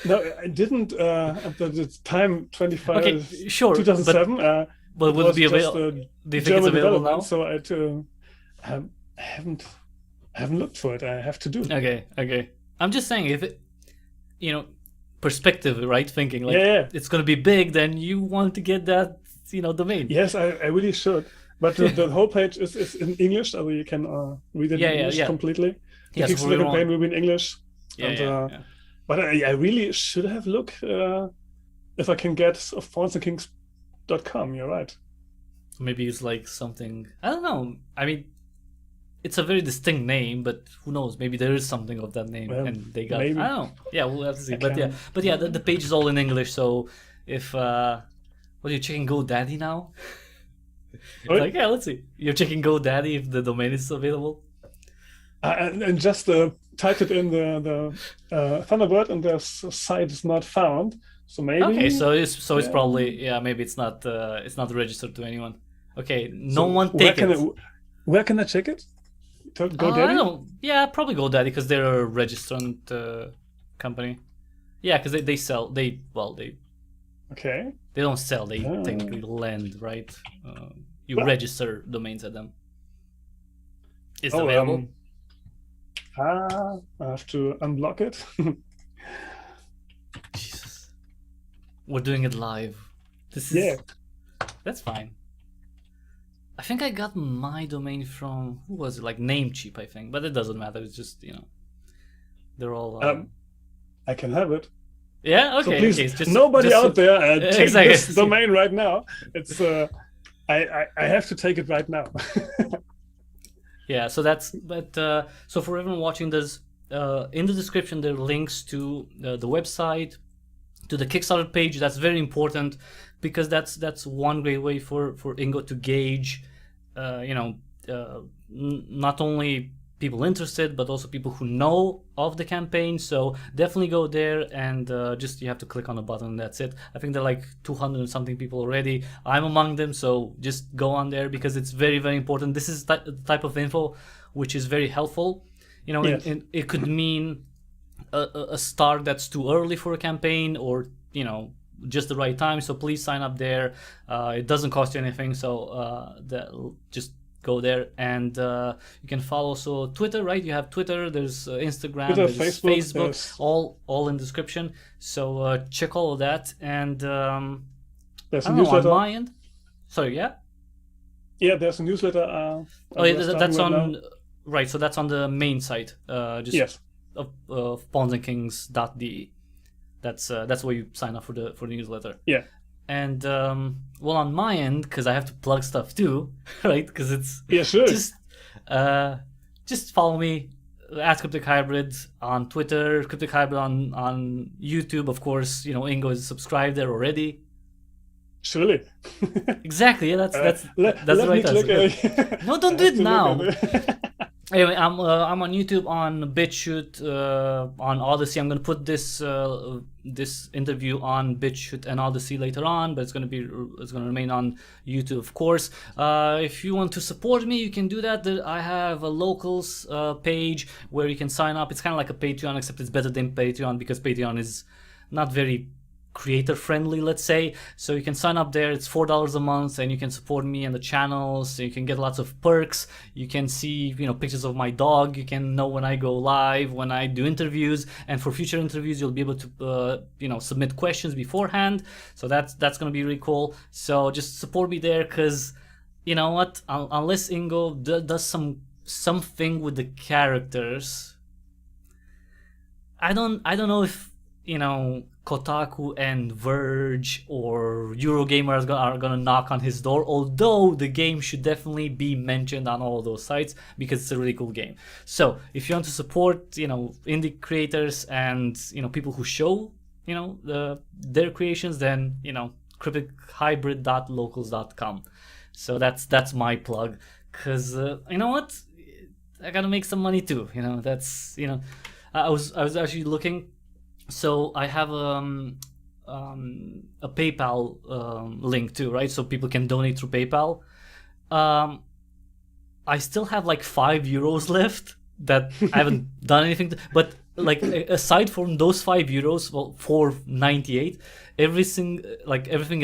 No, I didn't at the time, 25, okay, sure, 2007. But would it be available? Do you think it's available now? So I haven't looked for it. I have to do. Okay. I'm just saying, if it, perspective, right? Thinking like it's going to be big, then you want to get that, domain. Yes, I really should. But the whole page is in English, so you can read it in English completely. The Kickstarter campaign will be in English. But I really should have looked if I can get of pawnsandkings.com. You're right. Maybe it's like something, I don't know. I mean, it's a very distinct name, but who knows? Maybe there is something of that name, and they got. Maybe. I don't know. Yeah, we'll have to see. But the page is all in English. So if what are you checking GoDaddy now? Like, let's see. You're checking GoDaddy if the domain is available. And just typed it in the Thunderbird, and the site is not found. So maybe. Okay, so it's probably maybe it's not registered to anyone. Okay, no one take it. Where can I check it? GoDaddy? I don't know. Yeah, probably GoDaddy because they're a registrant company. Yeah, because they sell. Okay. They don't sell. They technically lend, right? You register domains at them. Is it available? I have to unblock it. Jesus, we're doing it live. That's fine. I think I got my domain from, who was it? Like Namecheap, I think, but it doesn't matter. It's just they're all. I can have it. Yeah. Okay. So please, nobody out there take this domain right now. It's I have to take it right now. Yeah. So so for everyone watching this, in the description there are links to the website, to the Kickstarter page. That's very important because that's one great way for Ingo to gauge, not only people interested but also people who know of the campaign. So definitely go there and just you have to click on a button and that's it. I think there are like 200 and something people already. I'm among them, so just go on there because it's very, very important. This is the type of info which is very helpful. It could mean a start that's too early for a campaign, or just the right time. So please sign up there. It doesn't cost you anything, so just go there. And you can follow also Twitter, right? You have Twitter, there's Instagram, Twitter, there's Facebook, all in description. So check all of that. And there's a newsletter on my end. Sorry, yeah, there's a newsletter. That's on now. Right. So that's on the main site. Of pawnsandkings.de. That's where you sign up for the newsletter. Yeah. And on my end, because I have to plug stuff too, right? Because it's sure. Just follow me at Cryptic Hybrid on Twitter, Cryptic Hybrid on YouTube. Of course, Ingo is subscribed there already. Surely. Exactly. Yeah, that's let the right me click answer. No, don't do it now. it. Anyway, I'm on YouTube, on BitChute, on Odyssey. I'm gonna put this interview on BitChute and Odyssey later on, but it's gonna remain on YouTube, of course. If you want to support me, you can do that. I have a locals page where you can sign up. It's kind of like a Patreon, except it's better than Patreon because Patreon is not very creator friendly, let's say. So you can sign up there. It's $4 a month, and you can support me and the channels. So you can get lots of perks. You can see pictures of my dog. You can know when I go live, when I do interviews, and for future interviews you'll be able to submit questions beforehand. So that's gonna be really cool. So just support me there, because you know what, unless Ingo does something with the characters, I don't know if Kotaku and Verge or Eurogamer are gonna knock on his door, although the game should definitely be mentioned on all those sites because it's a really cool game. So if you want to support indie creators and people who show their creations, then cryptichybrid.locals.com. So that's my plug, because you know what, I gotta make some money too. That's I was actually looking. So I have a PayPal link too, right? So people can donate through PayPal. I still have like €5 left that I haven't done anything to, but like aside from those €5, well, $4.98, everything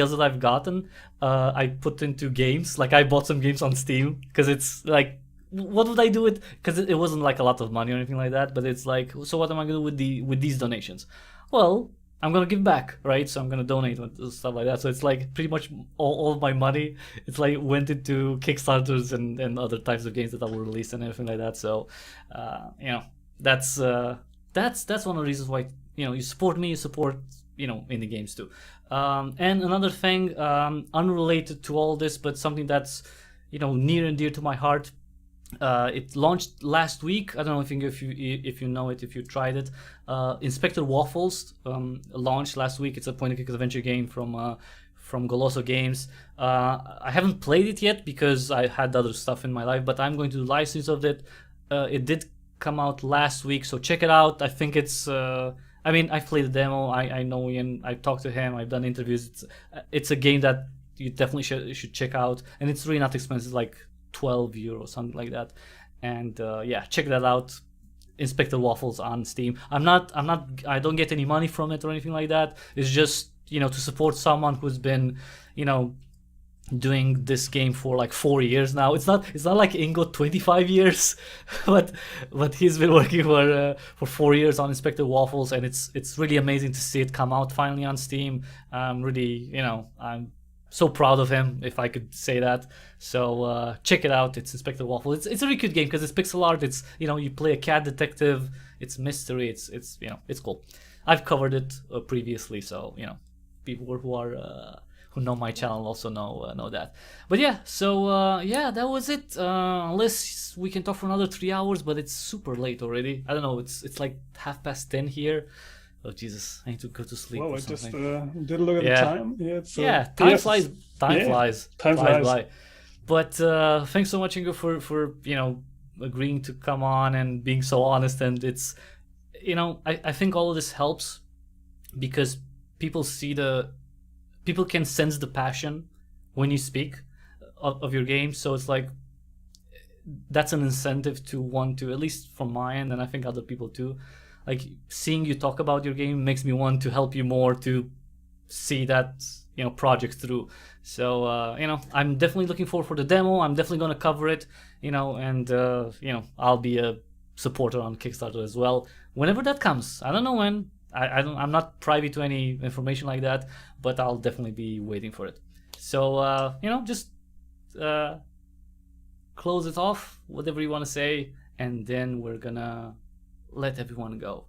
else that I've gotten, I put into games. Like I bought some games on Steam, because it's like, what would I do with, because it wasn't like a lot of money or anything like that, but it's like, so what am I gonna do with these donations? Well, I'm gonna give back, right? So I'm gonna donate with stuff like that. So it's like pretty much all of my money, it's like went into Kickstarters and other types of games that I will release and everything like that. So that's one of the reasons why you support me, you support indie games too. And another thing, unrelated to all this, but something that's near and dear to my heart. It launched last week. I don't know if you know it, if you tried it. Inspector Waffles launched last week. It's a point-and-click adventure game from Goloso Games. I haven't played it yet because I had other stuff in my life, but I'm going to do live streams of it. It did come out last week, so check it out. I think it's I've played the demo. I know Ian. I've talked to him. I've done interviews. It's a game that you definitely should check out, and it's really not expensive, like €12, something like that. And check that out. Inspector Waffles on Steam. I don't get any money from it or anything like that. It's just to support someone who's been doing this game for like 4 years now. It's not like Ingo 25 years, but he's been working for 4 years on Inspector Waffles, and it's really amazing to see it come out finally on Steam. Really, I'm so proud of him, if I could say that. So check it out. It's Inspector Waffle. It's a really good game because it's pixel art. It's you play a cat detective. It's mystery. It's cool. I've covered it previously, so people who know my channel also know that. But yeah, so that was it. Unless we can talk for another 3 hours, but it's super late already. I don't know. It's like 10:30 here. Oh Jesus! I need to go to sleep. Well, I just did a look at the time. Time flies. Time flies by. But thanks so much, Ingo, for agreeing to come on and being so honest. And it's I think all of this helps because people can sense the passion when you speak of your game. So it's like that's an incentive to want to, at least from my end, and I think other people too. Like seeing you talk about your game makes me want to help you more to see that project through. So I'm definitely looking forward for the demo. I'm definitely going to cover it, and I'll be a supporter on Kickstarter as well whenever that comes. I don't know when. I'm not privy to any information like that, but I'll definitely be waiting for it. So just close it off, whatever you want to say, and then we're gonna let everyone go.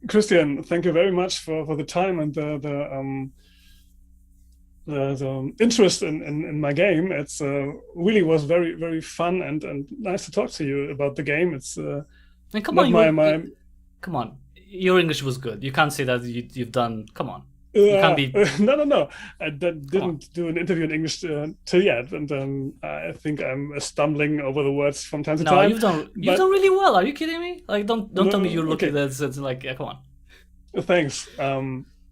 Christian, thank you very much for the time and the interest in my game. It's really was very, very fun and nice to talk to you about the game. It's come on, come on. Your English was good. You can't say that you've done. Come on. You can't be. No. I didn't do an interview in English till yet, and I think I'm stumbling over the words from time to No, time. you've done really well. Are you kidding me? Like, don't tell me you're looking okay. at that. It's like, yeah, come on. Thanks.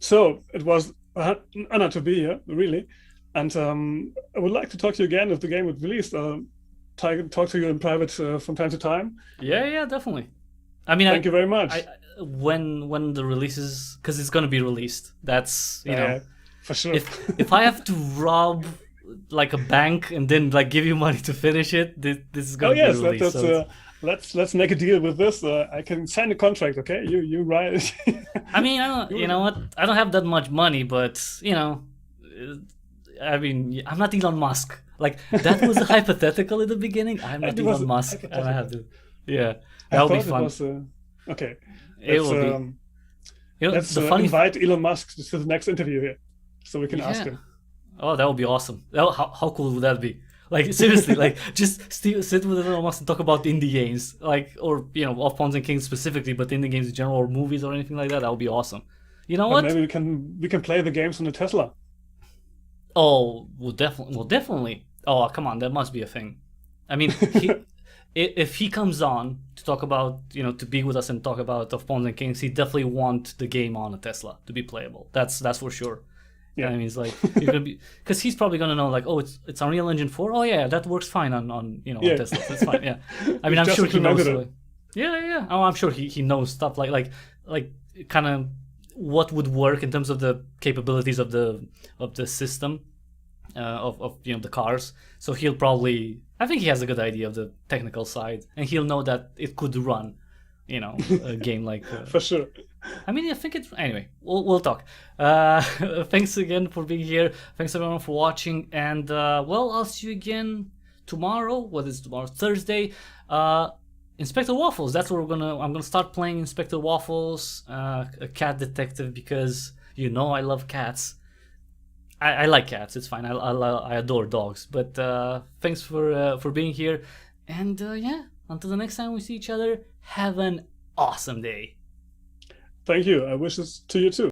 So it was an honor to be here, really, and I would like to talk to you again if the game would release. Talk to you in private from time to time. Yeah, definitely. I mean, thank you very much. When the release is, because it's gonna be released. That's for sure. If I have to rob like a bank and then like give you money to finish it, this is gonna be released. Let's make a deal with this. I can sign a contract, okay? You write. I mean, you know what? I don't have that much money, but I mean, I'm not Elon Musk. Like, that was a hypothetical in the beginning. I'm not Elon Musk, and I have to. Yeah, that'll be fun. Okay. It will be. Let's invite Elon Musk to the next interview here, so we can ask him. Oh, that would be awesome. How cool would that be? Like, seriously, like, just sit with Elon Musk and talk about indie games, like, or of Pawns and Kings specifically, but indie games in general, or movies or anything like that. That would be awesome. You know what? Maybe we can play the games on the Tesla. Oh, well, definitely. Oh, come on, that must be a thing. I mean, if he comes on to talk about, to be with us and talk about Of Pawns and Kings, he definitely want the game on a Tesla to be playable. That's for sure. Yeah, I mean, it's like, because he's probably gonna know, like, oh, it's Unreal Engine 4. Oh yeah, that works fine on Tesla. That's fine. Yeah, I mean, I'm sure he knows. Yeah. Oh, I'm sure he knows stuff like kind of what would work in terms of the capabilities of the system of the cars. So he'll probably, I think he has a good idea of the technical side, and he'll know that it could run, a game like for sure. I mean, I think it's anyway. We'll talk. Thanks again for being here. Thanks everyone for watching, and I'll see you again tomorrow. What is tomorrow? Thursday. Inspector Waffles. That's what I'm gonna start playing Inspector Waffles, a cat detective, because I love cats. I like cats. It's fine. I adore dogs. But thanks for being here, and until the next time we see each other, have an awesome day. Thank you. I wish this to you too.